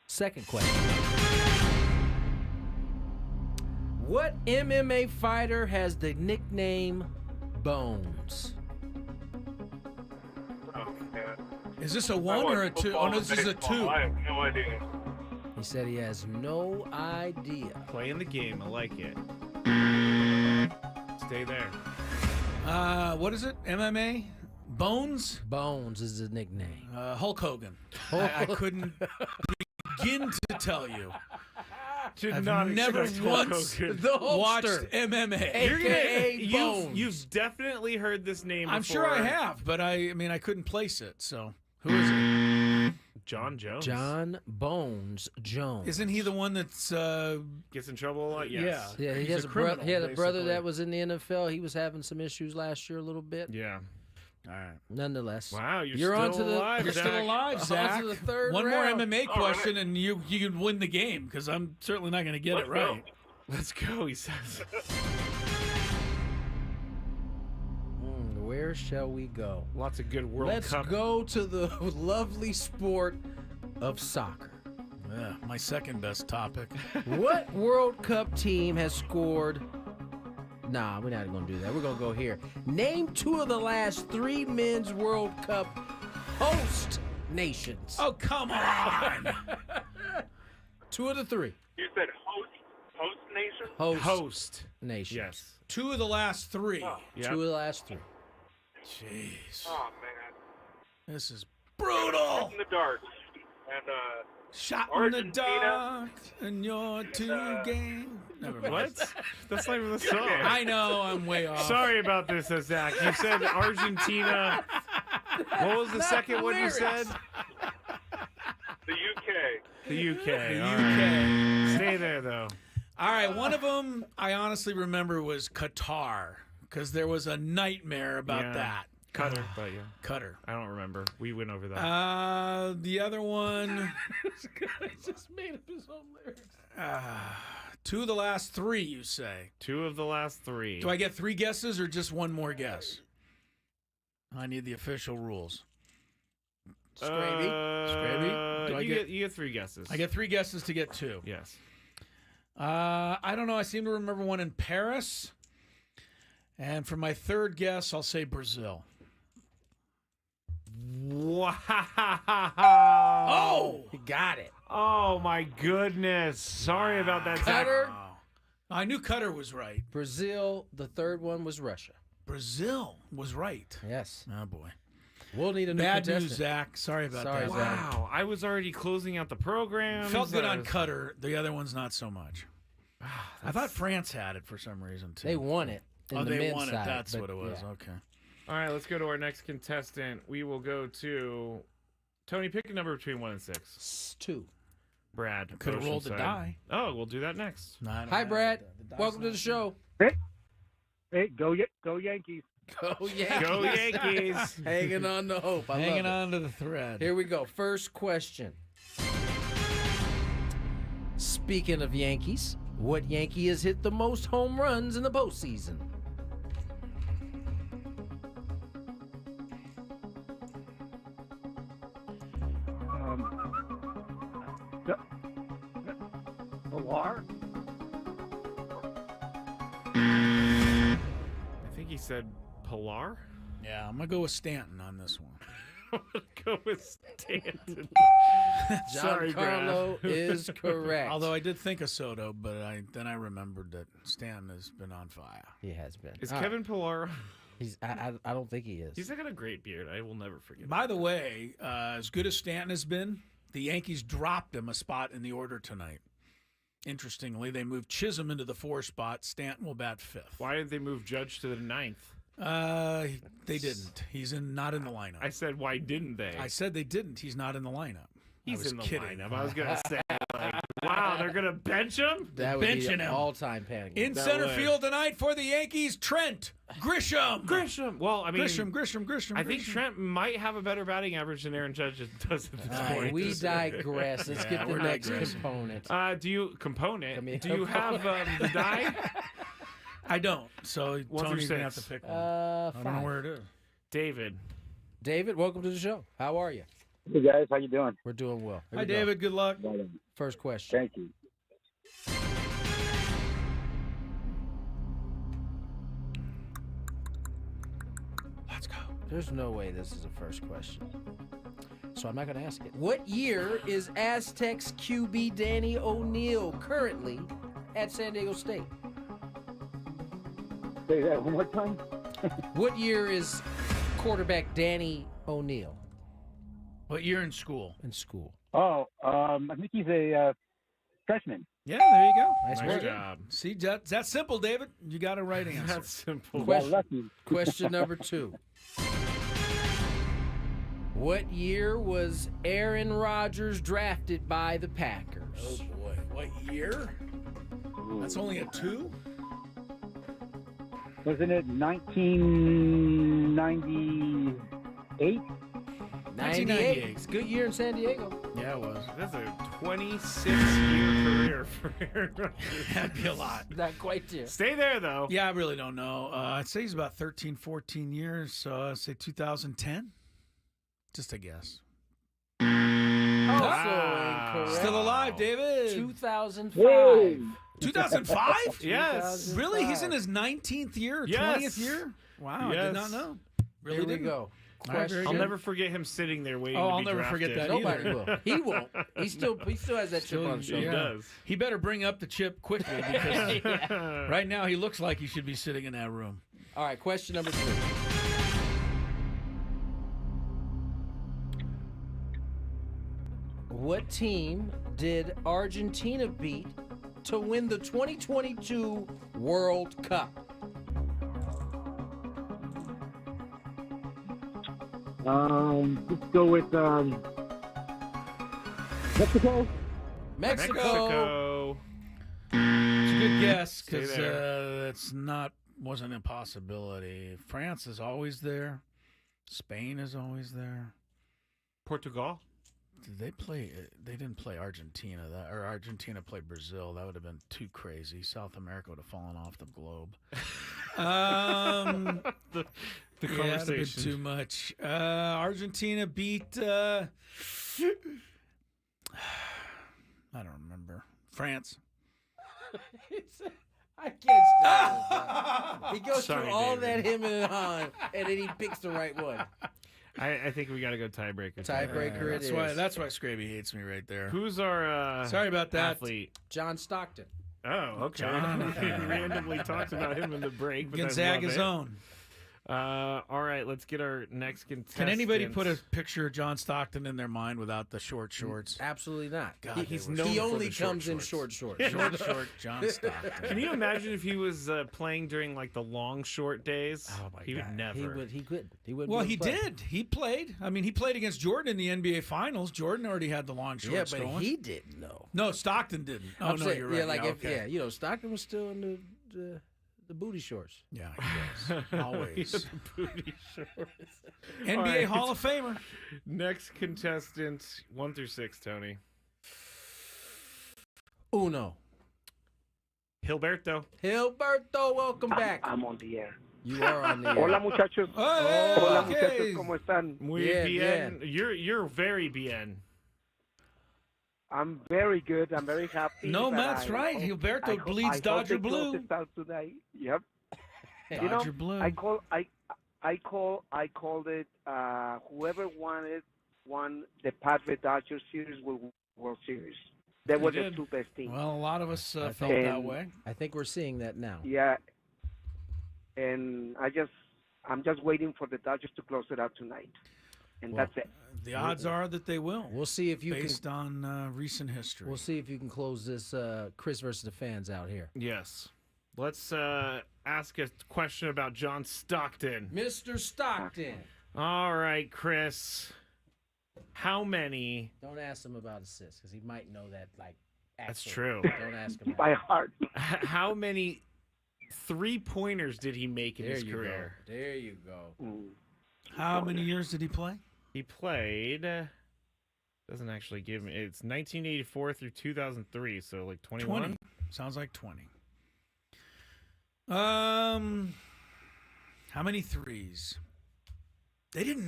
Second question. What MMA fighter has the nickname Bones? Oh, man. Is this a 1 or a 2? Oh, no, this is a 2. I have no idea. He said he has no idea. Playing the game. I like it. Stay there. What is it? MMA? Bones? Bones is the nickname. Hulk Hogan. I couldn't begin to tell you. I've never once watched MMA. You're AKA Bones. You've definitely heard this name before. I'm sure I have, but I mean, I couldn't place it. So who is it? John Jones. John Bones Jones. Isn't he the one that's gets in trouble a lot? Yes. Yeah, he has a brother. He had a brother that was in the NFL. He was having some issues last year a little bit. Yeah. All right. Nonetheless. Wow, you're still on to alive. You're still alive, Zach. On to the third One round. more MMA question, and you can win the game because I'm certainly not going to get it right. Let's go, he says. Where shall we go? Lots of good World Let's Cup. go to the lovely sport of soccer. Yeah, my second best topic. What World Cup team has scored? Nah, we're not going to do that. We're going to go here. Name 2 of the last 3 men's World Cup host nations. Oh, come on. 2 of the 3. You said host nation? Host nation. Yes. 2 of the last 3. Oh. Yep. 2 of the last 3. Jeez. Oh, man. This is brutal. In the dark. And, Shot Argentina. in the dark, and you're too game. Never mind. What? That's not even the song. I know, I'm way off. Sorry about this, Zach. You said Argentina. What was the second one you said? the UK. The UK. The All UK. right. Stay there, though. All right, one of them I honestly remember was Qatar, because there was a nightmare about that. Cutter, but yeah. Cutter. I don't remember. We went over that. The other one. This guy just made up his own lyrics. 2 of the last 3, you say? 2 of the last 3. Do I get 3 guesses or just one more guess? I need the official rules. Skraby? Skraby? You get 3 guesses. I get 3 guesses to get 2. Yes. I don't know. I seem to remember one in Paris. And for my third guess, I'll say Brazil. Wow. Oh! You got it. Oh, my goodness. Sorry about that, Zach. Qatar. I knew Qatar was right. Brazil. The third one was Russia. Brazil was right. Yes. Oh, boy. We'll need a new Bad contestant. news, Zach. Sorry about Sorry, that. Zach. Wow. I was already closing out the program. Felt good on Qatar. The other one's not so much. I thought France had it for some reason, too. They won it. Oh, the they men's won it. side, That's but what it was. yeah. Okay. All right, let's go to our next contestant. We will go to Tony. Pick a number between 1 and 6. 2. Brad. Could have rolled the Oceanside. die. Oh, we'll do that next. Hi, Brad. Welcome to the show. Hey, go Yankees. Go Yankees. Go Yankees. Hanging on to hope. I Hanging love on to the thread. Here we go. First question. Speaking of Yankees, what Yankee has hit the most home runs in the postseason? Pilar? I think he said Pilar. Yeah, I'm going to go with Stanton on this one. I'm going to go with Stanton. John Carlo is correct. Although I did think of Soto, but then I remembered that Stanton has been on fire. He has been. Is Kevin Pilar? I don't think he is. He's got a great beard. I will never forget. By the way, as good as Stanton has been, the Yankees dropped him a spot in the order tonight. Interestingly, they moved Chisholm into the 4 spot. Stanton will bat 5th. Why did they move Judge to the 9th? They didn't. He's not in the lineup. I said, why didn't they? I said they didn't. He's not in the lineup. He's in the kidding. lineup. I was going to say, like, wow, they're going to bench him? That would Benching be him. all-time panic. In center field tonight for the Yankees, Trent Grisham. Grisham. Well, I mean, Grisham. I think Trent might have a better batting average than Aaron Judge does at this point. We digress. Let's get the next component. Do you have the die? I don't. So One Tony's through going to have six. to pick one. I I don't know where it is. David. David, welcome to the show. How are you? Hey guys, how you doing? We're doing well. Here Hi, we go. David. Good luck. First question. Thank you. Let's go. There's no way this is a first question. So I'm not going to ask it. What year is Aztecs QB Danny O'Neal currently at San Diego State? Say that one more time. What year is quarterback Danny O'Neal What year in school? in school? Oh, I think he's a freshman. Yeah, there you go. Nice Nice work. job. See, that's simple, David. You got a right answer. That's simple. Question, lucky. question number 2. What year was Aaron Rodgers drafted by the Packers? Oh, boy. What year? That's only a 2? Wasn't it 1998? 98. It's a good year in San Diego. Yeah, it was. That's a 26-year career for Aaron Rodgers. That'd be a lot. Not quite there. Stay there, though. Yeah, I really don't know. I'd say he's about 13, 14 years, so I'd say 2010. Just a guess. Also Wow. incorrect. Still alive, David. 2005. 2005? Yes. Really? He's in his 19th year, Yes. 20th year? Wow, I Yes. did not know. Really Here we didn't. go. All right, very I'll good. never forget him sitting there waiting Oh, to I'll be never drafted. forget that Nobody either. will. He won't. He still has that chip on his He shoulder. does. He better bring up the chip quickly because right now he looks like he should be sitting in that room. All right, question number 3. What team did Argentina beat to win the 2022 World Cup? Let's go with Mexico. Mexico. It's a good guess Stay because there. it's wasn't a possibility. France is always there. Spain is always there. Portugal. Did they play? They didn't play Argentina. Or Argentina played Brazil. That would have been too crazy. South America would have fallen off the globe. The Yeah, that'd have been conversation. too much. Argentina beat. I don't remember. France. I can't stop. He goes Sorry, through all David. that him and Han, and then he picks the right one. I think we got to go tiebreaker. Tiebreaker. That's why. That's why Skraby hates me right there. Who's our Sorry about that. athlete? John Stockton. Oh, okay. John. We randomly talked about him in the break. But Gonzaga's I love own. All right, let's get our next contestant. Can anybody put a picture of John Stockton in their mind without the short shorts? Absolutely not. God, he only comes in short shorts. Short John Stockton. Can you imagine if he was playing during like the long short days? Oh my he God. would never. He couldn't. Well, he did. He played. I mean, he played against Jordan in the NBA Finals. Jordan already had the long shorts but going. he didn't know. No, Stockton didn't. Oh, I'm no, saying, you're right. Yeah, like okay. Stockton was still in the booty shorts. Yeah, he was. Always. Booty shorts. NBA All right. Hall of Famer. Next contestant, 1 through 6, Tony. Uno. Gilberto. Gilberto, welcome back. I'm on the air. You are on the air. Hola, muchachos. Hola, muchachos. ¿Cómo están? Muy bien. You're very bien. I'm very good. I'm very happy. No, that's right. Gilberto bleeds Dodger blue. Tonight. Yep. Dodger blue. I called it. Whoever won the Padres Dodger series World Series. They were the two best teams. Well, a lot of us felt that way. I think we're seeing that now. Yeah. And I'm just waiting for the Dodgers to close it out tonight. And that's it. The odds are that they will. We'll see if you based on recent history. We'll see if you can close this Chris versus the fans out here. Yes. Let's ask a question about John Stockton. Mr. Stockton. All right, Chris. How many? Don't ask him about assists because he might know that. That's true. Don't ask him. By heart. How many 3-pointers did he make in his career? There you go. How many years did he play? He played. Doesn't actually give me. It's 1984 through 2003, so like 21. 20. Sounds like 20. How many threes? They didn't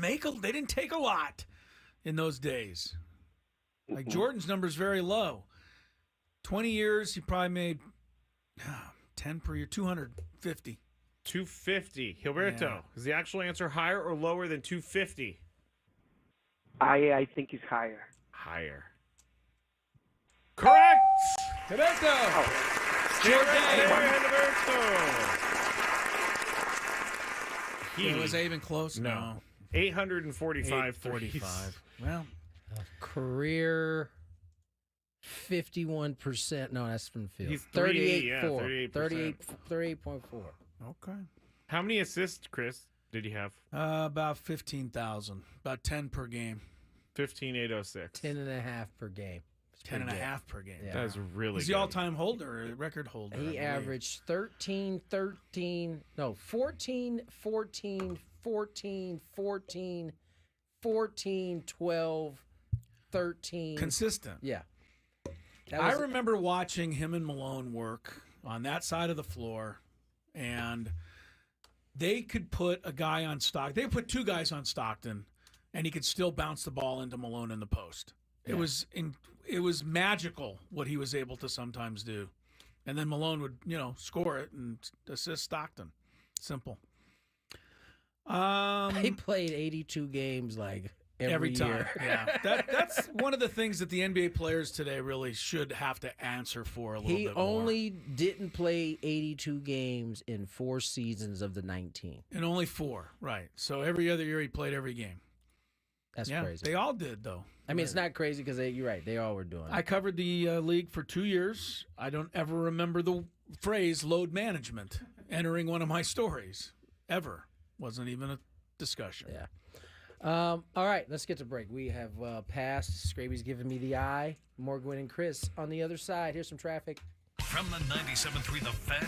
take a lot in those days. Like Jordan's number is very low. 20 years, he probably made 10 per year, 250. 250. Gilberto, Yeah. is the actual answer higher or lower than 250? I think it's higher. Higher. Correct! Gilberto! Stay right there, Gilberto. Was I even close? No. 845 845. Well, career 51%. No, that's from the field. He's 38.4. 38%. 38.4. Okay. How many assists, Chris, did he have? About 15,000. About 10 per game. 15,806. 10.5 per game. 10.5 per game. Yeah. That's really He's good. the all-time holder, record holder. He averaged 14, 14, 12, 13. Consistent. Yeah. I remember watching him and Malone work on that side of the floor, and they could put a guy on Stockton. They put two guys on Stockton, and he could still bounce the ball into Malone in the post. It was magical what he was able to sometimes do. And then Malone would, score it and assist Stockton. Simple. He played 82 games every time. year. Yeah. That's one of the things that the NBA players today really should have to answer for a little He bit more. only didn't play 82 games in 4 seasons of the 19. And only 4, right. So every other year he played every game. That's crazy. They all did, though. I mean, it's not crazy because you're right. They all were doing it. I covered the league for 2 years. I don't ever remember the phrase load management entering one of my stories. Ever. Wasn't even a discussion. Yeah. All right, let's get to break. We have passed. Skraby's giving me the eye. More Gwynn and Chris on the other side. Here's some traffic. From the 97.3 The Fan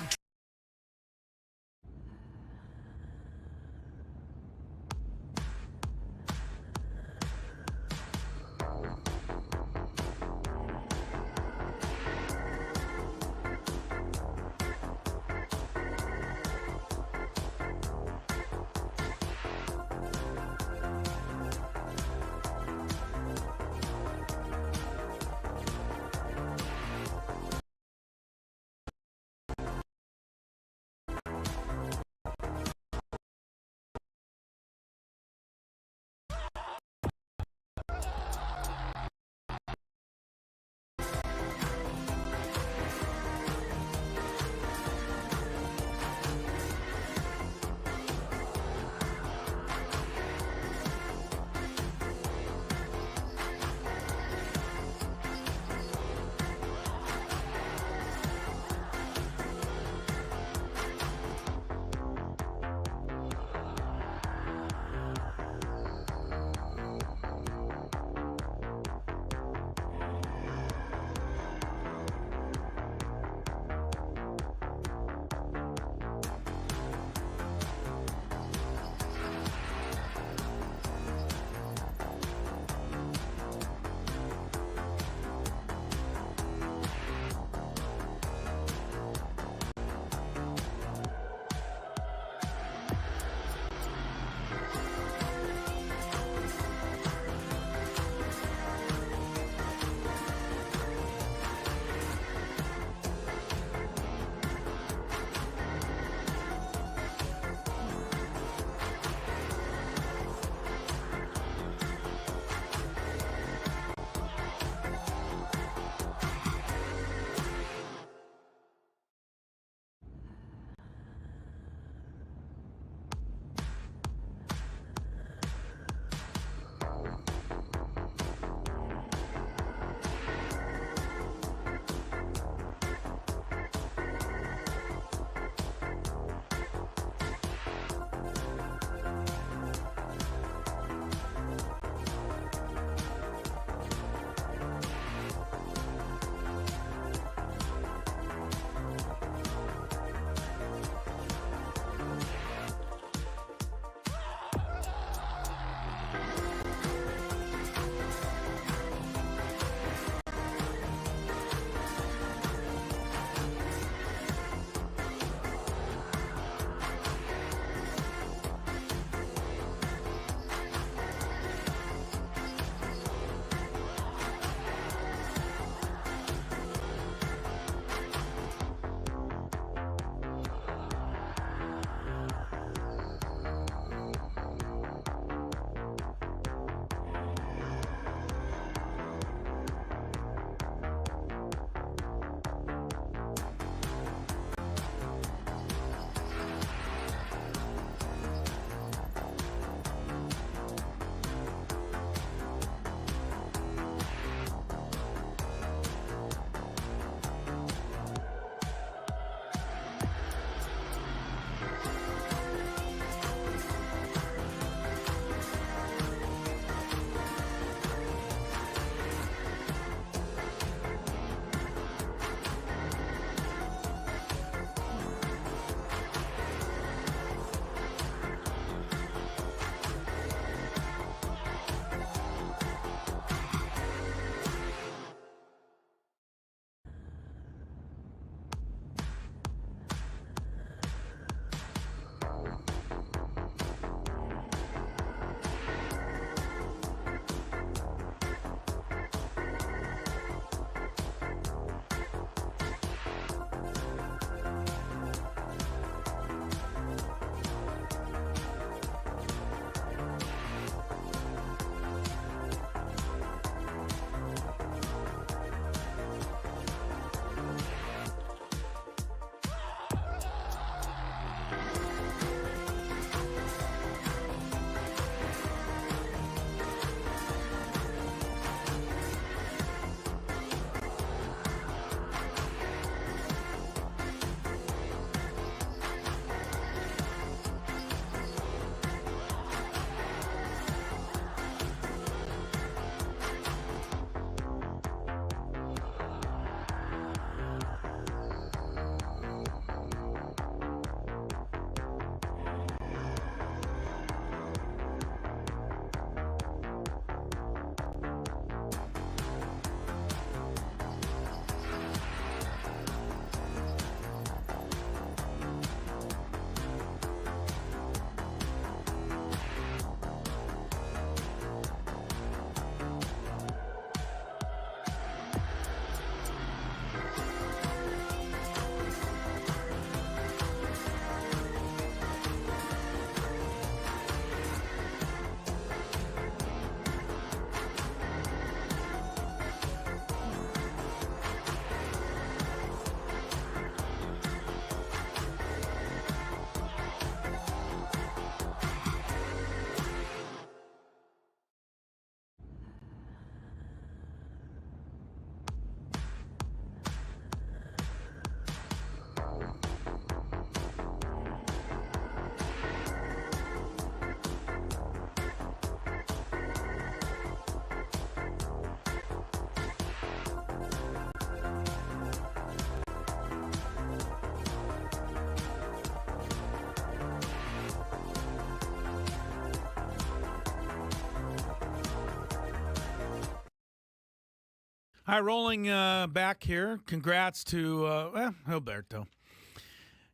All right, rolling back here. Congrats to Gilberto.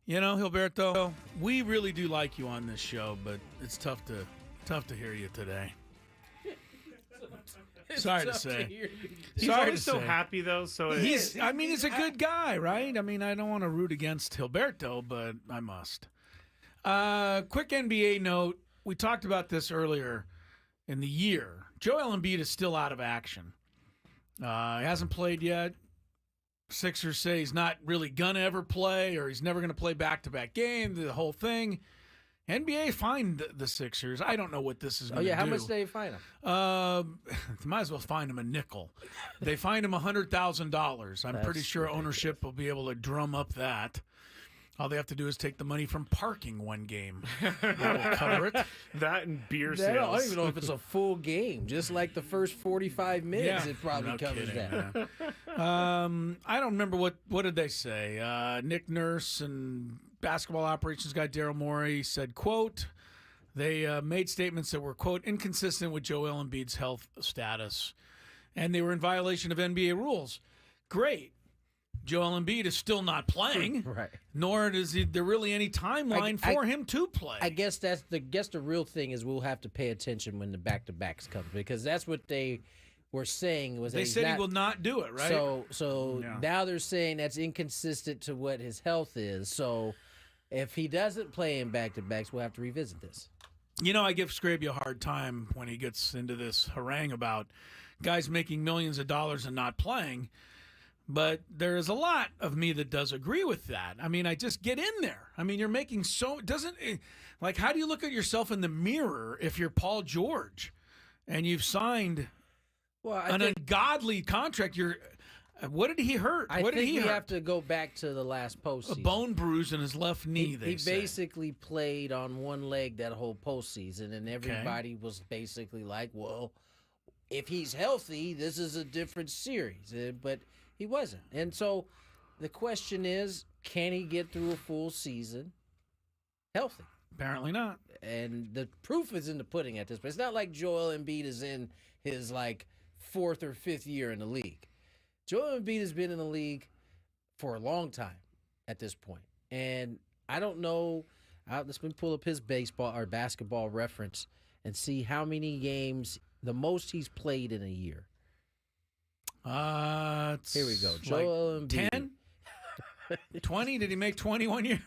You know, Gilberto, we really do like you on this show, but it's tough to hear you today. Sorry to say. He's always so happy, though. So he's a good guy, right? I mean, I don't want to root against Gilberto, but I must. Quick NBA note. We talked about this earlier in the year. Joel Embiid is still out of action. He hasn't played yet. Sixers say he's not really going to ever play, or he's never going to play back-to-back games, the whole thing. NBA fined the Sixers. I don't know what this is going to do. How much did they fine him? They might as well fine him a nickel. They fined him $100,000. I'm pretty sure ownership will be able to drum up that. All they have to do is take the money from parking one game. That will cover it. That and beer sales. I don't even know if it's a full game. Just like the first 45 minutes, it probably covers that. I don't remember what did they say. Nick Nurse and basketball operations guy Daryl Morey said, quote, they made statements that were, quote, inconsistent with Joel Embiid's health status, and they were in violation of NBA rules. Great. Joel Embiid is still not playing, right? Nor is there really any timeline for him to play. I guess the real thing is we'll have to pay attention when the back-to-backs come, because that's what they were saying. They said he will not do it, right? So now they're saying that's inconsistent to what his health is. So if he doesn't play in back-to-backs, we'll have to revisit this. You know, I give Skraby a hard time when he gets into this harangue about guys making millions of dollars and not playing. But there is a lot of me that does agree with that. I mean, I just get in there. I mean, you're making how do you look at yourself in the mirror if you're Paul George and you've signed an ungodly contract? What did he hurt? I think we have to go back to the last postseason. A bone bruise in his left knee, He basically played on one leg that whole postseason, and everybody was basically like, well, if he's healthy, this is a different series. But he wasn't. And so the question is, can he get through a full season healthy? Apparently not. And the proof is in the pudding at this point. It's not like Joel Embiid is in his fourth or fifth year in the league. Joel Embiid has been in the league for a long time at this point. And I don't know. Let's pull up his baseball or basketball reference and see how many games, the most he's played in a year. Here we go. Joel Embiid. 10? 20? Did he make 20 1 year?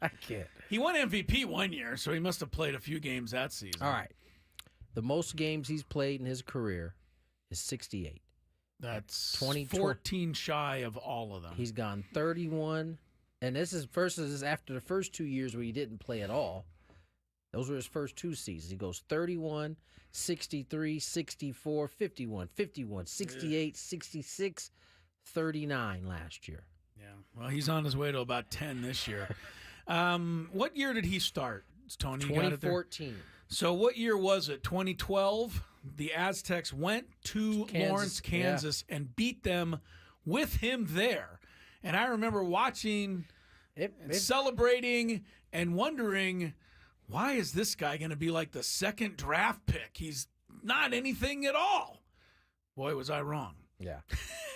I can't. He won MVP 1 year, so he must have played a few games that season. All right. The most games he's played in his career is 68. That's 14 shy of all of them. He's gone 31. And this is after the first 2 years where he didn't play at all. Those were his first two seasons. He goes 31, 63, 64, 51, 51, 68, 66, 39 last year. Yeah. Well, he's on his way to about 10 this year. What year did he start, Tony? 2014. So what year was it? 2012? The Aztecs went to Lawrence, Kansas, and beat them with him there. And I remember watching and celebrating and wondering, why is this guy going to be like the second draft pick? He's not anything at all. Boy, was I wrong. Yeah.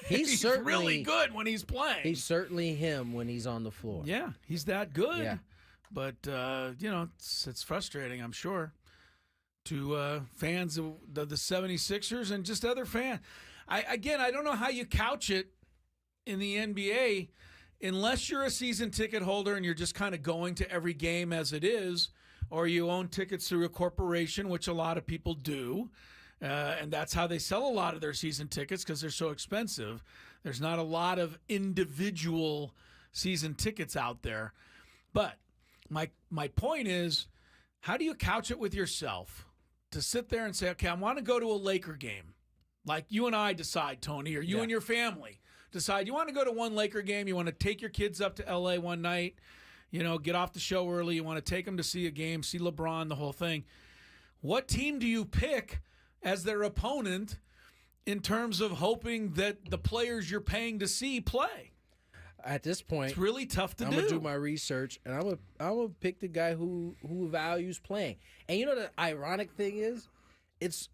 He's really good when he's playing. He's certainly him when he's on the floor. Yeah, he's that good. Yeah. But, it's frustrating, I'm sure, to fans of the 76ers and just other fans. I don't know how you couch it in the NBA unless you're a season ticket holder and you're just kind of going to every game as it is, or you own tickets through a corporation, which a lot of people do, and that's how they sell a lot of their season tickets because they're so expensive. There's not a lot of individual season tickets out there. But my point is, how do you couch it with yourself to sit there and say, okay, I want to go to a Laker game, like you and I decide, Tony, or you and your family decide you want to go to one Laker game, you want to take your kids up to L.A. one night, get off the show early. You want to take them to see a game, see LeBron, the whole thing. What team do you pick as their opponent in terms of hoping that the players you're paying to see play? At this point, it's really tough to do. I'm going to do my research, and I'm gonna pick the guy who values playing. And you know the ironic thing is, it's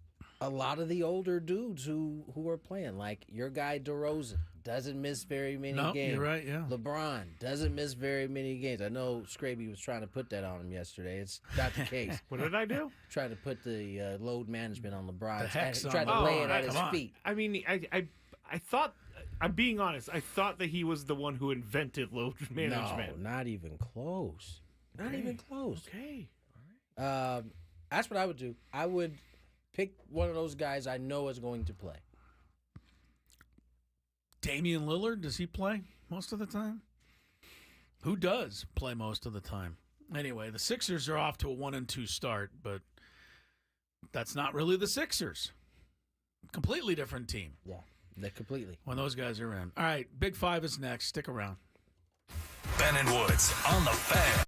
a lot of the older dudes who are playing, like your guy DeRozan, doesn't miss very many games. You're right, yeah. LeBron doesn't miss very many games. I know Skraby was trying to put that on him yesterday. It's not the case. What did I do? Trying to put the load management on LeBron. The Trying to lay it at his feet. I mean, I thought, I'm being honest, I thought that he was the one who invented load management. No, not even close. Not even close. Okay. That's what I would do. I would pick one of those guys I know is going to play. Damian Lillard, does he play most of the time? Who does play most of the time? Anyway, the Sixers are off to a 1-2 start, but that's not really the Sixers. Completely different team. Yeah, they're completely. When those guys are in. All right, Big Five is next. Stick around. Ben and Woods on the Fan.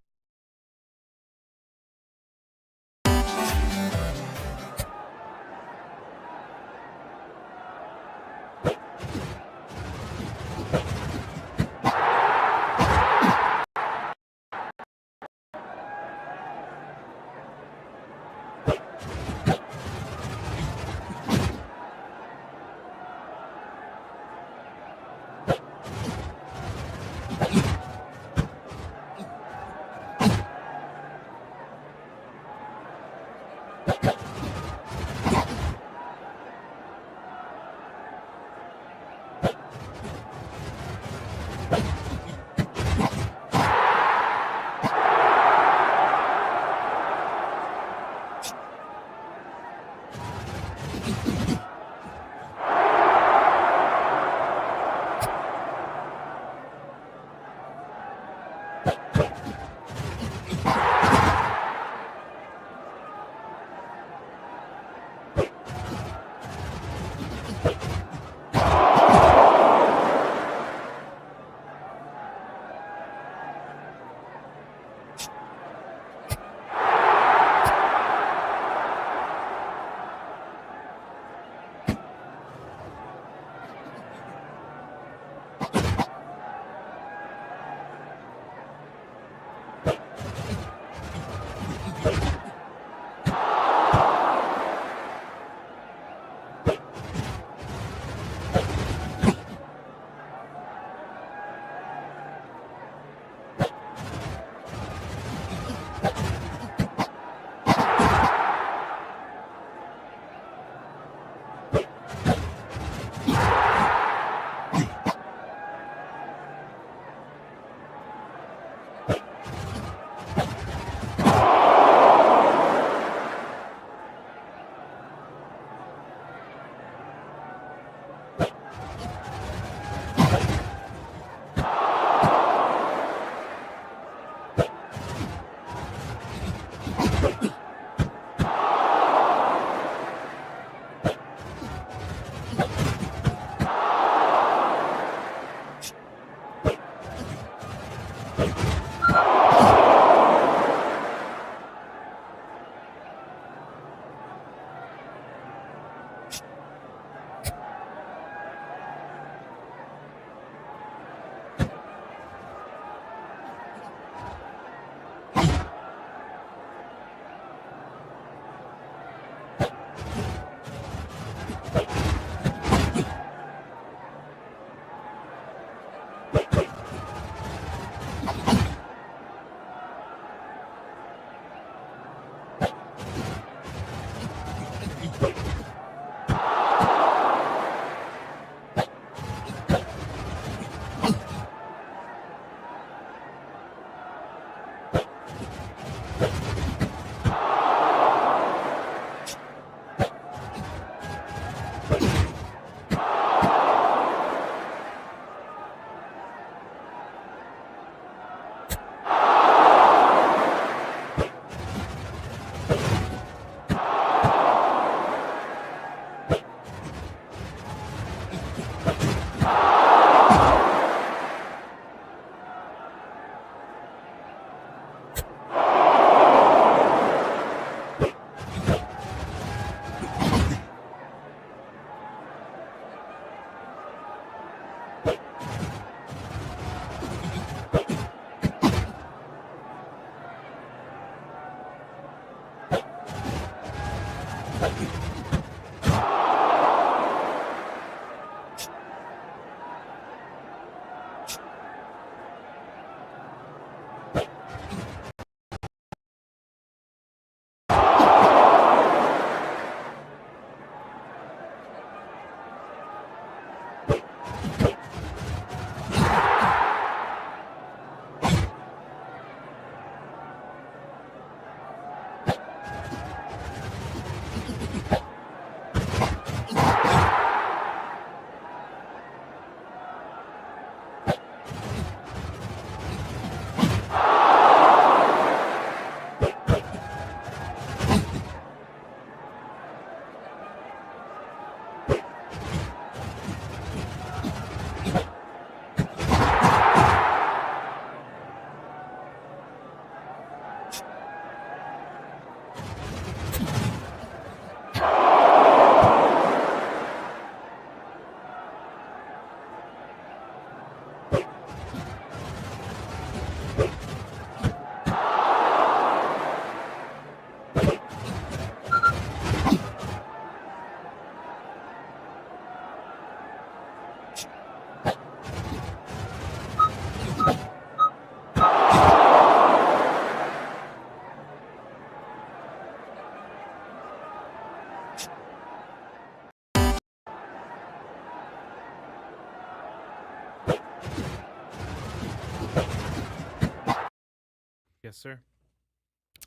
Yes, sir.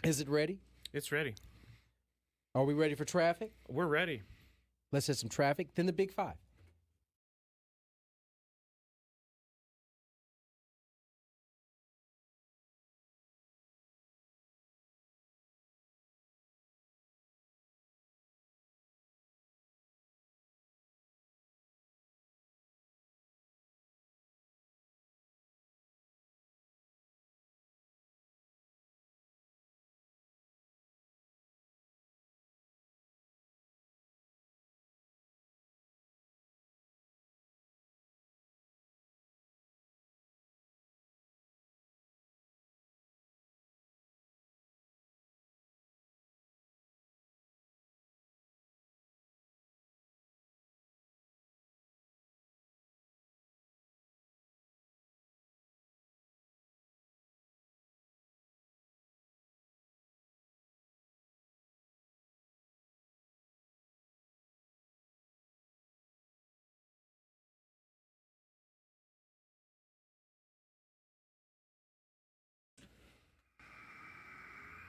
Is it ready? It's ready. Are we ready for traffic? We're ready. Let's hit some traffic, then the Big Five.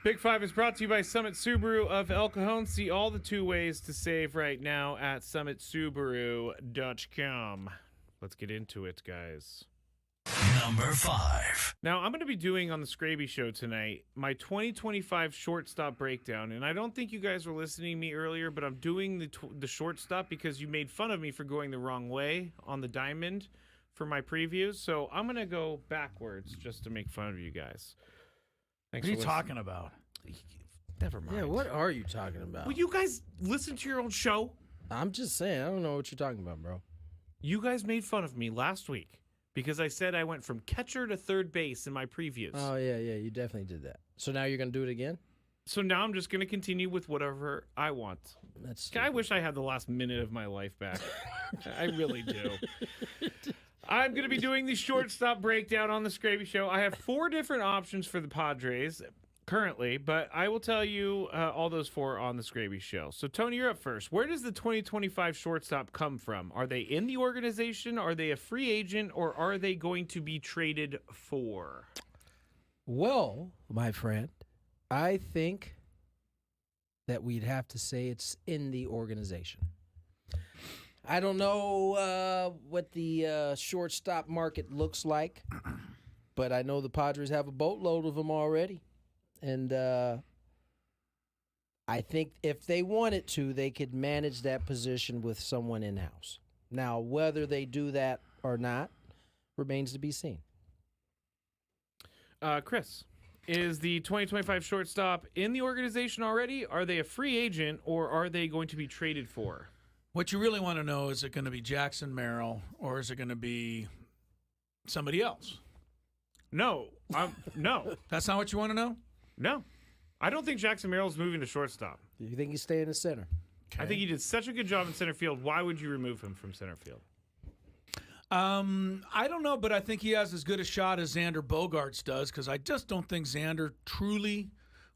Big Five is brought to you by Summit Subaru of El Cajon. See all the 2 ways to save right now at summitsubaru.com. Let's get into it, guys. Number 5. Now, I'm going to be doing on the Skraby Show tonight my 2025 shortstop breakdown. And I don't think you guys were listening to me earlier, but I'm doing the shortstop because you made fun of me for going the wrong way on the diamond for my previews. So I'm going to go backwards just to make fun of you guys. Thanks What are for you talking about? Never mind. Yeah, what are you talking about? Will you guys listen to your own show? I'm just saying, I don't know what you're talking about, bro. You guys made fun of me last week because I said I went from catcher to third base in my previews. Oh, yeah, you definitely did that. So now you're going to do it again? So now I'm just going to continue with whatever I want. I wish I had the last minute of my life back. I really do. I'm going to be doing the shortstop breakdown on the Skraby Show. I have 4 different options for the Padres currently, but I will tell you all those 4 on the Skraby Show. So, Tony, you're up first. Where does the 2025 shortstop come from? Are they in the organization? Are they a free agent? Or are they going to be traded for? Well, my friend, I think that we'd have to say it's in the organization. I don't know what the shortstop market looks like, but I know the Padres have a boatload of them already. And I think if they wanted to, they could manage that position with someone in-house. Now, whether they do that or not remains to be seen. Chris, is the 2025 shortstop in the organization already? Are they a free agent, or are they going to be traded for? What you really want to know, is it going to be Jackson Merrill or is it going to be somebody else? No. No. That's not what you want to know? No. I don't think Jackson Merrill's moving to shortstop. Do you think he's staying in the center? Okay. I think he did such a good job in center field. Why would you remove him from center field? I don't know, but I think he has as good a shot as Xander Bogaerts does, because I just don't think Xander truly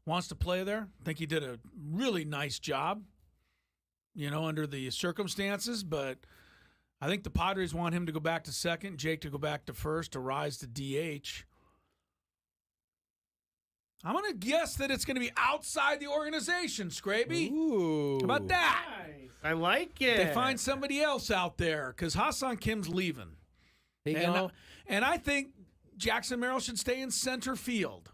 wants to play there. I think he did a really nice job, under the circumstances, but I think the Padres want him to go back to second, Jake to go back to first, to rise to DH. I'm going to guess that it's going to be outside the organization, Skraby. Ooh. How about that? Nice. I like it. They find somebody else out there, because Ha-Seong Kim's leaving. And I think Jackson Merrill should stay in center field.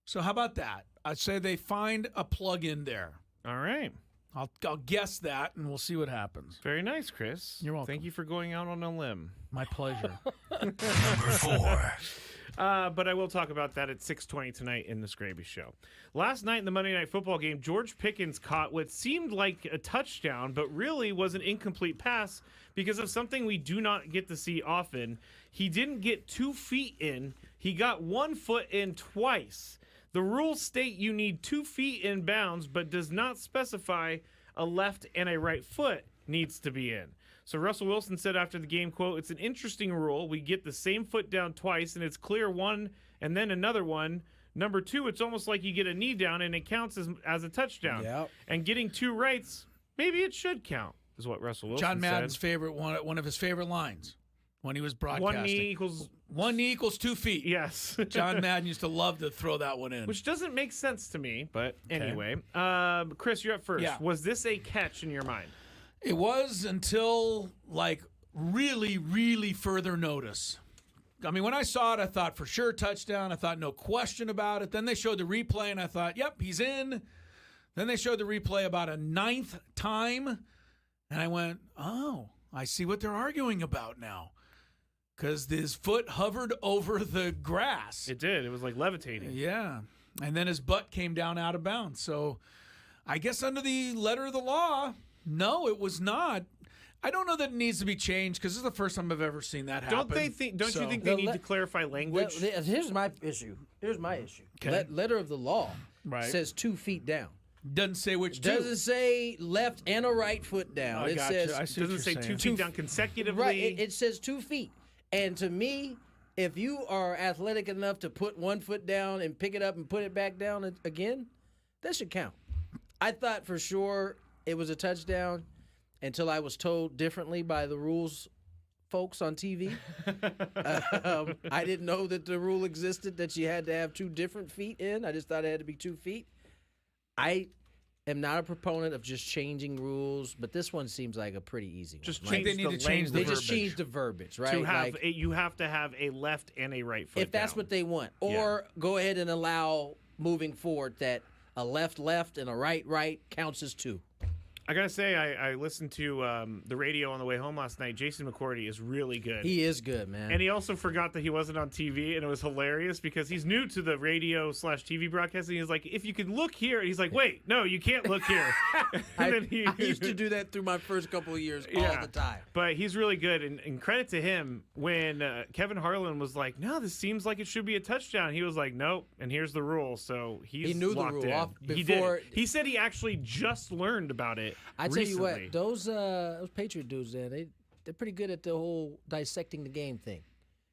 So how about that? I'd say they find a plug in there. All right. I'll guess that, and we'll see what happens. Very nice, Chris. You're welcome. Thank you for going out on a limb. My pleasure. Number 4. But I will talk about that at 6:20 tonight in the Skraby Show. Last night in the Monday Night Football game, George Pickens caught what seemed like a touchdown, but really was an incomplete pass because of something we do not get to see often. He didn't get 2 feet in. He got 1 foot in twice. The rules state you need 2 feet in bounds, but does not specify a left and a right foot needs to be in. So Russell Wilson said after the game, quote, "It's an interesting rule. We get the same foot down twice, and it's clear one and then another one. Number 2, it's almost like you get a knee down, and it counts as a touchdown. Yep. And getting 2 rights, maybe it should count," is what Russell Wilson John Madden's said. favorite one of his favorite lines. when he was broadcasting. One knee equals 2 feet. Yes. John Madden used to love to throw that one in. Which doesn't make sense to me, but anyway. Chris, you're up first. Yeah. Was this a catch in your mind? It was until, like, really, really further notice. I mean, when I saw it, I thought for sure touchdown. I thought no question about it. Then they showed the replay, and I thought, yep, he's in. Then they showed the replay about a 9th time, and I went, oh, I see what they're arguing about now. Because his foot hovered over the grass. It did. It was like levitating. Yeah. And then his butt came down out of bounds. So I guess under the letter of the law, no, it was not. I don't know that it needs to be changed because this is the first time I've ever seen that happen. Don't you think they need to clarify language? Here's my issue. Okay. Letter of the law Right. says 2 feet down. Doesn't say which two. Doesn't say left and a right foot down. It says doesn't say 2 feet down consecutively. Right. It says 2 feet. And to me, if you are athletic enough to put 1 foot down and pick it up and put it back down again, that should count. I thought for sure it was a touchdown until I was told differently by the rules folks on TV. I didn't know that the rule existed that you had to have 2 different feet in. I just thought it had to be 2 feet. I am not a proponent of just changing rules, but this one seems like a pretty easy one. Just They need to change the They verbiage. just changed the verbiage, right? To have you have to have a left and a right foot if that's down. what they want. Or go ahead and allow moving forward that a left and a right counts as 2. I gotta say, I listened to the radio on the way home last night. Jason McCourty is really good. He is good, man. And he also forgot that he wasn't on TV, and it was hilarious because he's new to the radio/TV broadcasting. He's like, if you could look here, and he's like, wait, no, you can't look here. I used to do that through my first couple of years all the time. But he's really good, and credit to him when Kevin Harlan was like, no, this seems like it should be a touchdown. He was like, nope, and here's the rule. So he knew locked the rule in. off He before. did. He said he actually just learned about it. I tell recently. you what, those Patriot dudes there, they're pretty good at the whole dissecting the game thing.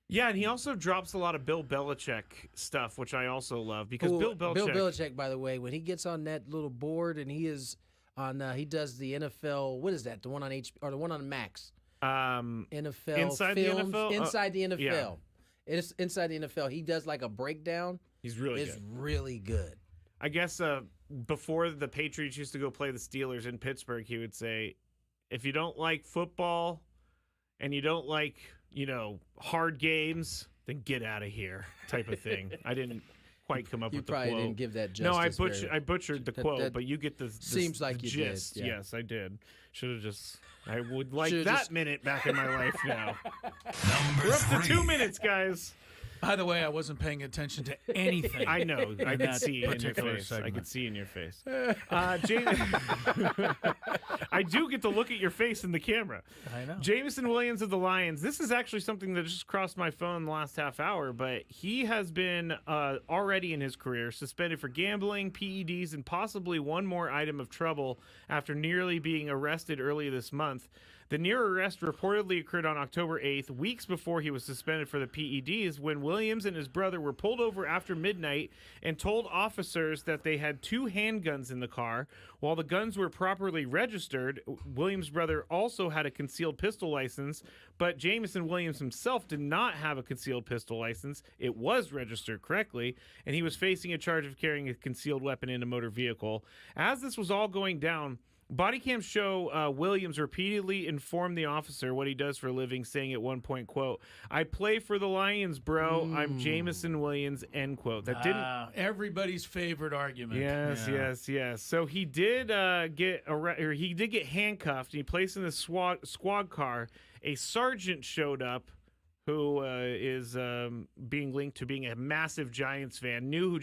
Yeah, and he also drops a lot of Bill Belichick stuff, which I also love because Bill Belichick, by the way, when he gets on that little board and he is on, he does the NFL. What is that? The one on or the one on Max? NFL Inside films, the NFL. Inside the NFL. Yeah. It's inside the NFL. He does like a breakdown. He's really it's good. really good. I guess before the Patriots used to go play the Steelers in Pittsburgh, he would say, if you don't like football and you don't like, hard games, then get out of here type of thing. I didn't quite come up with the quote. You probably didn't give that justice. No, I butchered the quote, but you get the seems like you gist. did. Yeah. Yes, I did. Should have just. I would like that minute back in my life now. We're up to 2 minutes, guys. By the way, I wasn't paying attention to anything. I know. I could that see in your particular face. segment. I could see in your face. I do get to look at your face in the camera. I know. Jameson Williams of the Lions. This is actually something that just crossed my phone the last half hour, but he has been already in his career suspended for gambling, PEDs, and possibly one more item of trouble after nearly being arrested earlier this month. The near arrest reportedly occurred on October 8th, weeks before he was suspended for the PEDs, when Williams and his brother were pulled over after midnight and told officers that they had 2 handguns in the car. While the guns were properly registered, Williams' brother also had a concealed pistol license, but Jameson Williams himself did not have a concealed pistol license. It was registered correctly, and he was facing a charge of carrying a concealed weapon in a motor vehicle. As this was all going down, body cams show Williams repeatedly informed the officer what he does for a living, saying at one point, quote, "I play for the Lions, bro. I'm Jameson Williams," end quote. That didn't everybody's favorite argument. Yes. So he did get handcuffed and he placed in the squad car. A sergeant showed up who is being linked to being a massive Lions fan, knew who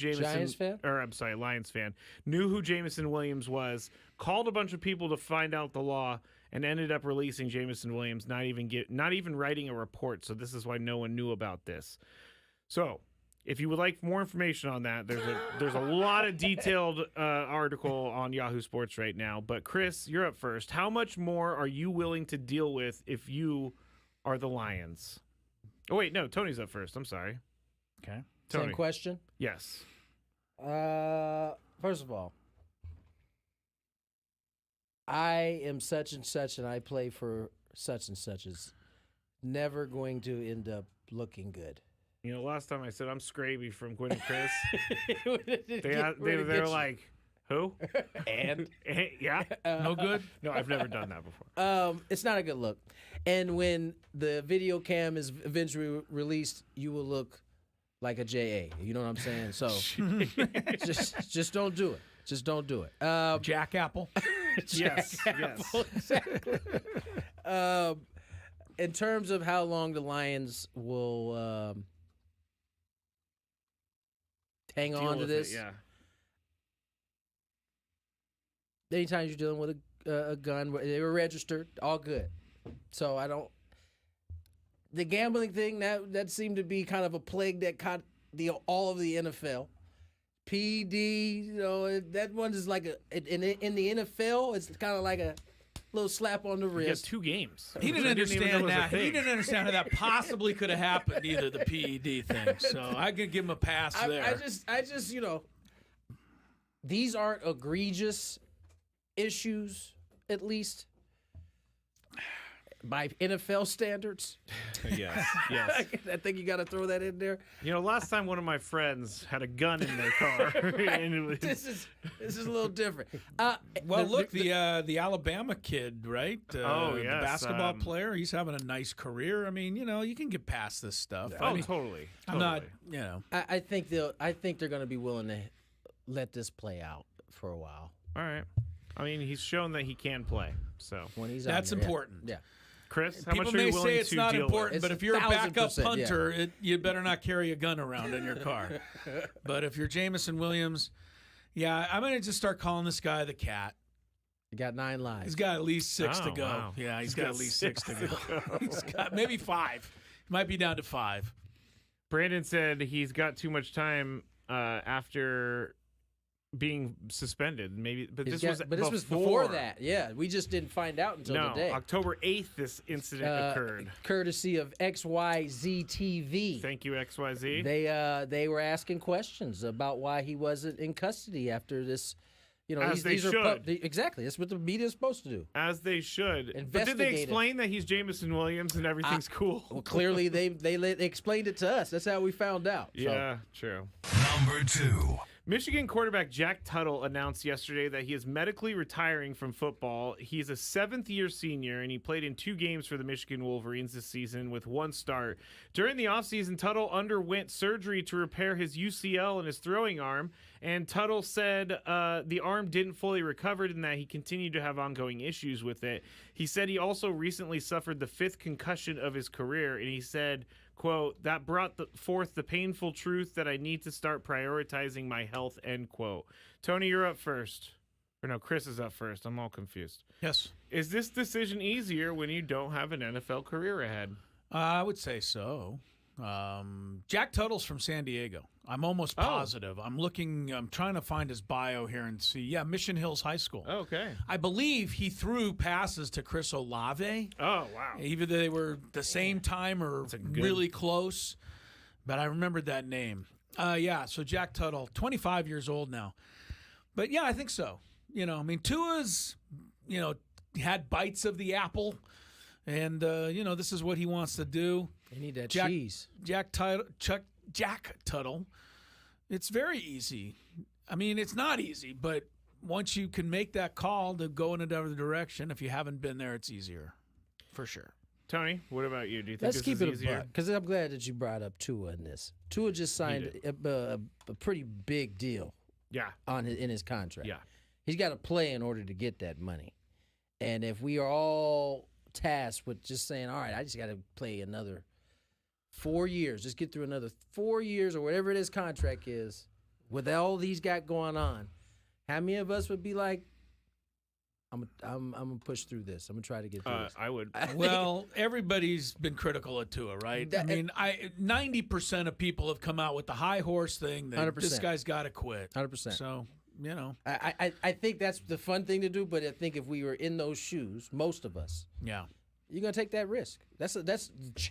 Jameson Williams was, called a bunch of people to find out the law, and ended up releasing Jameson Williams, not even writing a report. So this is why no one knew about this. So if you would like more information on that, there's a lot of detailed article on Yahoo Sports right now. But Chris, you're up first. How much more are you willing to deal with if you are the Lions? Oh, wait, no, Tony's up first. I'm sorry. Okay. Tony. Same question? Yes. First of all, I am such and such, and I play for such and such. Is never going to end up looking good. You know, last time I said I'm Skraby from Gwynn and Chris, They they're like, who? And yeah, No good? no, I've never done that before. it's not a good look. And when the video cam is eventually released, you will look like a JA. You know what I'm saying? So just don't do it. Just don't do it. Jack Apple. Yes, Exactly. In terms of how long the Lions will hang Deal on to with this, it, yeah. anytime you're dealing with a gun, they were registered, all good. So I don't. The gambling thing that seemed to be kind of a plague that caught all of the NFL. PD, that one is like in the NFL, it's kind of like a little slap on the He has wrist. 2 games. He didn't understand that. He didn't know understand how that possibly could have happened, either, the PED thing. So I could give him a pass there. I just, these aren't egregious issues, at least by NFL standards. Yes. I think you got to throw that in there. You know, last time one of my friends had a gun in their car, and it was, This is a little different. Well, look, the Alabama kid, right? yes, the basketball player. He's having a nice career. I mean, you can get past this stuff. oh, I mean, totally. I'm not, I think they're going to be willing to let this play out for a while. All right. I mean, he's shown that he can play, so When he's That's out there, important. Yeah. Chris, how People much are you may willing say it's to not deal important, with? but It's if you're a 1000%, backup yeah. punter, you better not carry a gun around in your car. But if you're Jamison Williams, I'm going to just start calling this guy the cat. You got 9 lives. He's got at least 6 to go. Wow. Yeah, he's got at least 6 to go. He's got maybe 5. He might be down to 5. Brandon said he's got too much time after being suspended. Maybe, but this was before that. Yeah, we just didn't find out until today. October 8th, this incident occurred. Courtesy of XYZ TV. Thank you, XYZ. They were asking questions about why he wasn't in custody after this. As they should. Exactly. That's what the media is supposed to do. As they should. But did they Investigate it. explain that he's Jamison Williams and everything's cool? Well, clearly they explained it to us. That's how we found out. Yeah, true. Number 2. Michigan quarterback Jack Tuttle announced yesterday that he is medically retiring from football. He's a 7th-year senior, and he played in 2 games for the Michigan Wolverines this season with 1 start. During the offseason, Tuttle underwent surgery to repair his UCL in his throwing arm, and Tuttle said the arm didn't fully recover and that he continued to have ongoing issues with it. He said he also recently suffered the 5th concussion of his career, and he said, quote, that brought forth the painful truth that I need to start prioritizing my health, end quote. Tony, you're up first. Or no, Chris is up first. I'm all confused. Yes. Is this decision easier when you don't have an NFL career ahead? I would say so. Jack Tuttle's from San Diego. I'm almost positive. I'm trying to find his bio here and see. Yeah, Mission Hills High School. Okay. I believe he threw passes to Chris Olave. Oh, wow. Either they were the same time or really close, but I remembered that name. So Jack Tuttle, 25 years old now. But, yeah, I think so. Tua's, had bites of the apple, and, this is what he wants to do. They need that cheese. Jack Tuttle. It's very easy. I mean, it's not easy, but once you can make that call to go in another direction, if you haven't been there, it's easier, for sure. Tony, what about you? Do you think Let's this keep is it easier? because I'm glad that you brought up Tua in this. Tua just signed a pretty big deal. Yeah. In his contract. Yeah. He's got to play in order to get that money. And if we are all tasked with just saying, all right, I just got to play another 4 years, just get through another 4 years or whatever it is contract is, with all these got going on, how many of us would be like, I'm gonna push through this. I'm gonna try to get through this. I would. Well, everybody's been critical of Tua, right? 90% of people have come out with the high horse thing that 100%. this guy's got to quit. 100%. So, I think that's the fun thing to do, but I think if we were in those shoes, most of us, you're gonna take that risk. That's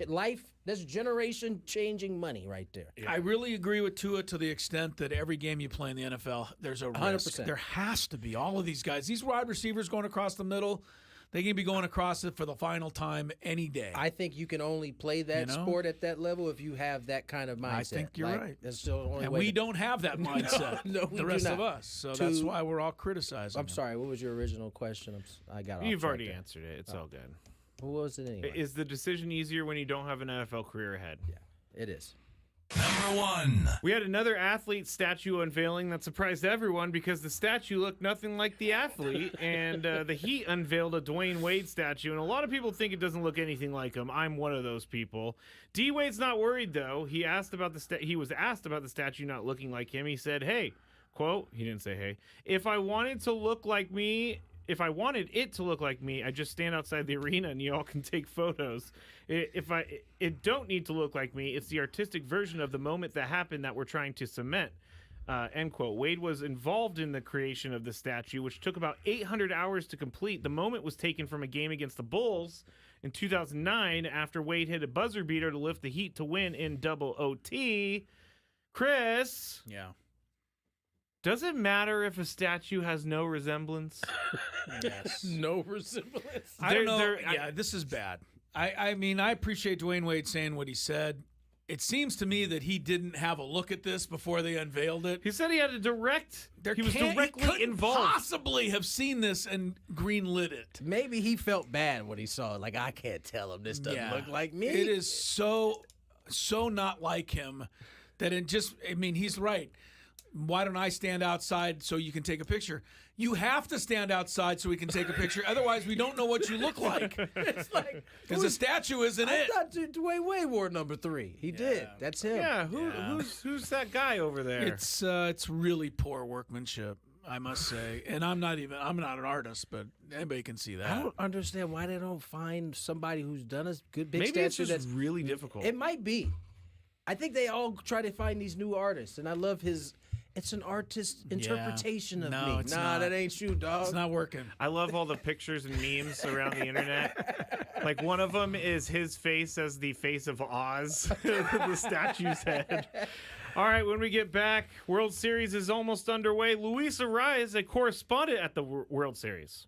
life. That's generation changing money right there. Yeah. I really agree with Tua to the extent that every game you play in the NFL, there's a risk. 100%. There has to be. All of these guys, these wide receivers going across the middle, They can be going across it for the final time any day. I think you can only play that sport at that level if you have that kind of mindset. I think you're right. That's the only and way we don't have that mindset. No, we the do rest not. of us. So that's why we're all criticizing. I'm sorry. What was your original question? I got off You've track already there. answered it. It's all good. What was it anyway? Is the decision easier when you don't have an NFL career ahead? Yeah, it is. Number 1. We had another athlete statue unveiling that surprised everyone because the statue looked nothing like the athlete, and the Heat unveiled a Dwayne Wade statue, and a lot of people think it doesn't look anything like him. I'm one of those people. D. Wade's not worried though. He was asked about the statue not looking like him. He said, "Hey, quote, he didn't say hey, if I wanted it to look like me, I just stand outside the arena and you all can take photos. It don't need to look like me. It's the artistic version of the moment that happened that we're trying to cement." End quote. Wade was involved in the creation of the statue, which took about 800 hours to complete. The moment was taken from a game against the Bulls in 2009 after Wade hit a buzzer beater to lift the Heat to win in double OT. Chris. Yeah. Does it matter if a statue has no resemblance? Yes. No resemblance. I don't know. Yeah, this is bad. I mean, I appreciate Dwayne Wade saying what he said. It seems to me that he didn't have a look at this before they unveiled it. He said he had a direct. He was he directly couldn't involved. Possibly have seen this and greenlit it. Maybe he felt bad when he saw it. Like, I can't tell him this doesn't look like me. It is so not like him that he's right. Why don't I stand outside so you can take a picture? You have to stand outside so we can take a picture. Otherwise, we don't know what you look like. It's like, because the statue isn't I it. thought Dwayne Wade wore number 3. He did. That's him. Yeah. Who's that guy over there? It's really poor workmanship, I must say. And I'm not an artist, but anybody can see that. I don't understand why they don't find somebody who's done a good big Maybe statue. it's just that's really difficult. It might be. I think they all try to find these new artists, and I love his. It's an artist interpretation of No, me. it's Nah, not. that ain't you, dog. It's not working. I love all the pictures and memes around the internet. Like one of them is his face as the face of Oz, the statue's head. All right, when we get back, World Series is almost underway. Luis Arraez, a correspondent at the World Series.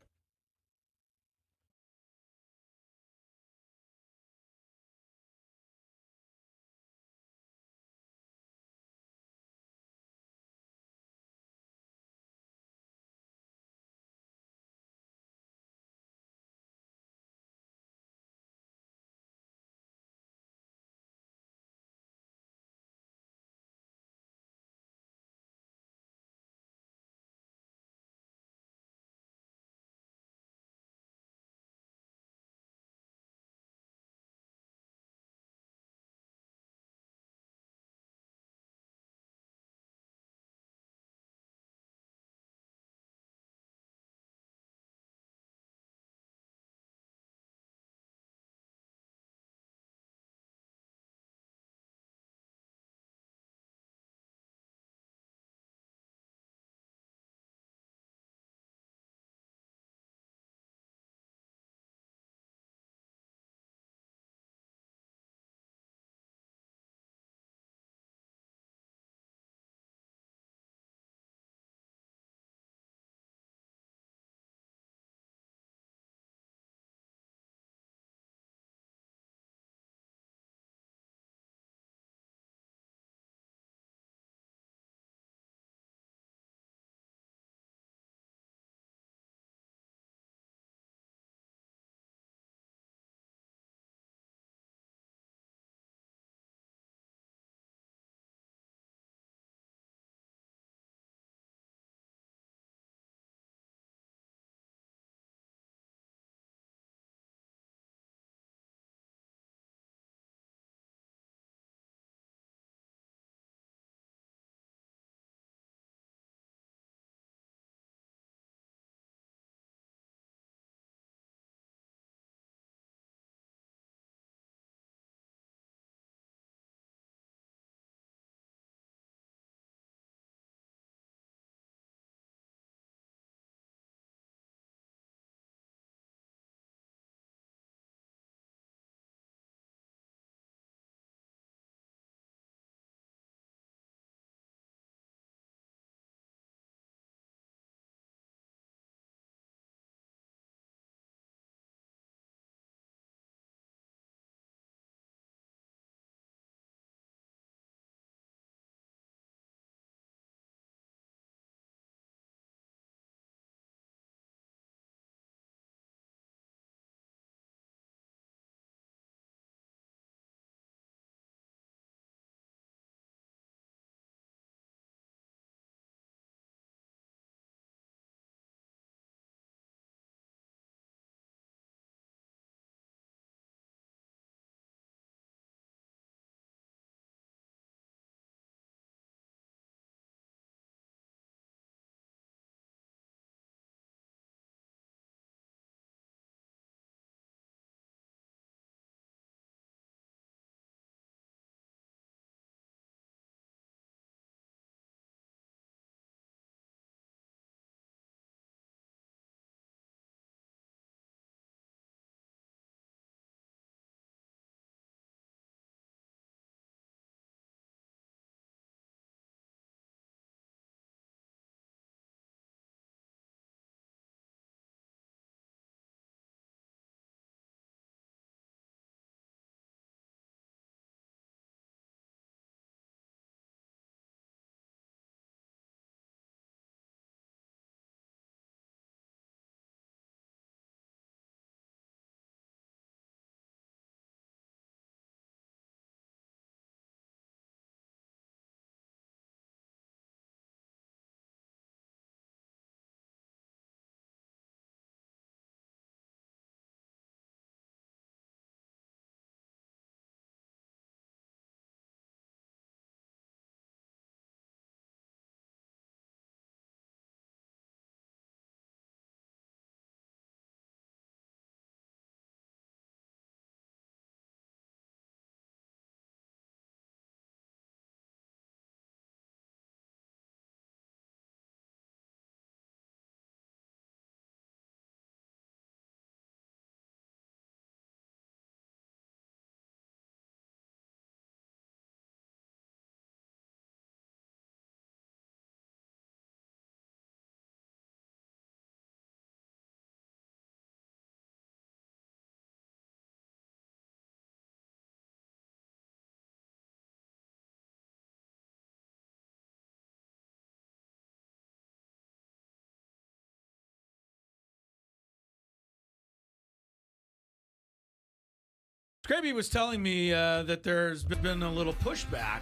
Skraby was telling me that there's been a little pushback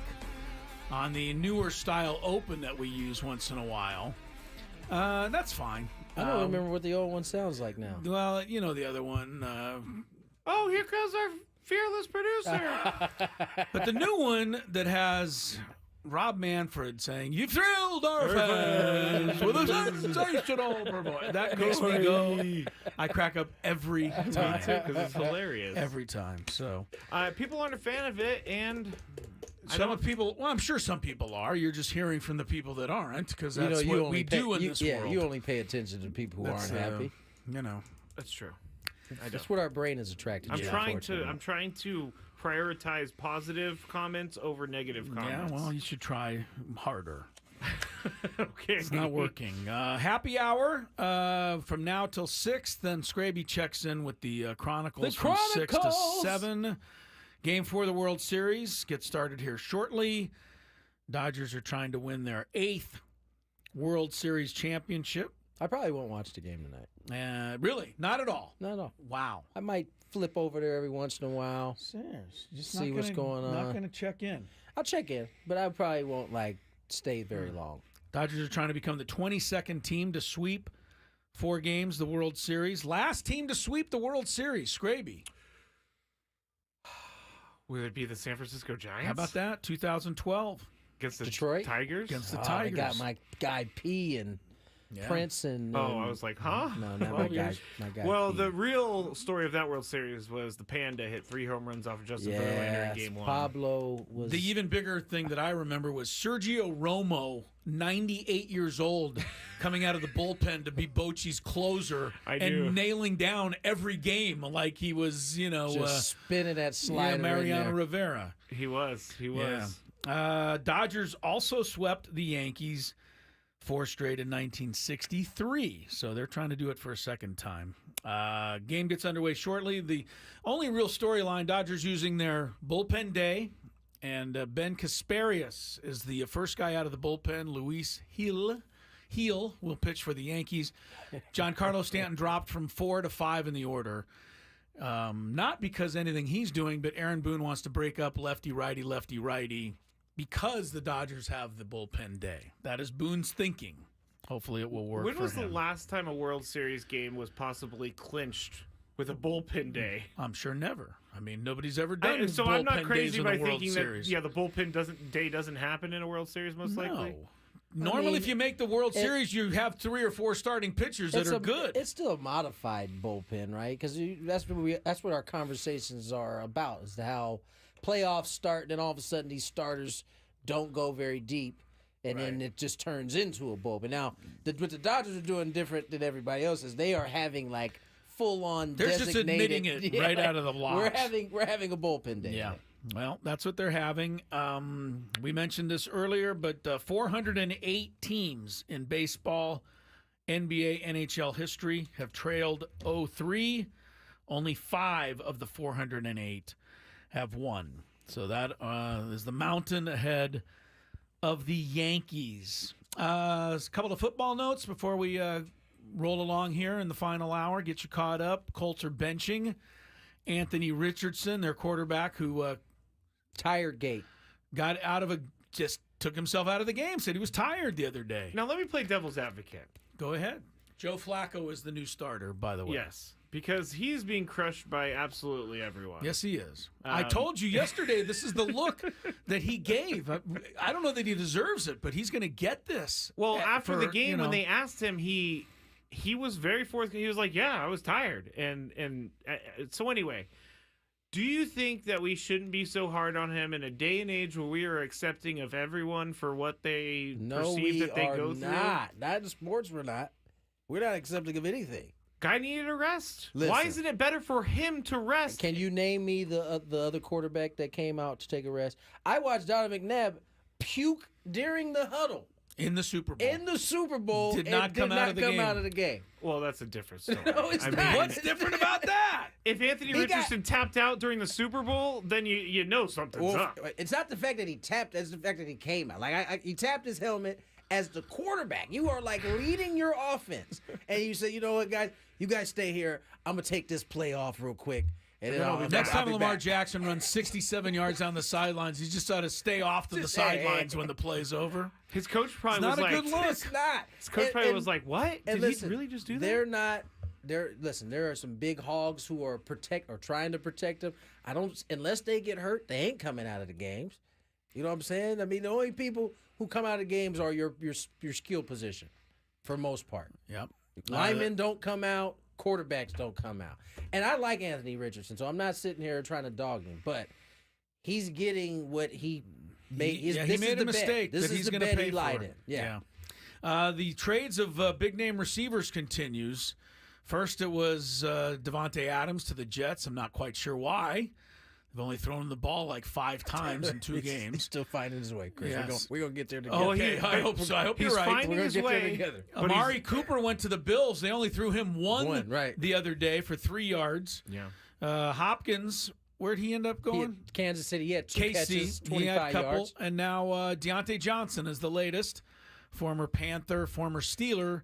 on the newer style open that we use once in a while. That's fine. I don't remember what the old one sounds like now. Well, you know the other one. Oh, here comes our fearless producer. But the new one that has Rob Manfred saying, "You've thrilled our fans with a sensational performance." That makes me go. I crack up every time because it's hilarious every time. So people aren't a fan of it, and some people. Well, I'm sure some people are. You're just hearing from the people that aren't, because that's what we do in this world. You only pay attention to people who aren't happy. That's true. That's what our brain is attracted to. I'm trying to prioritize positive comments over negative comments. Yeah, well, you should try harder. Okay. It's not working. Happy hour from now till 6. Then Skraby checks in with the Chronicles from 6 to 7. Game 4 of the World Series gets started here shortly. Dodgers are trying to win their 8th World Series championship. I probably won't watch the game tonight. Really? Not at all? Not at all. Wow. I might flip over there every once in a while. Just see what's going on. Not going to check in. I'll check in, but I probably won't stay very long. Dodgers are trying to become the 22nd team to sweep 4 games the World Series. Last team to sweep the World Series, Skraby. Would it be the San Francisco Giants? How about that? 2012 against the Detroit Tigers. Against the Tigers. They got my guy P and Prince and. I was like, huh? No, not my guy. My guy. Well, P. the real story of that World Series was the Panda hit 3 home runs off of Justin Verlander in Game 1. Pablo was. The even bigger thing that I remember was Sergio Romo, 98 years old, coming out of the bullpen to be Bochy's closer nailing down every game like he was, just spinning that slider. Mariano Rivera. He was. Yeah. Dodgers also swept the Yankees 4 straight in 1963, so they're trying to do it for a second time. Game gets underway shortly. The only real storyline, Dodgers using their bullpen day, and Ben Kasparius is the first guy out of the bullpen. Luis Gil will pitch for the Yankees. Giancarlo Stanton dropped from 4 to 5 in the order. Not because anything he's doing, but Aaron Boone wants to break up lefty-righty, because the Dodgers have the bullpen day. That is Boone's thinking. Hopefully it will work for him. When was the last time a World Series game was possibly clinched with a bullpen day? I'm sure never. I mean, nobody's ever done so bullpen I'm not crazy days by in the World thinking Series. that the bullpen day doesn't happen in a World Series most likely. Normally, if you make the World Series, you have 3 or 4 starting pitchers that are good. It's still a modified bullpen, right? Because that's what our conversations are about, is how playoffs start, and then all of a sudden these starters don't go very deep, and then it just turns into a bullpen. Now, what the Dodgers are doing different than everybody else is they are having full-on They're designated. just admitting it right out of the blocks. We're having a bullpen day. Yeah. Well, that's what they're having. We mentioned this earlier, but 408 teams in baseball, NBA, NHL history have trailed 0-3. Only 5 of the 408 have won. So that is the mountain ahead of the Yankees. A couple of football notes before we roll along here in the final hour. Get you caught up. Colts are benching Anthony Richardson, their quarterback, who tired gate got out of just took himself out of the game. Said he was tired the other day. Now let me play devil's advocate. Go ahead. Joe Flacco is the new starter, by the way. Yes. Because he's being crushed by absolutely everyone. Yes, he is. I told you yesterday, this is the look that he gave. I don't know that he deserves it, but he's going to get this. Well, after the game, when they asked him, he was very forthcoming. He was like, "Yeah, I was tired." And so anyway, do you think that we shouldn't be so hard on him in a day and age where we are accepting of everyone for what they perceive that they go through? Not in sports. We're not. We're not accepting of anything. Guy needed a rest. Listen, why isn't it better for him to rest? Can you name me the other quarterback that came out to take a rest? I watched Donovan McNabb puke during the huddle. In the Super Bowl. Did not come out of the game. Well, that's a different story. No, it's not. What's different about that? If Anthony Richardson tapped out during the Super Bowl, then you know something's up. It's not the fact that he tapped, it's the fact that he came out. He tapped his helmet as the quarterback. You are leading your offense. And you say, you know what, guys? You guys stay here. I'm going to take this play off real quick. Next time Lamar Jackson runs 67 yards down the sidelines, he just ought to stay off to the sidelines when the play's over. His coach probably was like, "Not a good look." It's not. His coach probably was like, "What? Did listen, he really just do that?" They're not. Listen, there are some big hogs who are trying to protect them. Unless they get hurt, they ain't coming out of the games. You know what I'm saying? I mean, the only people who come out of games are your skill position, for most part. Yep. Linemen don't come out. Quarterbacks don't come out. And I like Anthony Richardson, so I'm not sitting here trying to dog him, but he's getting what he made. He made a mistake This that is he's the going to bet pay he for. lied in. Yeah. The trades of big-name receivers continues. First, it was Devontae Adams to the Jets. I'm not quite sure why. They've only thrown him the ball like 5 times in 2 games. He's still finding his way, Chris. Yes. We're going to get there together. Oh, I hope so. I hope He's you're right. finding We're going his to get there way. together. Amari Cooper went to the Bills. They only threw him one right. the other day for 3 yards. Yeah. Hopkins, where'd he end up going? Kansas City. He had 2 KC, catches, 25 he had a couple. yards. And now Deontay Johnson is the latest. Former Panther, former Steeler,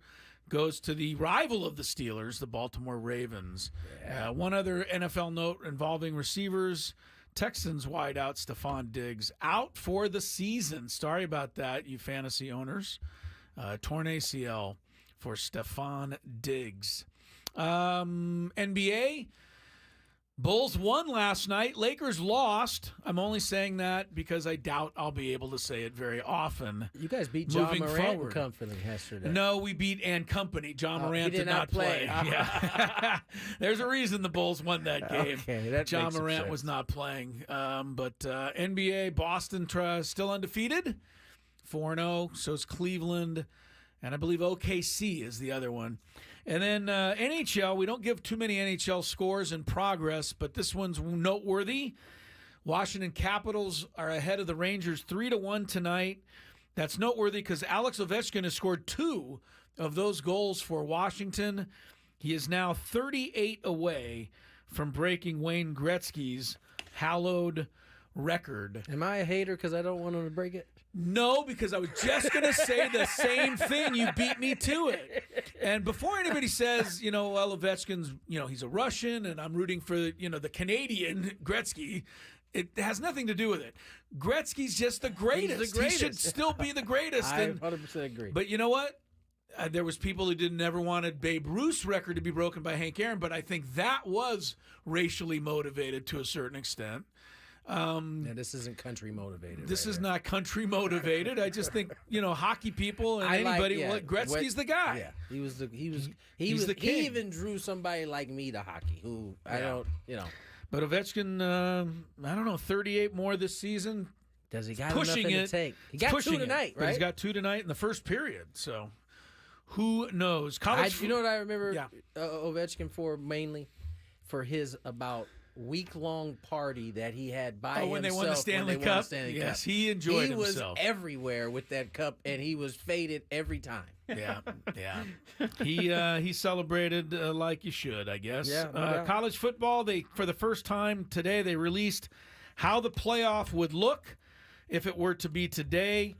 goes to the rival of the Steelers, the Baltimore Ravens. One other NFL note involving receivers. Texans wideout Stephon Diggs out for the season. Sorry about that, you fantasy owners. Torn ACL for Stephon Diggs. NBA, Bulls won last night. Lakers lost. I'm only saying that because I doubt I'll be able to say it very often. You guys beat John moving Morant forward. and company yesterday. No, we beat and company. John Morant he did not play. not play. Yeah. There's a reason the Bulls won that game. Okay, that John makes some Morant sense. was not playing. But NBA, Boston still undefeated, 4-0. So is Cleveland. And I believe OKC is the other one. And then NHL, we don't give too many NHL scores in progress, but this one's noteworthy. Washington Capitals are ahead of the Rangers 3-1 tonight. That's noteworthy because Alex Ovechkin has scored 2 of those goals for Washington. He is now 38 away from breaking Wayne Gretzky's hallowed record. Am I a hater because I don't want him to break it? No, because I was just going to say the same thing. You beat me to it. And before anybody says, well, Ovechkin's, he's a Russian and I'm rooting for, the Canadian Gretzky, it has nothing to do with it. Gretzky's just the greatest. He's the greatest. He should still be the greatest. I 100% agree. But you know what? There was people who never wanted Babe Ruth's record to be broken by Hank Aaron, but I think that was racially motivated to a certain extent. And this isn't country motivated. This is not country motivated. I just think hockey people and Gretzky's the guy. Yeah, he was the king. He even drew somebody like me to hockey. Who I don't. But Ovechkin, I don't know, 38 more this season. Does he got pushing nothing it? to take? He got 2 tonight, But right? he's got 2 tonight in the first period. So who knows? You know what I remember Ovechkin for mainly for his about week-long party that he had by himself when they won the Stanley Cup. Yes, he enjoyed himself. He was everywhere with that cup, and he was faded every time. Yeah. He celebrated like you should, I guess. Yeah, no doubt. College football, for the first time today, they released how the playoff would look if it were to be today.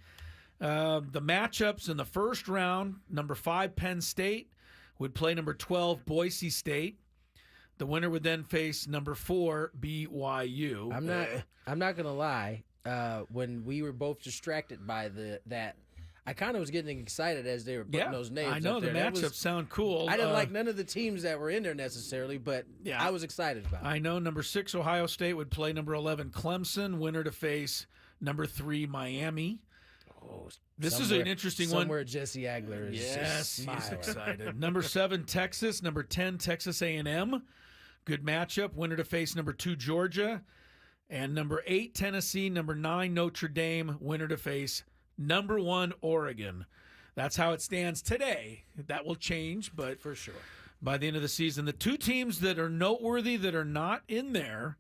The matchups in the first round, number 5 Penn State would play number 12 Boise State. The winner would then face number 4 BYU. I'm not gonna lie. When we were both distracted by that, I kind of was getting excited as they were putting those names. I know up the there. matchups sound cool. I didn't like none of the teams that were in there necessarily, but I was excited about it. I know number 6 Ohio State would play number 11 Clemson. Winner to face number 3 Miami. Oh, this is an interesting one. Somewhere Jesse Agler is yes, just he's smiling. excited. Number 7 Texas, number 10 Texas A&M. Good matchup. Winner to face number 2 Georgia. And number 8 Tennessee, number 9 Notre Dame. Winner to face number 1 Oregon. That's how it stands today. That will change, but for sure. By the end of the season, the 2 teams that are noteworthy that are not in there,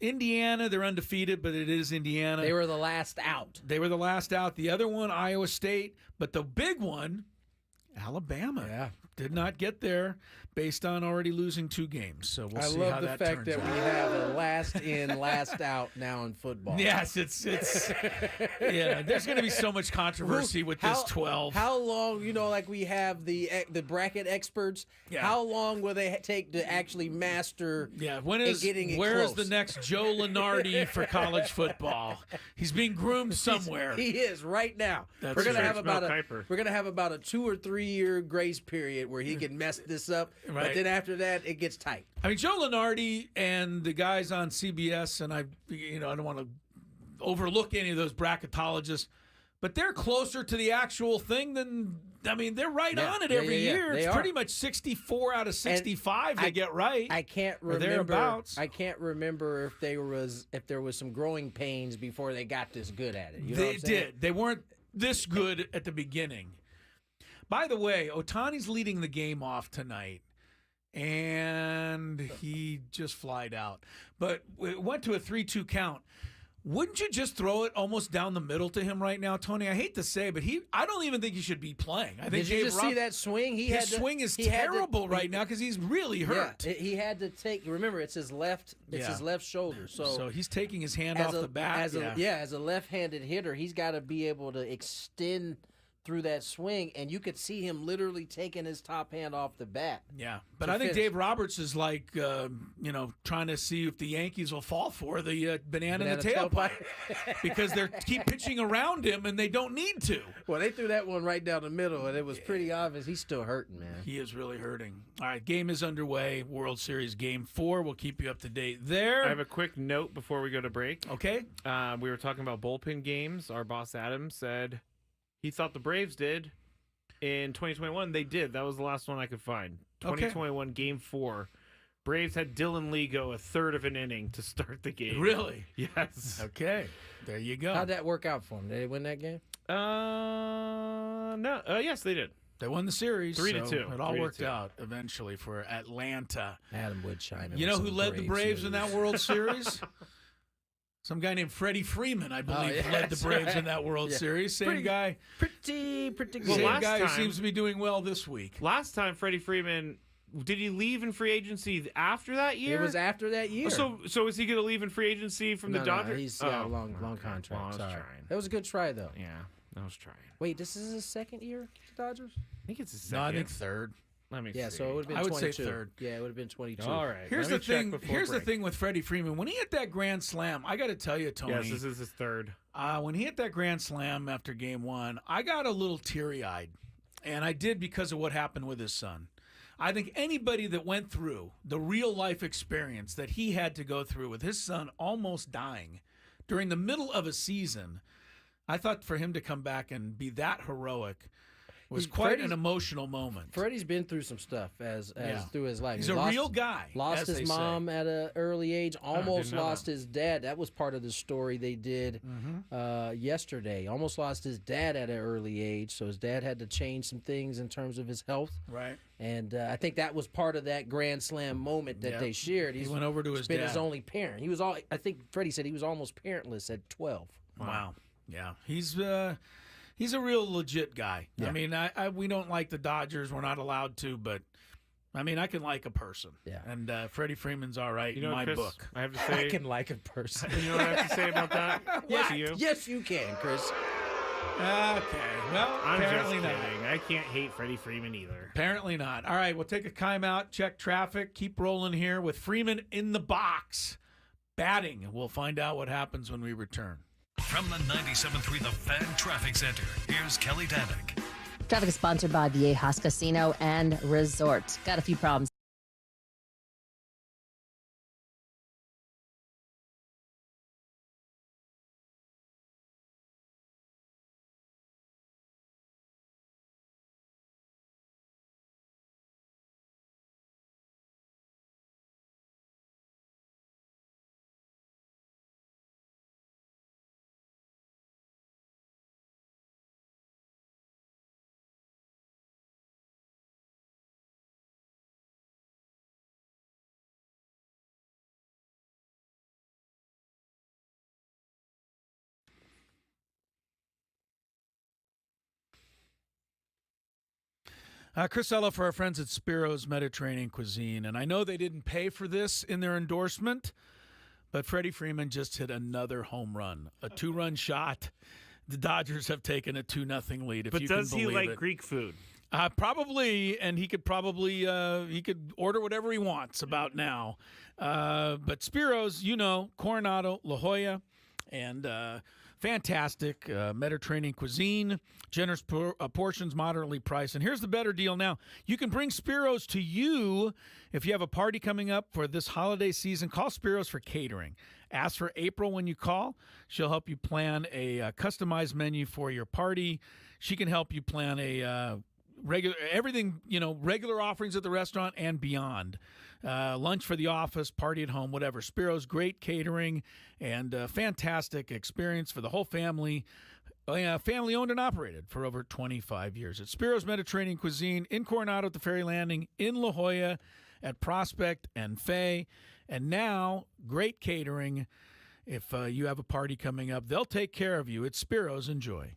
Indiana, they're undefeated, but it is Indiana. They were the last out. The other one, Iowa State. But the big one, Alabama. Yeah. did not get there based on already losing 2 games. So we'll see how love the that fact turns that out. we have a last in, last out now in football. Yes, it's yeah. There's going to be so much controversy with this 12. How long, like we have the bracket experts. Yeah. How long will they take to actually master? Yeah, where is the next Joe Lunardi for college football? He's being groomed somewhere. He is right now. That's we're gonna true. have about a 2 or 3 year grace period where he can mess this up. Right. But then after that, it gets tight. I mean, Joe Lunardi and the guys on CBS, and I don't want to overlook any of those bracketologists, but they're closer to the actual thing than. I mean, they're right on it every year. They It's are. pretty much 64 out of 65 they get right. I can't or remember. thereabouts. I can't remember if there was some growing pains before they got this good at it. You know They what I'm saying? did. They weren't this good at the beginning. By the way, Ohtani's leading the game off tonight, and he just flied out. But it went to a 3-2 count. Wouldn't you just throw it almost down the middle to him right now, Tony? I hate to say, but I don't even think he should be playing. I think Did you just see that swing? His swing is terrible right now because he's really hurt. Yeah, he had to take. Remember, it's his left. It's his left shoulder. So he's taking his hand off the bat. As a left-handed hitter, he's got to be able to extend through that swing, and you could see him literally taking his top hand off the bat. Yeah, but I think Dave Roberts is like, trying to see if the Yankees will fall for the banana in the tailpipe because they keep pitching around him and they don't need to. Well, they threw that one right down the middle, and it was pretty obvious he's still hurting, man. He is really hurting. All right, game is underway. World Series Game 4. We'll keep you up to date there. I have a quick note before we go to break. Okay. We were talking about bullpen games. Our boss Adam said he thought the Braves did in 2021. They did. That was the last one I could find. 2021 Game 4. Braves had Dylan Lee go a third of an inning to start the game. Really? Yes. Okay. There you go. How'd that work out for them? Did they win that game? No. Yes, they did. They won the series. 3-2. It all worked out eventually for Atlanta. Adam Woodshine. You know who led the Braves in that World Series? Some guy named Freddie Freeman, I believe, led the Braves in that World Series. Same guy. Pretty good. Same guy who seems to be doing well this week. Last time, Freddie Freeman, did he leave in free agency after that year? It was after that year. So is he going to leave in free agency from the Dodgers? No, he's got a long contract. Well, I was Sorry. trying. That was a good try, though. Yeah, I was trying. Wait, this is his second year with the Dodgers? I think it's his second. No, I think third. Let me Yeah, see. so it would have been I would 22. say third. Yeah, it would have been 22. All right. Here's let the me check thing. before Here's the break. thing with Freddie Freeman. When he hit that grand slam, I got to tell you, Tony. Yes, this is his third. When he hit that grand slam after Game 1, I got a little teary-eyed, and I did because of what happened with his son. I think anybody that went through the real-life experience that he had to go through with his son almost dying during the middle of a season, I thought for him to come back and be that heroic was quite an emotional moment. Freddie's been through some stuff as through his life. He's He a real guy. Lost as his they mom say. at an early age. Almost didn't know lost his dad. That was part of the story they did yesterday. Almost lost his dad at an early age. So his dad had to change some things in terms of his health. Right. And I think that was part of that Grand Slam moment that they shared. He went over to his been dad. his only parent. He was I think Freddie said he was almost parentless at 12. Wow. Yeah. He's a real legit guy. Yeah. I mean, we don't like the Dodgers. We're not allowed to, but I mean, I can like a person. Yeah. And Freddie Freeman's all right You know, in my Chris, book. I have to say. I can like a person. You know what I have to say about that? To you? Yes, you can, Chris. Okay. Well, I'm just apparently not. kidding. I can't hate Freddie Freeman either. Apparently not. All right, we'll take a timeout, check traffic, keep rolling here with Freeman in the box. Batting. We'll find out what happens when we return. From the 97.3 The Fan Traffic Center, here's Kelly Danick. Traffic is sponsored by the Ajas Casino and Resort. Got a few problems. Chris Ella for our friends at Spiro's Mediterranean Cuisine. And I know they didn't pay for this in their endorsement, but Freddie Freeman just hit another home run, a 2-run shot. The Dodgers have taken a 2-0 lead, if But you can does he believe like it. Greek food? Probably, and he could probably he could order whatever he wants about now. But Spiro's, Coronado, La Jolla, and fantastic Mediterranean cuisine, generous portions, moderately priced. And here's the better deal now. You can bring Spiro's to you if you have a party coming up for this holiday season. Call Spiro's for catering. Ask for April when you call. She'll help you plan a customized menu for your party. She can help you plan a regular offerings at the restaurant and beyond. Lunch for the office, party at home, whatever. Spiro's, great catering and fantastic experience for the whole family. Family owned and operated for over 25 years. It's Spiro's Mediterranean Cuisine in Coronado at the Ferry Landing, in La Jolla at Prospect and Fay. And now, great catering. If you have a party coming up, they'll take care of you. It's Spiro's. Enjoy.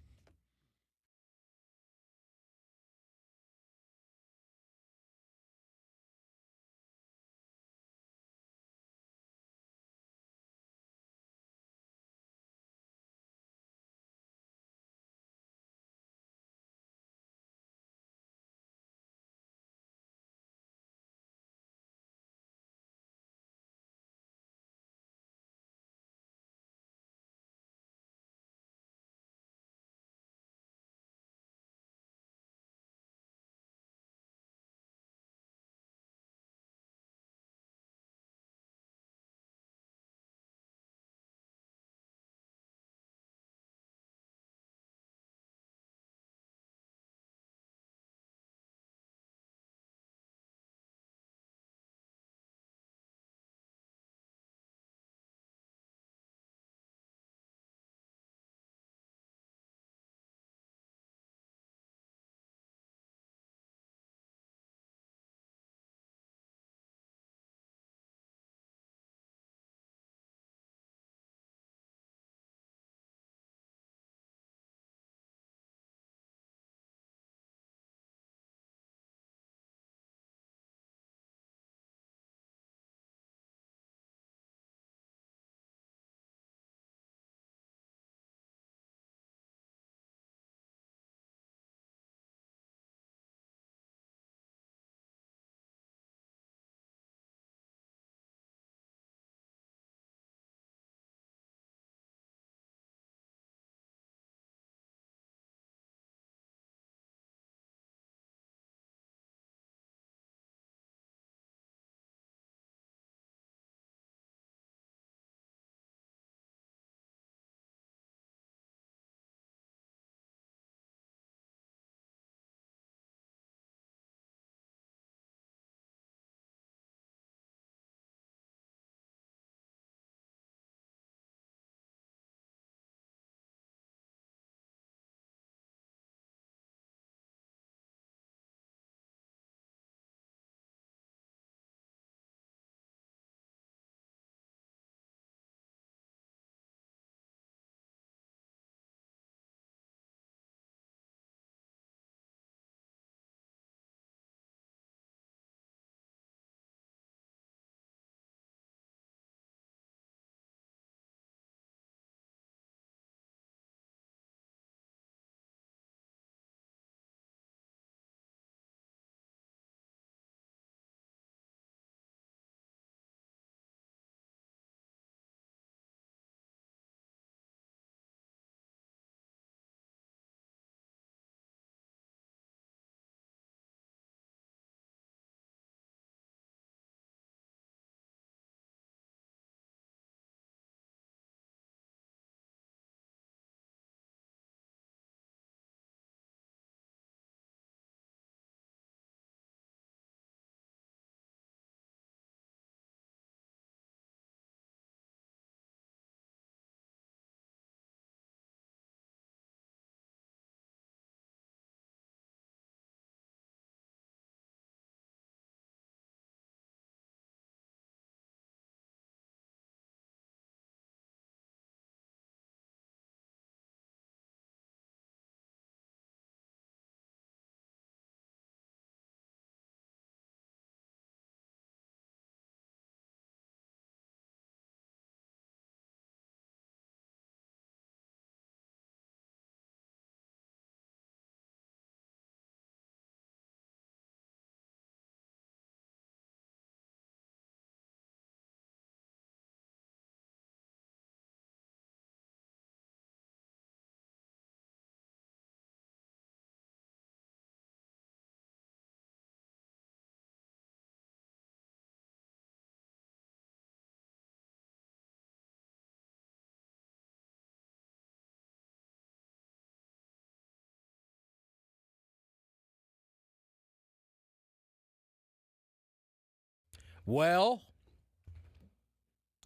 Well,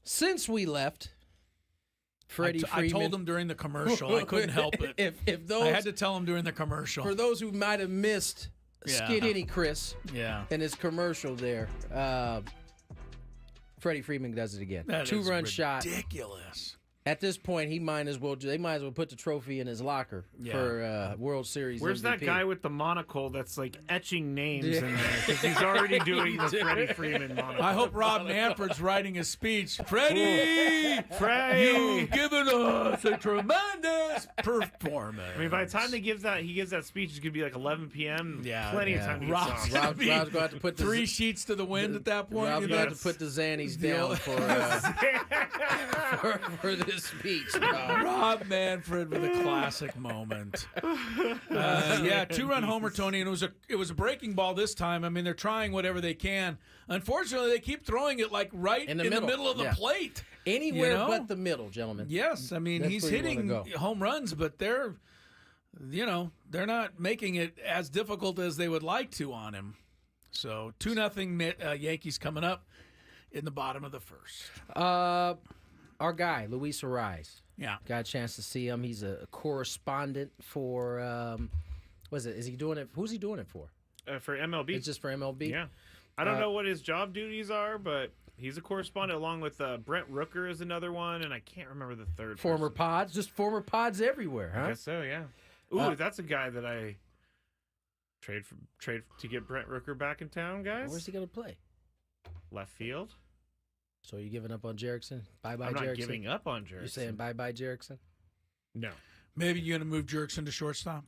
since we left, Freddie Freeman. I told him during the commercial. I couldn't help it. If those, I had to tell him during the commercial. For those who might have missed Skidini Chris in his commercial there, Freddie Freeman does it again. That Two-run shot. Ridiculous. At this point, they might as well put the trophy in his locker for World Series. Where's MVP. that guy with the monocle that's like etching names in there? Because he's already doing the Freddie Freeman monocle. I hope Rob Manfred's writing a speech. Freddie, you've given us a tremendous performance. I mean, by the time he gives that speech, it's gonna be like 11 p.m. Yeah, plenty of time to get Rob's going to have to put the 3 sheets to the wind at that point. Rob's going to have to put the Xannies down for this speech. Rob Manfred with a classic moment. 2-run homer, Tony, and it was a breaking ball this time. I mean, they're trying whatever they can. Unfortunately, they keep throwing it like right in the middle of the plate. Anywhere but the middle, gentlemen. Yes, I mean, he's hitting home runs, but they're not making it as difficult as they would like to on him. So 2-0 Yankees coming up in the bottom of the first. Our guy, Luis Ariz. Yeah. Got a chance to see him. He's a correspondent for, who's he doing it for? For MLB. It's just for MLB? Yeah. I don't know what his job duties are, but he's a correspondent along with Brent Rooker is another one, and I can't remember the third Former person. Pods? Just former Pods everywhere, huh? I guess so, yeah. Ooh, that's a guy that I trade to get Brent Rooker back in town, guys. Where's he going to play? Left field. So you giving up on Jerickson? Bye-bye, I'm Jerickson? not giving up on Jerickson. You're saying bye-bye, Jerickson? No. Maybe you're going to move Jerickson to shortstop?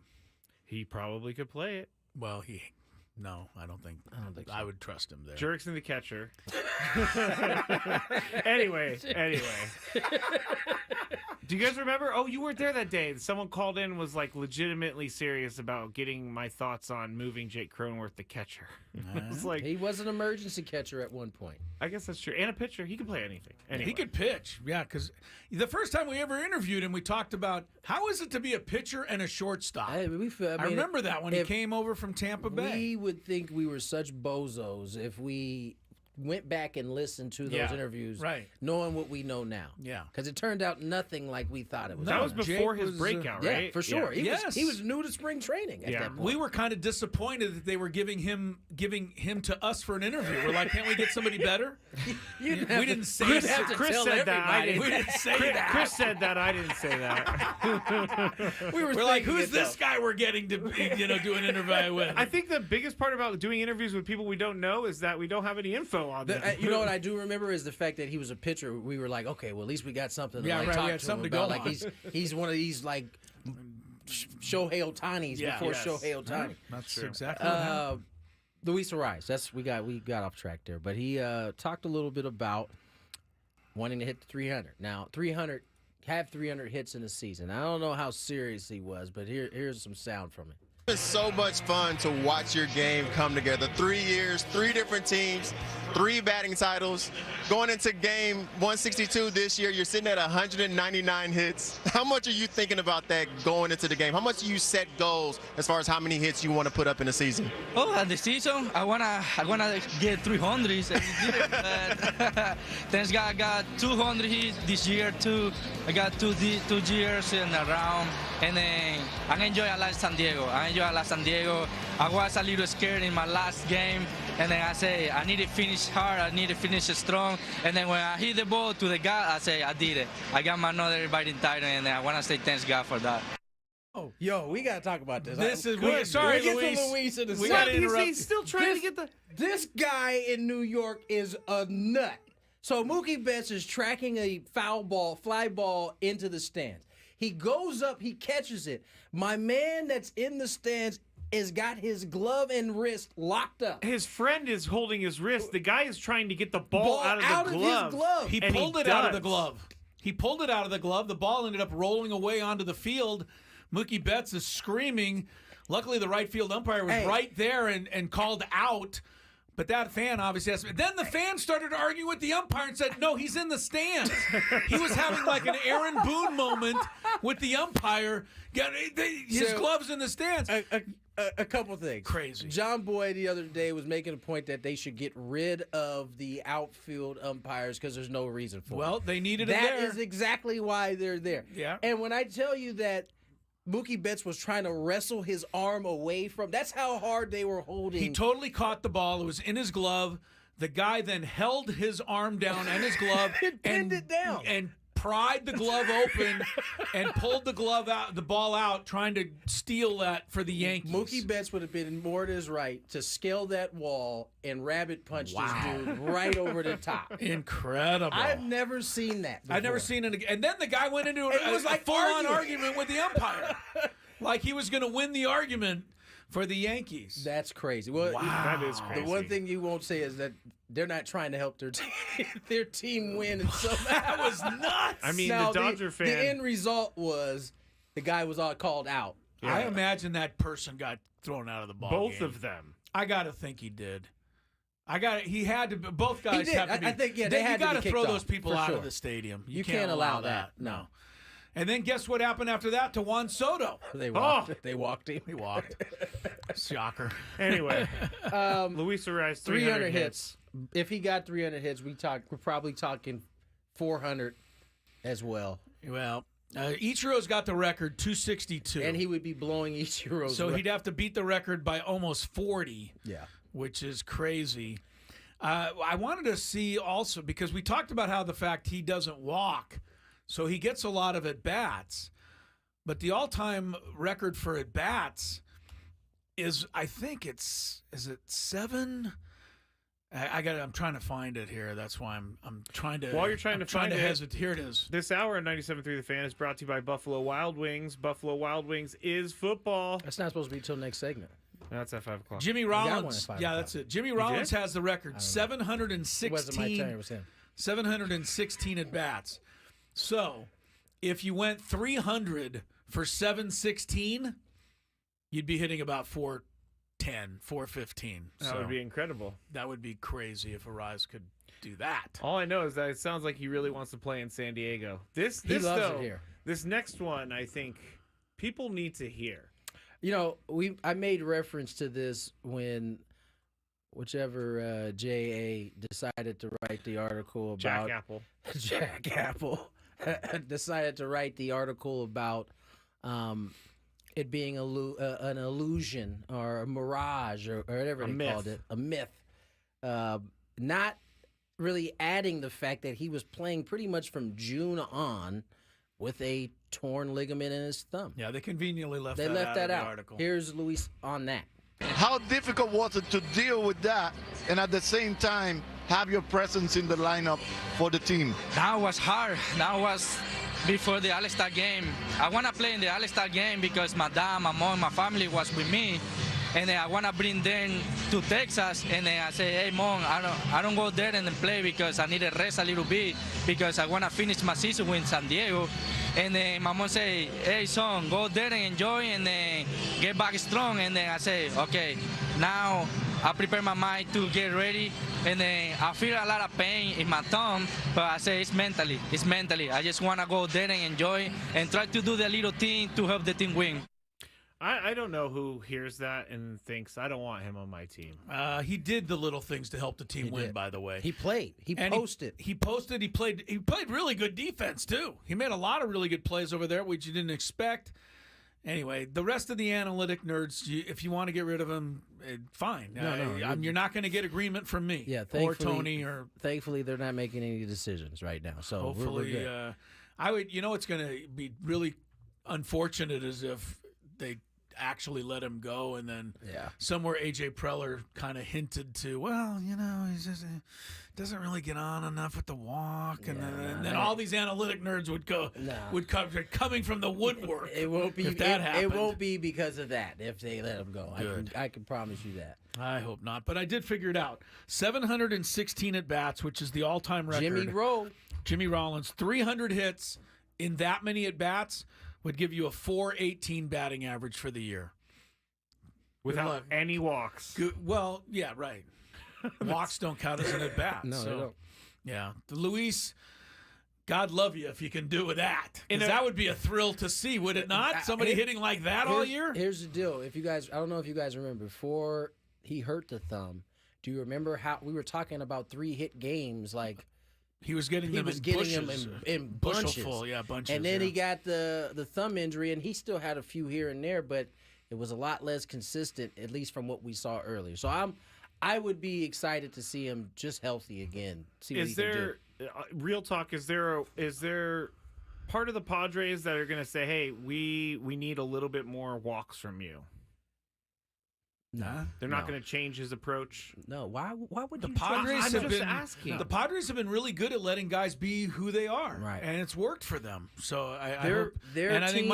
He probably could play it. Well, no, I don't think so. I would trust him there. Jerickson the catcher. Anyway. Do you guys remember? Oh, you weren't there that day. Someone called in and was like legitimately serious about getting my thoughts on moving Jake Cronenworth the catcher. I was like, he was an emergency catcher at one point. I guess that's true. And a pitcher. He can play anything. Anyway. He could pitch. Yeah, because the first time we ever interviewed him, we talked about how is it to be a pitcher and a shortstop. I remember that when he came over from Tampa Bay. We would think we were such bozos if we went back and listened to those interviews, knowing what we know now. Yeah. Because it turned out nothing like we thought it was. That was before his breakout, right? Yeah, for sure. He was new to spring training at that point. We were kind of disappointed that they were giving him to us for an interview. We're like, can't we get somebody better? We didn't say that. Chris said that. We didn't say that. Chris said that. I didn't say that. We're like, who's this guy we're getting to do an interview with? I think the biggest part about doing interviews with people we don't know is that we don't have any info on them. You know what I do remember is the fact that he was a pitcher. We were like, okay, well, at least we got something to talk to him about. Like he's one of these like Shohei Ohtanis before Shohei Ohtani. Right. That's exactly what happened. Luis Ariz. We got off track there, but he talked a little bit about wanting to hit the 300. Now, 300 hits in a season. I don't know how serious he was, but here's some sound from it. It's so much fun to watch your game come together. 3 years, 3 different teams, 3 batting titles. Going into game 162 this year, you're sitting at 199 hits. How much are you thinking about that going into the game? How much do you set goals as far as how many hits you want to put up in a season? Oh, at the season, I wanna get 300. Thanks God, I got 200 hits this year too. I got two years in a round, and then I enjoy a lot San Diego. I was a little scared in my last game, and then I say I need to finish hard, I need to finish strong, and then when I hit the ball to the guy, I say I did it. I got my another batting title, and I want to say thanks God for that. Oh, yo, we got to talk about this. This is good. Sorry, Luis. We got to interrupt. He's still trying to get the... This guy in New York is a nut. So Mookie Betts is tracking a fly ball into the stands. He goes up, he catches it. My man that's in the stands has got his glove and wrist locked up. His friend is holding his wrist. The guy is trying to get the ball out of the glove. His glove. He pulled it out of the glove. He pulled it out of the glove. The ball ended up rolling away onto the field. Mookie Betts is screaming. Luckily, the right field umpire was right there and called out. But that fan obviously has to. Then the fan started arguing with the umpire and said, no, he's in the stands. He was having like an Aaron Boone moment with the umpire. His glove's in the stands. a couple things. Crazy. John Boy the other day was making a point that they should get rid of the outfield umpires because there's no reason for it. Well, they needed them That there. is exactly why they're there. Yeah. And when I tell you that Mookie Betts was trying to wrestle his arm away from, that's how hard they were holding. He totally caught the ball. It was in his glove. The guy then held his arm down and his glove and pinned it down. And pried the glove open and pulled the ball out, trying to steal that for the Yankees. Mookie Betts would have been more to his right to scale that wall and rabbit punch this dude right over the top. Incredible. I've never seen that before. I've never seen it. And then the guy went into It was like a full-on arguing. argument with the umpire. Like he was going to win the argument for the Yankees. That's crazy. Well, That is crazy. The one thing you won't say is that they're not trying to help their team win. And so that was nuts. I mean, now, the Dodger fan. The end result was the guy was all called out. I imagine that person got thrown out of the ball Both game. of them. I got to think he did. He had to. Both guys did. have to be. I think, yeah, they had to got be to kicked throw off, those people for out sure. of the stadium. You can't allow that. No. And then guess what happened after that to Juan Soto? They walked. They walked him. He walked. Shocker. Anyway, Luis Ariz, 300 hits. If he got 300 hits, we're probably talking 400 as well. Well, Ichiro's got the record 262, And he would be blowing Ichiro's so record. he'd have to beat the record by almost 40. Yeah. Which is crazy. I wanted to see also, because we talked about how the fact he doesn't walk, so he gets a lot of at-bats. But the all-time record for at-bats is, I think is it 7? I'm trying to find it here. That's why I'm trying to. While you're trying to find it, hesitate. Here it is. This hour on 97.3 The Fan is brought to you by Buffalo Wild Wings. Buffalo Wild Wings is football. That's not supposed to be till next segment. That's at 5 o'clock. Jimmy got one Rollins. at 5 Yeah, o'clock. that's it. Jimmy Rollins did? has the record. It wasn't my 716. turn. It was him. 716 at bats. So, if you went 300 for 716, you'd be hitting about 410, 415. That would be incredible. That would be crazy if Ariz could do that. All I know is that it sounds like he really wants to play in San Diego. This He loves though, it here. This next one, I think people need to hear. You know, I made reference to this when whichever J.A. decided to write the article about Jack Apple decided to write the article about it being an illusion or a mirage or whatever they called it, a myth. Not really adding the fact that he was playing pretty much from June on with a torn ligament in his thumb. Yeah, they conveniently left They that left out that of the out. article. Here's Luis on that. How difficult was it to deal with that and at the same time have your presence in the lineup for the team? That was hard. That was before the All-Star game. I want to play in the All-Star game because my dad, my mom, my family was with me. And then I want to bring them to Texas. And then I say, hey, Mom, I don't go there and then play because I need to rest a little bit because I want to finish my season with San Diego. And then my mom say, hey, son, go there and enjoy and then get back strong. And then I say, okay, now I prepare my mind to get ready. And then I feel a lot of pain in my thumb, but I say it's mentally. It's mentally. I just want to go there and enjoy and try to do the little thing to help the team win. I don't know who hears that and thinks, I don't want him on my team. He did the little things to help the team win, by the way. He played. He And posted. He posted. He played really good defense, too. He made a lot of really good plays over there, which you didn't expect. Anyway, the rest of the analytic nerds, if you want to get rid of them, fine. No, you're not going to get agreement from me or Tony. Or thankfully, they're not making any decisions right now. So hopefully, we're good. I would. You know, what's going to be really unfortunate is if they actually let him go, and then somewhere AJ Preller kind of hinted to, well, you know, he's just doesn't really get on enough with the walk, and then all these analytic nerds would come coming from the woodwork. It won't be. If that happened. It won't be because of that. If they let him go, I can promise you that. I hope not, but I did figure it out. 716 at bats, which is the all-time record. Jimmy Rollins, 300 hits in that many at bats would give you a 418 batting average for the year. Without any walks. Well, yeah, right. Walks don't count as an at-bat. No, they don't. Yeah. Luis God love you if you can do that. Because that would be a thrill to see, would it not? Somebody hitting like that all year? Here's the deal. If you guys, I don't know if you guys remember, before he hurt the thumb, do you remember how we were talking about 3-hit games? Like he was getting them in bunches. Full, bunches. And then he got the thumb injury, and he still had a few here and there, but it was a lot less consistent, at least from what we saw earlier. So I would be excited to see him just healthy again. See what he can do. Real talk, is there part of the Padres that are going to say, hey, we need a little bit more walks from you? No, they're not going to change his approach. No, why would the you? Padres have been asking. The Padres have been really good at letting guys be who they are, right? And it's worked for them. So I hope. I think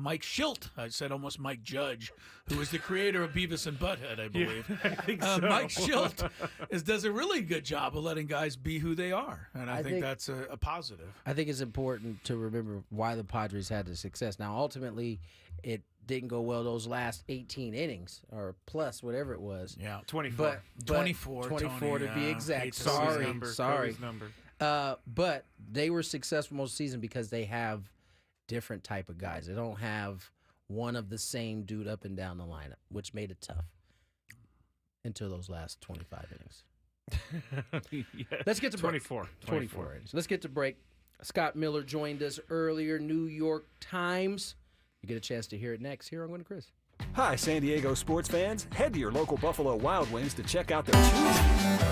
Mike Schilt, I said almost Mike Judge, who is the creator of Beavis and Butthead, I believe. Yeah, I think so. Mike Schilt does a really good job of letting guys be who they are, and I think that's a positive. I think it's important to remember why the Padres had the success. Now, ultimately, it didn't go well those last 18 innings or plus, whatever it was. Yeah, 24. But 24 to be exact. Sorry. But they were successful most of the season because they have different type of guys. They don't have one of the same dude up and down the lineup, which made it tough until those last 25 innings. Let's get to 24 innings. Let's get to break. Scott Miller joined us earlier, New York Times. You get a chance to hear it next here on Gwynn Chris. Hi, San Diego sports fans. Head to your local Buffalo Wild Wings to check out their Tuesday.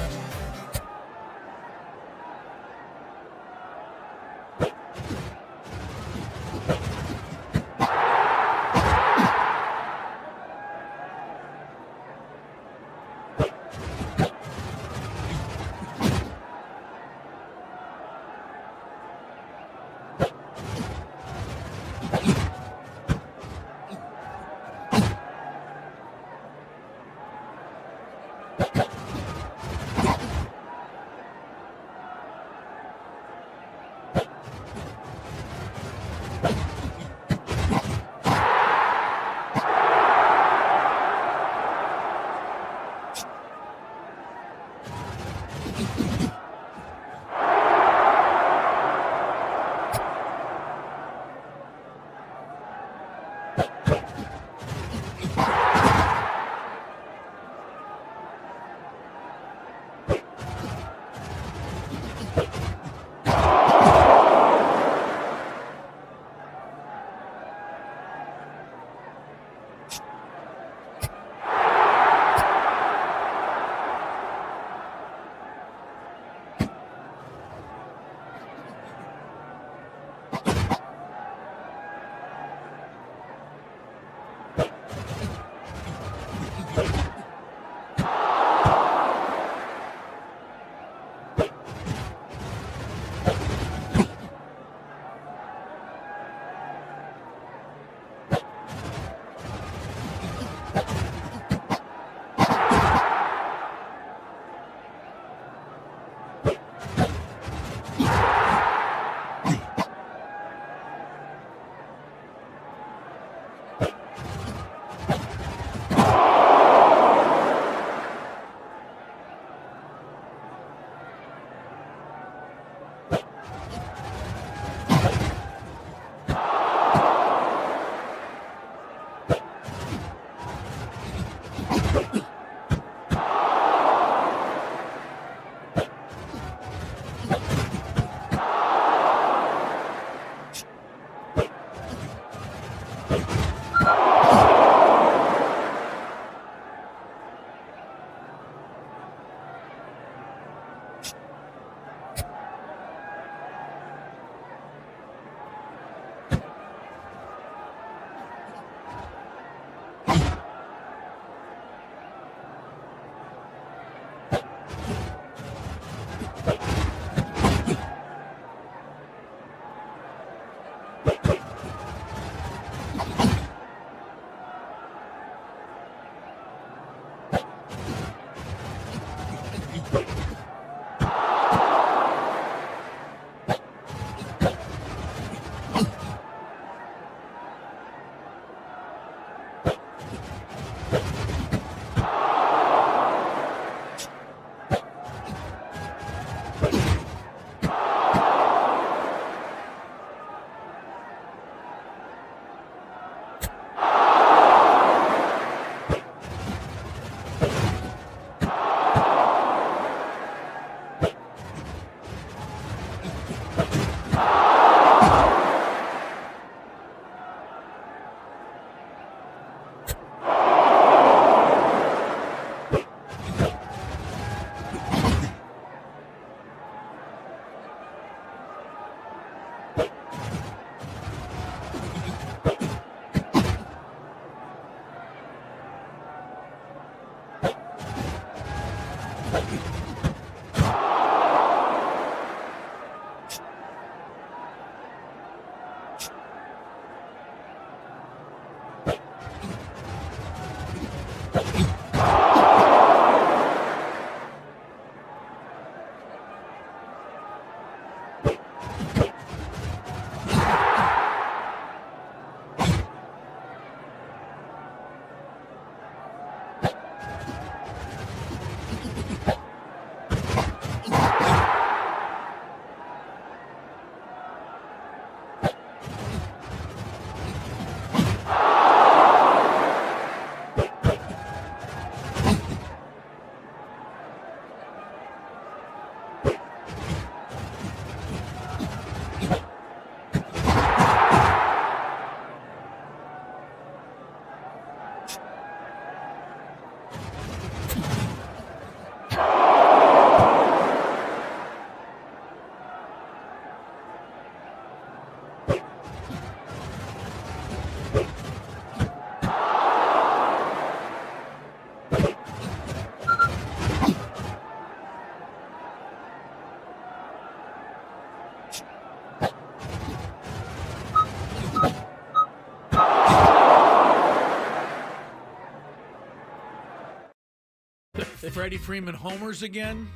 Freddie Freeman homers again.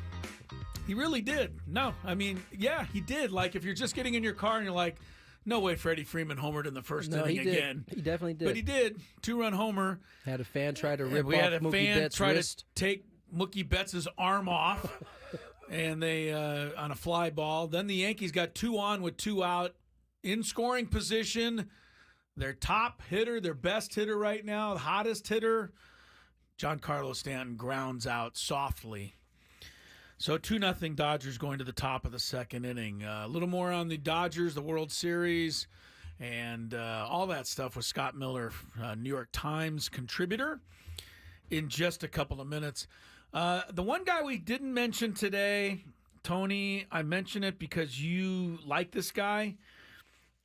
He really did. No, I mean, yeah, he did. Like, if you're just getting in your car and you're like, no way Freddie Freeman homered in the first inning again. He definitely did. But he did. 2-run homer. Had a fan try to rip we off had a Mookie fan Betts' try wrist. to take Mookie Betts' arm off, and they on a fly ball. Then the Yankees got 2 on with 2 out in scoring position. Their top hitter, their best hitter right now, the hottest hitter, Giancarlo Stanton, grounds out softly. So 2-0 Dodgers going to the top of the second inning. A little more on the Dodgers, the World Series, and all that stuff with Scott Miller, New York Times contributor, in just a couple of minutes. The one guy we didn't mention today, Tony, I mention it because you like this guy,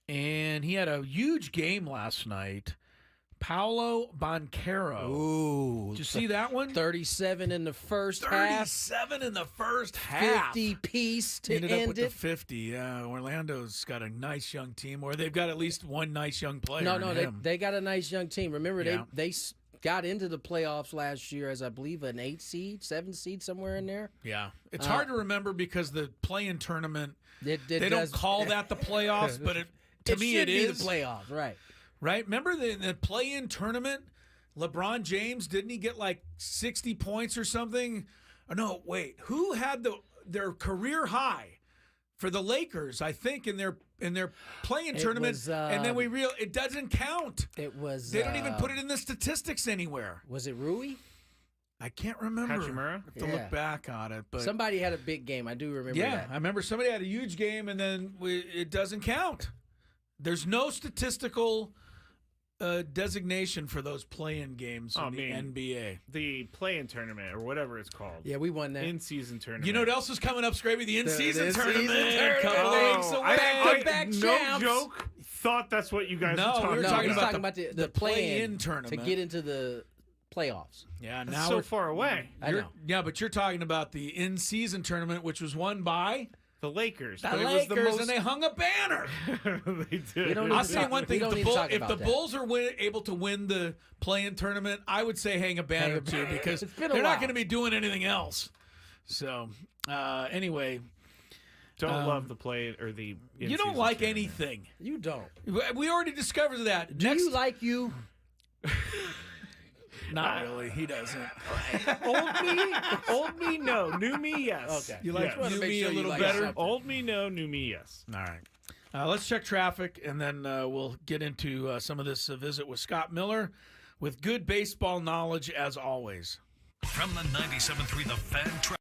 and he had a huge game last night. Paolo Banchero. Ooh. Did you see that one? 37 in the first half. 37 in the first half. 50 piece to Ended end up with it. the 50. Yeah, Orlando's got a nice young team, or they've got at least one nice young player. No, in him. they got a nice young team. Remember, Yeah. they got into the playoffs last year as, I believe, an 8 seed, 7 seed, somewhere in there. Yeah. It's hard to remember because the play-in tournament, they don't does- call that the playoffs, but to me should it be is. the playoffs, right. Right? Remember the play-in tournament? LeBron James, didn't he get like 60 points or something? Oh, no, wait. Who had their career high for the Lakers, I think, in their play-in tournament? Was, and then it doesn't count. It was. They don't even put it in the statistics anywhere. Was it Rui? I can't remember. Hachimura? I have to look back on it. But Somebody had a big game. I do remember yeah, that. I remember somebody had a huge game, and then it doesn't count. There's no statistical designation for those play-in games in the NBA. The play-in tournament, or whatever it's called. Yeah, we won that. In-season tournament. You know what else is coming up, Skraby? The in-season tournament. tournament. Couple weeks away. No joke. Thought that's what you guys were talking we were about. talking talking about the the play-in tournament to get into the playoffs. Yeah, That's now so we're far away. I know. Yeah, but you're talking about the in-season tournament, which was won by The Lakers. the But it was Lakers, the most... and they hung a banner. They did. We don't I'll need to say talk- one thing: we if don't the, need to talk if the about that. Bulls are able to win the play-in tournament, I would say hang a banner too, because It's been a they're not while. going to be doing anything else. So, anyway, Don't love the play or the. you don't like anything. You don't. We already discovered that. Do you like you? Not really. He doesn't. Old me, no. New me, yes. Okay. You like Yes. new make me sure a you little like better? something. Old me, no. New me, yes. All right. Let's check traffic, and then we'll get into some of this visit with Scott Miller with good baseball knowledge, as always. From the 97.3 The Fan Traffic.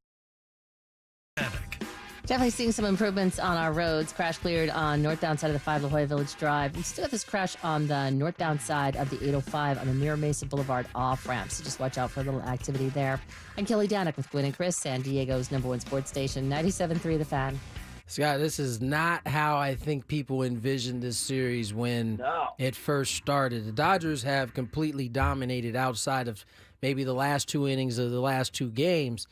Definitely seeing some improvements on our roads. Crash cleared on northbound side of the 5 La Jolla Village Drive. We still got this crash on the northbound side of the 805 on the Mira Mesa Boulevard off-ramp. So just watch out for a little activity there. I'm Kelly Danick with Gwynn and Chris, San Diego's #1 sports station, 97.3 The Fan. Scott, this is not how I think people envisioned this series when it first started. The Dodgers have completely dominated outside of maybe the last 2 innings of the last 2 games.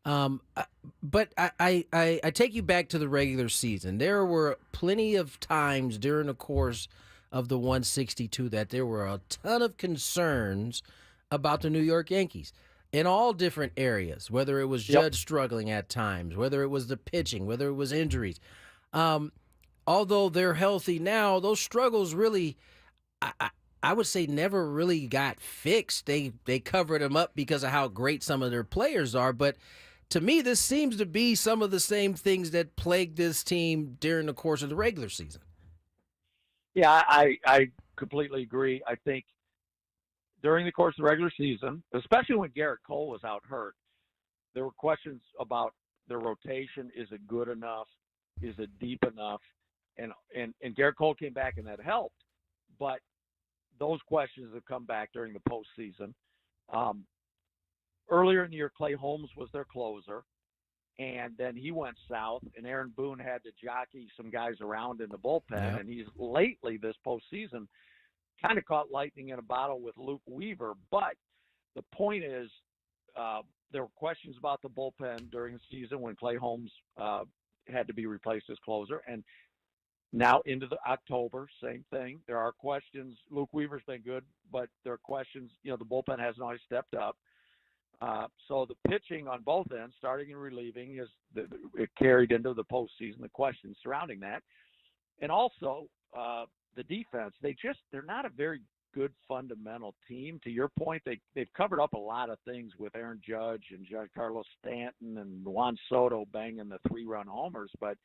But I take you back to the regular season. There were plenty of times during the course of the 162 that there were a ton of concerns about the New York Yankees in all different areas, whether it was Judge struggling at times, whether it was the pitching, whether it was injuries. Although they're healthy now, those struggles really, I would say, never really got fixed. They covered them up because of how great some of their players are. But to me, this seems to be some of the same things that plagued this team during the course of the regular season. Yeah, I completely agree. I think during the course of the regular season, especially when Garrett Cole was out hurt, there were questions about their rotation. Is it good enough? Is it deep enough? And Garrett Cole came back and that helped. But those questions have come back during the postseason. Earlier in the year, Clay Holmes was their closer, and then he went south, and Aaron Boone had to jockey some guys around in the bullpen, and he's lately this postseason kind of caught lightning in a bottle with Luke Weaver. But the point is, there were questions about the bullpen during the season when Clay Holmes had to be replaced as closer, and now into the October, same thing. There are questions. Luke Weaver's been good, but there are questions. The bullpen hasn't always stepped up. So the pitching on both ends, starting and relieving, it carried into the postseason, the questions surrounding that. And also the defense. They're not a very good fundamental team. To your point, they've covered up a lot of things with Aaron Judge and Giancarlo Stanton and Juan Soto banging the 3-run homers. But,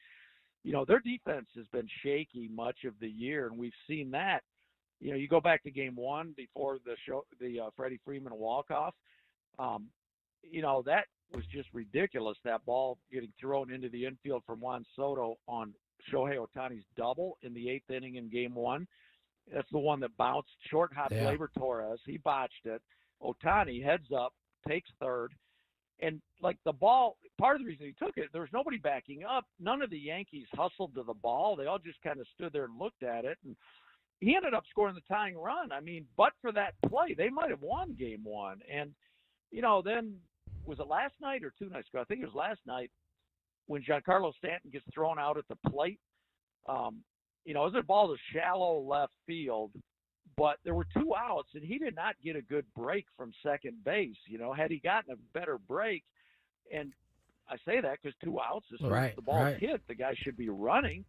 their defense has been shaky much of the year, and we've seen that. You go back to game one before the Freddie Freeman walk-off. That was just ridiculous, that ball getting thrown into the infield from Juan Soto on Shohei Ohtani's double in the 8th inning in game one. That's the one that bounced short hop Gleyber Torres. He botched it. Ohtani heads up, takes third. And, the ball, part of the reason he took it, there was nobody backing up. None of the Yankees hustled to the ball. They all just kind of stood there and looked at it. And he ended up scoring the tying run. I mean, but for that play, they might have won game one. And, then was it last night or 2 nights ago? I think it was last night when Giancarlo Stanton gets thrown out at the plate. It was a ball to shallow left field, but there were 2 outs, and he did not get a good break from second base. Had he gotten a better break, and I say that because 2 outs, as soon as the ball hit, the guy should be running,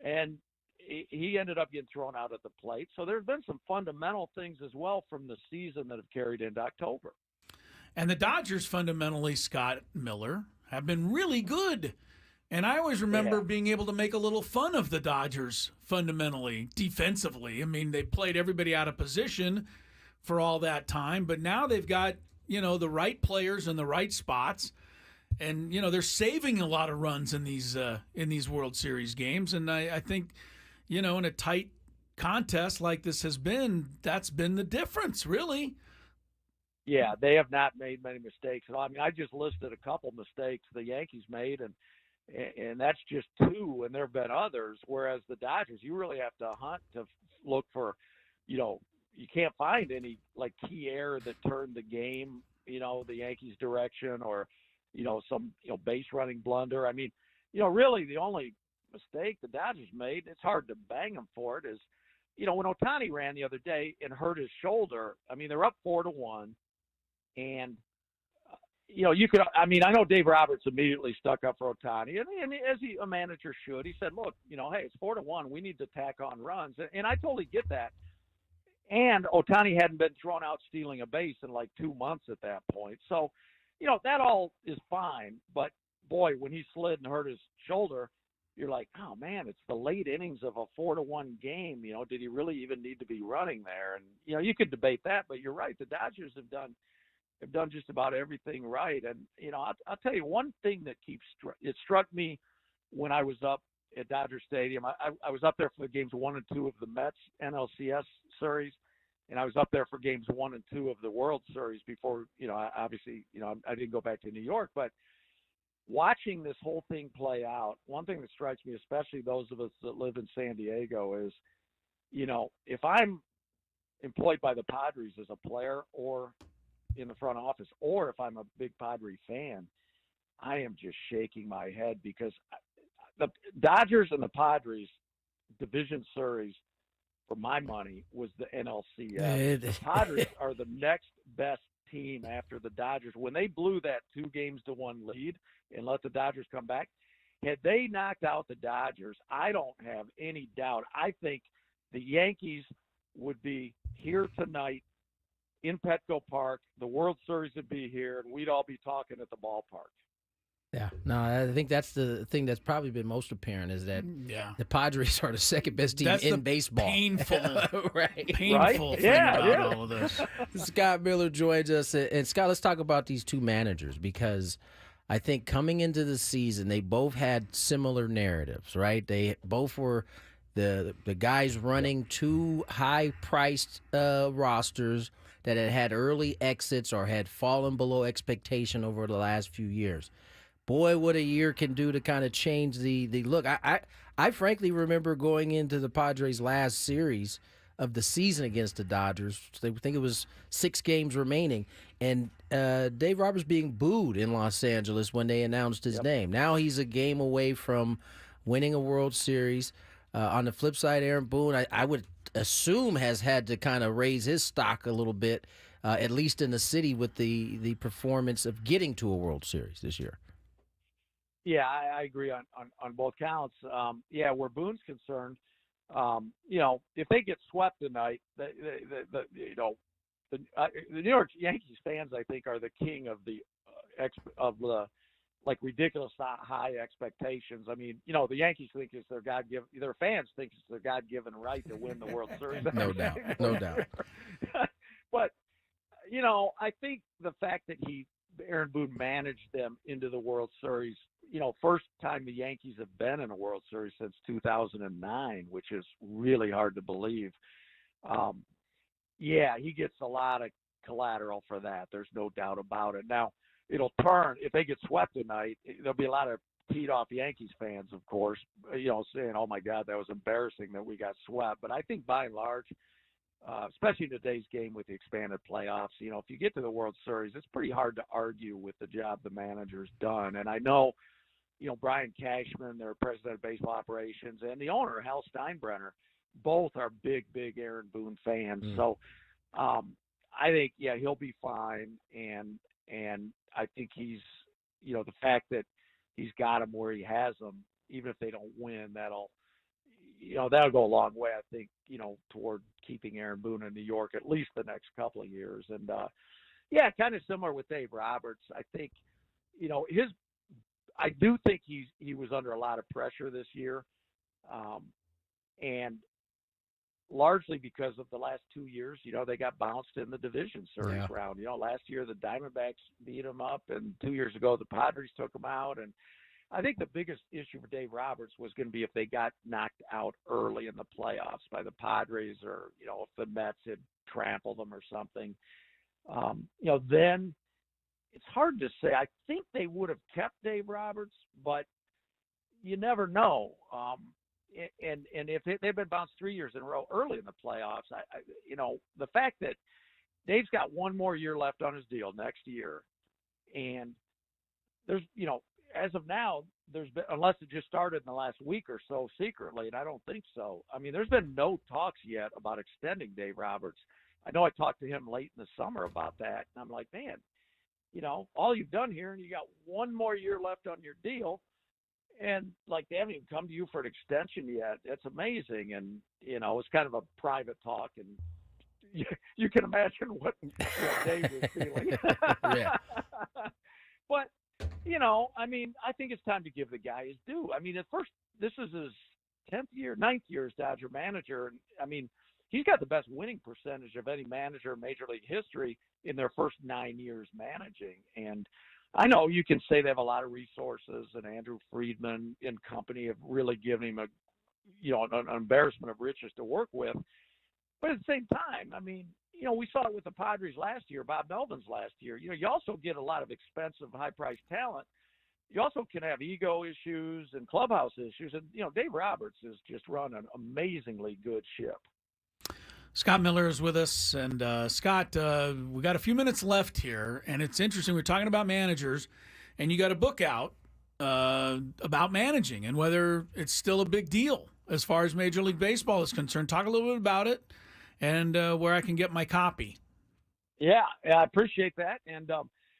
and he ended up getting thrown out at the plate. So there's been some fundamental things as well from the season that have carried into October. And the Dodgers, fundamentally, Scott Miller, have been really good. And I always remember being able to make a little fun of the Dodgers, fundamentally, defensively. I mean, they played everybody out of position for all that time, but now they've got, the right players in the right spots. And, they're saving a lot of runs in these World Series games. And I think, in a tight contest like this has been, that's been the difference, really. Yeah, they have not made many mistakes. I mean, I just listed a couple mistakes the Yankees made, and that's just 2, and there have been others. Whereas the Dodgers, you really have to hunt to look for, you can't find any key error that turned the game, the Yankees' direction, or some base running blunder. I mean, really the only mistake the Dodgers made, it's hard to bang them for it, is when Ohtani ran the other day and hurt his shoulder. I mean, they're up 4-1. And, you could, I know Dave Roberts immediately stuck up for Ohtani, and as a manager should. He said, look, hey, it's 4-1. We need to tack on runs. And I totally get that. And Ohtani hadn't been thrown out stealing a base in 2 months at that point. So, that all is fine. But, boy, when he slid and hurt his shoulder, you're like, oh, man, it's the late innings of a 4-1 game. Did he really even need to be running there? And, you could debate that, but you're right. The Dodgers have done just about everything right. And, I'll tell you one thing that it struck me when I was up at Dodger Stadium. I was up there for games 1 and 2 of the Mets NLCS series, and I was up there for games 1 and 2 of the World Series before, obviously, I didn't go back to New York. But watching this whole thing play out, one thing that strikes me, especially those of us that live in San Diego, is, if I'm employed by the Padres as a player or in the front office, or if I'm a big Padre fan, I am just shaking my head because the Dodgers and the Padres division series, for my money, was the NLCS. The Padres are the next best team after the Dodgers. When they blew that 2-1 lead and let the Dodgers come back, had they knocked out the Dodgers, I don't have any doubt. I think the Yankees would be here tonight in Petco Park. The World Series would be here, and we'd all be talking at the ballpark. Yeah, no, I think that's the thing that's probably been most apparent is that the Padres are the second best team in baseball. Painful, right? Painful thing about all of this. Scott Miller joins us, and Scott, let's talk about these two managers because I think coming into the season, they both had similar narratives, right? They both were the guys running two high-priced rosters that had early exits or had fallen below expectation over the last few years. Boy, what a year can do to kind of change the look. I frankly remember going into the Padres' last series of the season against the Dodgers. I think it was 6 games remaining, and Dave Roberts being booed in Los Angeles when they announced his name. Now he's a game away from winning a World Series. On the flip side, Aaron Boone, I would assume, has had to kind of raise his stock a little bit, at least in the city, with the performance of getting to a World Series this year. Yeah, I agree on both counts. Where Boone's concerned, if they get swept tonight, the New York Yankees fans, I think, are the king of the ridiculous high expectations. I mean, the Yankees think it's their God-given, their fans think it's their God-given right to win the World Series. No doubt. But, I think the fact that Aaron Boone managed them into the World Series, first time the Yankees have been in a World Series since 2009, which is really hard to believe. He gets a lot of collateral for that. There's no doubt about it. Now, it'll turn. If they get swept tonight, there'll be a lot of teed-off Yankees fans, of course, saying, oh, my God, that was embarrassing that we got swept. But I think by and large, especially in today's game with the expanded playoffs, if you get to the World Series, it's pretty hard to argue with the job the manager's done. And I know, Brian Cashman, their president of baseball operations, and the owner, Hal Steinbrenner, both are big Aaron Boone fans. So I think, he'll be fine. And I think he's, the fact that he's got him where he has them, even if they don't win, that'll go a long way, I think, toward keeping Aaron Boone in New York at least the next couple of years. And, kind of similar with Dave Roberts. I think, I do think he was under a lot of pressure this year. And largely because of the last 2 years, they got bounced in the division series round. Last year the Diamondbacks beat them up, and 2 years ago the Padres took them out. And I think the biggest issue for Dave Roberts was going to be if they got knocked out early in the playoffs by the Padres, or, if the Mets had trampled them or something. Then it's hard to say. I think they would have kept Dave Roberts, but you never know. And if they've been bounced 3 years in a row early in the playoffs, the fact that Dave's got one more year left on his deal next year, and there's, as of now, there's been, unless it just started in the last week or so secretly, and I don't think so. I mean, there's been no talks yet about extending Dave Roberts. I know I talked to him late in the summer about that, and I'm like, man, all you've done here, and you got one more year left on your deal, and they haven't even come to you for an extension yet. It's amazing. And, it's kind of a private talk, and you can imagine what Dave was feeling. Yeah. But, I think it's time to give the guy his due. I mean, at first, this is his 9th year as Dodger manager. And, he's got the best winning percentage of any manager in Major League history in their first 9 years managing. And I know you can say they have a lot of resources, and Andrew Friedman and company have really given him an embarrassment of riches to work with. But at the same time, we saw it with the Padres last year, Bob Melvin's last year. You also get a lot of expensive, high-priced talent. You also can have ego issues and clubhouse issues. And, Dave Roberts has just run an amazingly good ship. Scott Miller is with us. And, Scott, we got a few minutes left here, and it's interesting. We're talking about managers, and you got a book out about managing and whether it's still a big deal as far as Major League Baseball is concerned. Talk a little bit about it and where I can get my copy. Yeah, I appreciate that. And,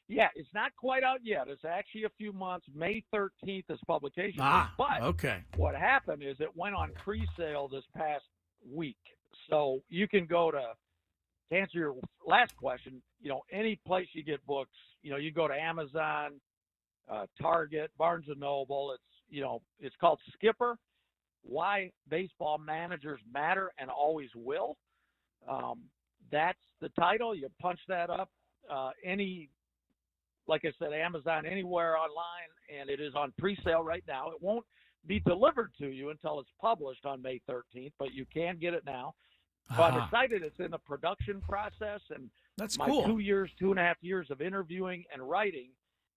yeah, it's not quite out yet. It's actually a few months. May 13th is publication. But okay. What happened is it went on pre-sale this past week. So you can go to answer your last question, any place you get books, you go to Amazon, Target, Barnes & Noble. It's called Skipper, Why Baseball Managers Matter and Always Will. That's the title. You punch that up. Like I said, Amazon, anywhere online, and it is on pre-sale right now. It won't be delivered to you until it's published on May 13th, but you can get it now. So I'm excited. It's in the production process, and that's my cool. 2.5 years of interviewing and writing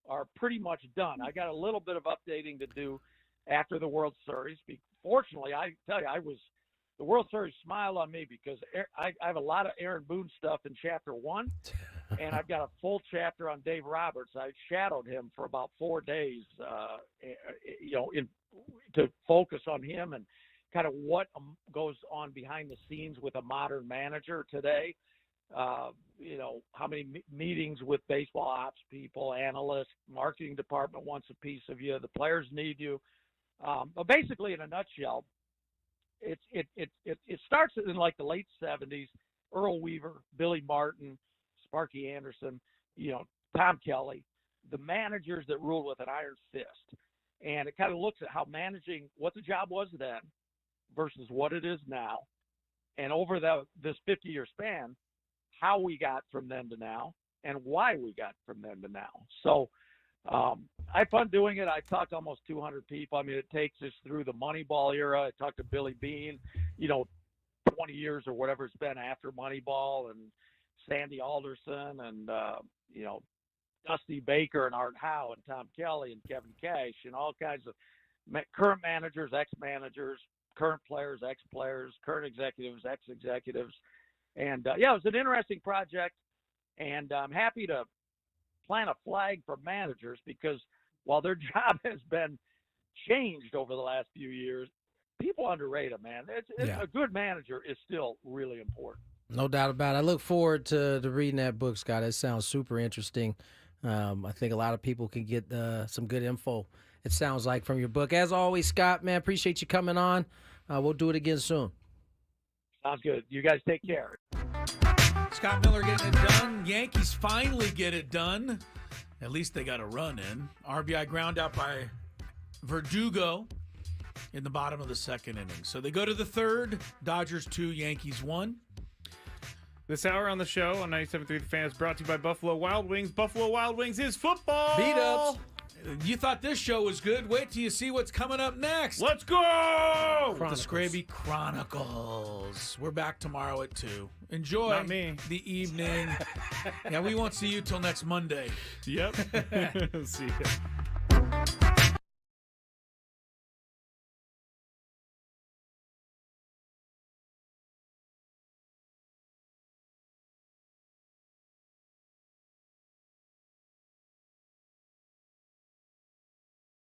are pretty much done. I got a little bit of updating to do after the World Series. Fortunately, I tell you, the World Series smiled on me because I have a lot of Aaron Boone stuff in Chapter 1, and I've got a full chapter on Dave Roberts. I shadowed him for about 4 days, to focus on him and kind of what goes on behind the scenes with a modern manager today. How many meetings with baseball ops people, analysts, marketing department wants a piece of you. The players need you. But basically, in a nutshell, it starts in like the late 70s. Earl Weaver, Billy Martin, Sparky Anderson, Tom Kelly, the managers that ruled with an iron fist. And it kind of looks at how managing, what the job was then versus what it is now. And over this 50-year span, how we got from then to now and why we got from then to now. So I had fun doing it. I talked to almost 200 people. I mean, it takes us through the Moneyball era. I talked to Billy Beane, 20 years or whatever it's been after Moneyball, and Sandy Alderson, and, Dusty Baker and Art Howe and Tom Kelly and Kevin Cash and all kinds of current managers, ex-managers, current players, ex-players, current executives, ex-executives. And, it was an interesting project, and I'm happy to plant a flag for managers because while their job has been changed over the last few years, people underrate them, man. A good manager is still really important. No doubt about it. I look forward to reading that book, Scott. It sounds super interesting. I think a lot of people can get some good info, it sounds like, from your book. As always, Scott, man, appreciate you coming on. We'll do it again soon. Sounds good. You guys take care. Scott Miller getting it done. Yankees finally get it done. At least they got a run in. RBI ground out by Verdugo in the bottom of the second inning. So they go to the third. Dodgers 2, Yankees 1. This hour on the show on 97.3 The Fan is brought to you by Buffalo Wild Wings. Buffalo Wild Wings is football. Beat-ups. You thought this show was good. Wait till you see what's coming up next. Let's go! The Skraby Chronicles. We're back tomorrow at 2. Enjoy Not me. The evening. Yeah, we won't see you till next Monday. Yep. See ya.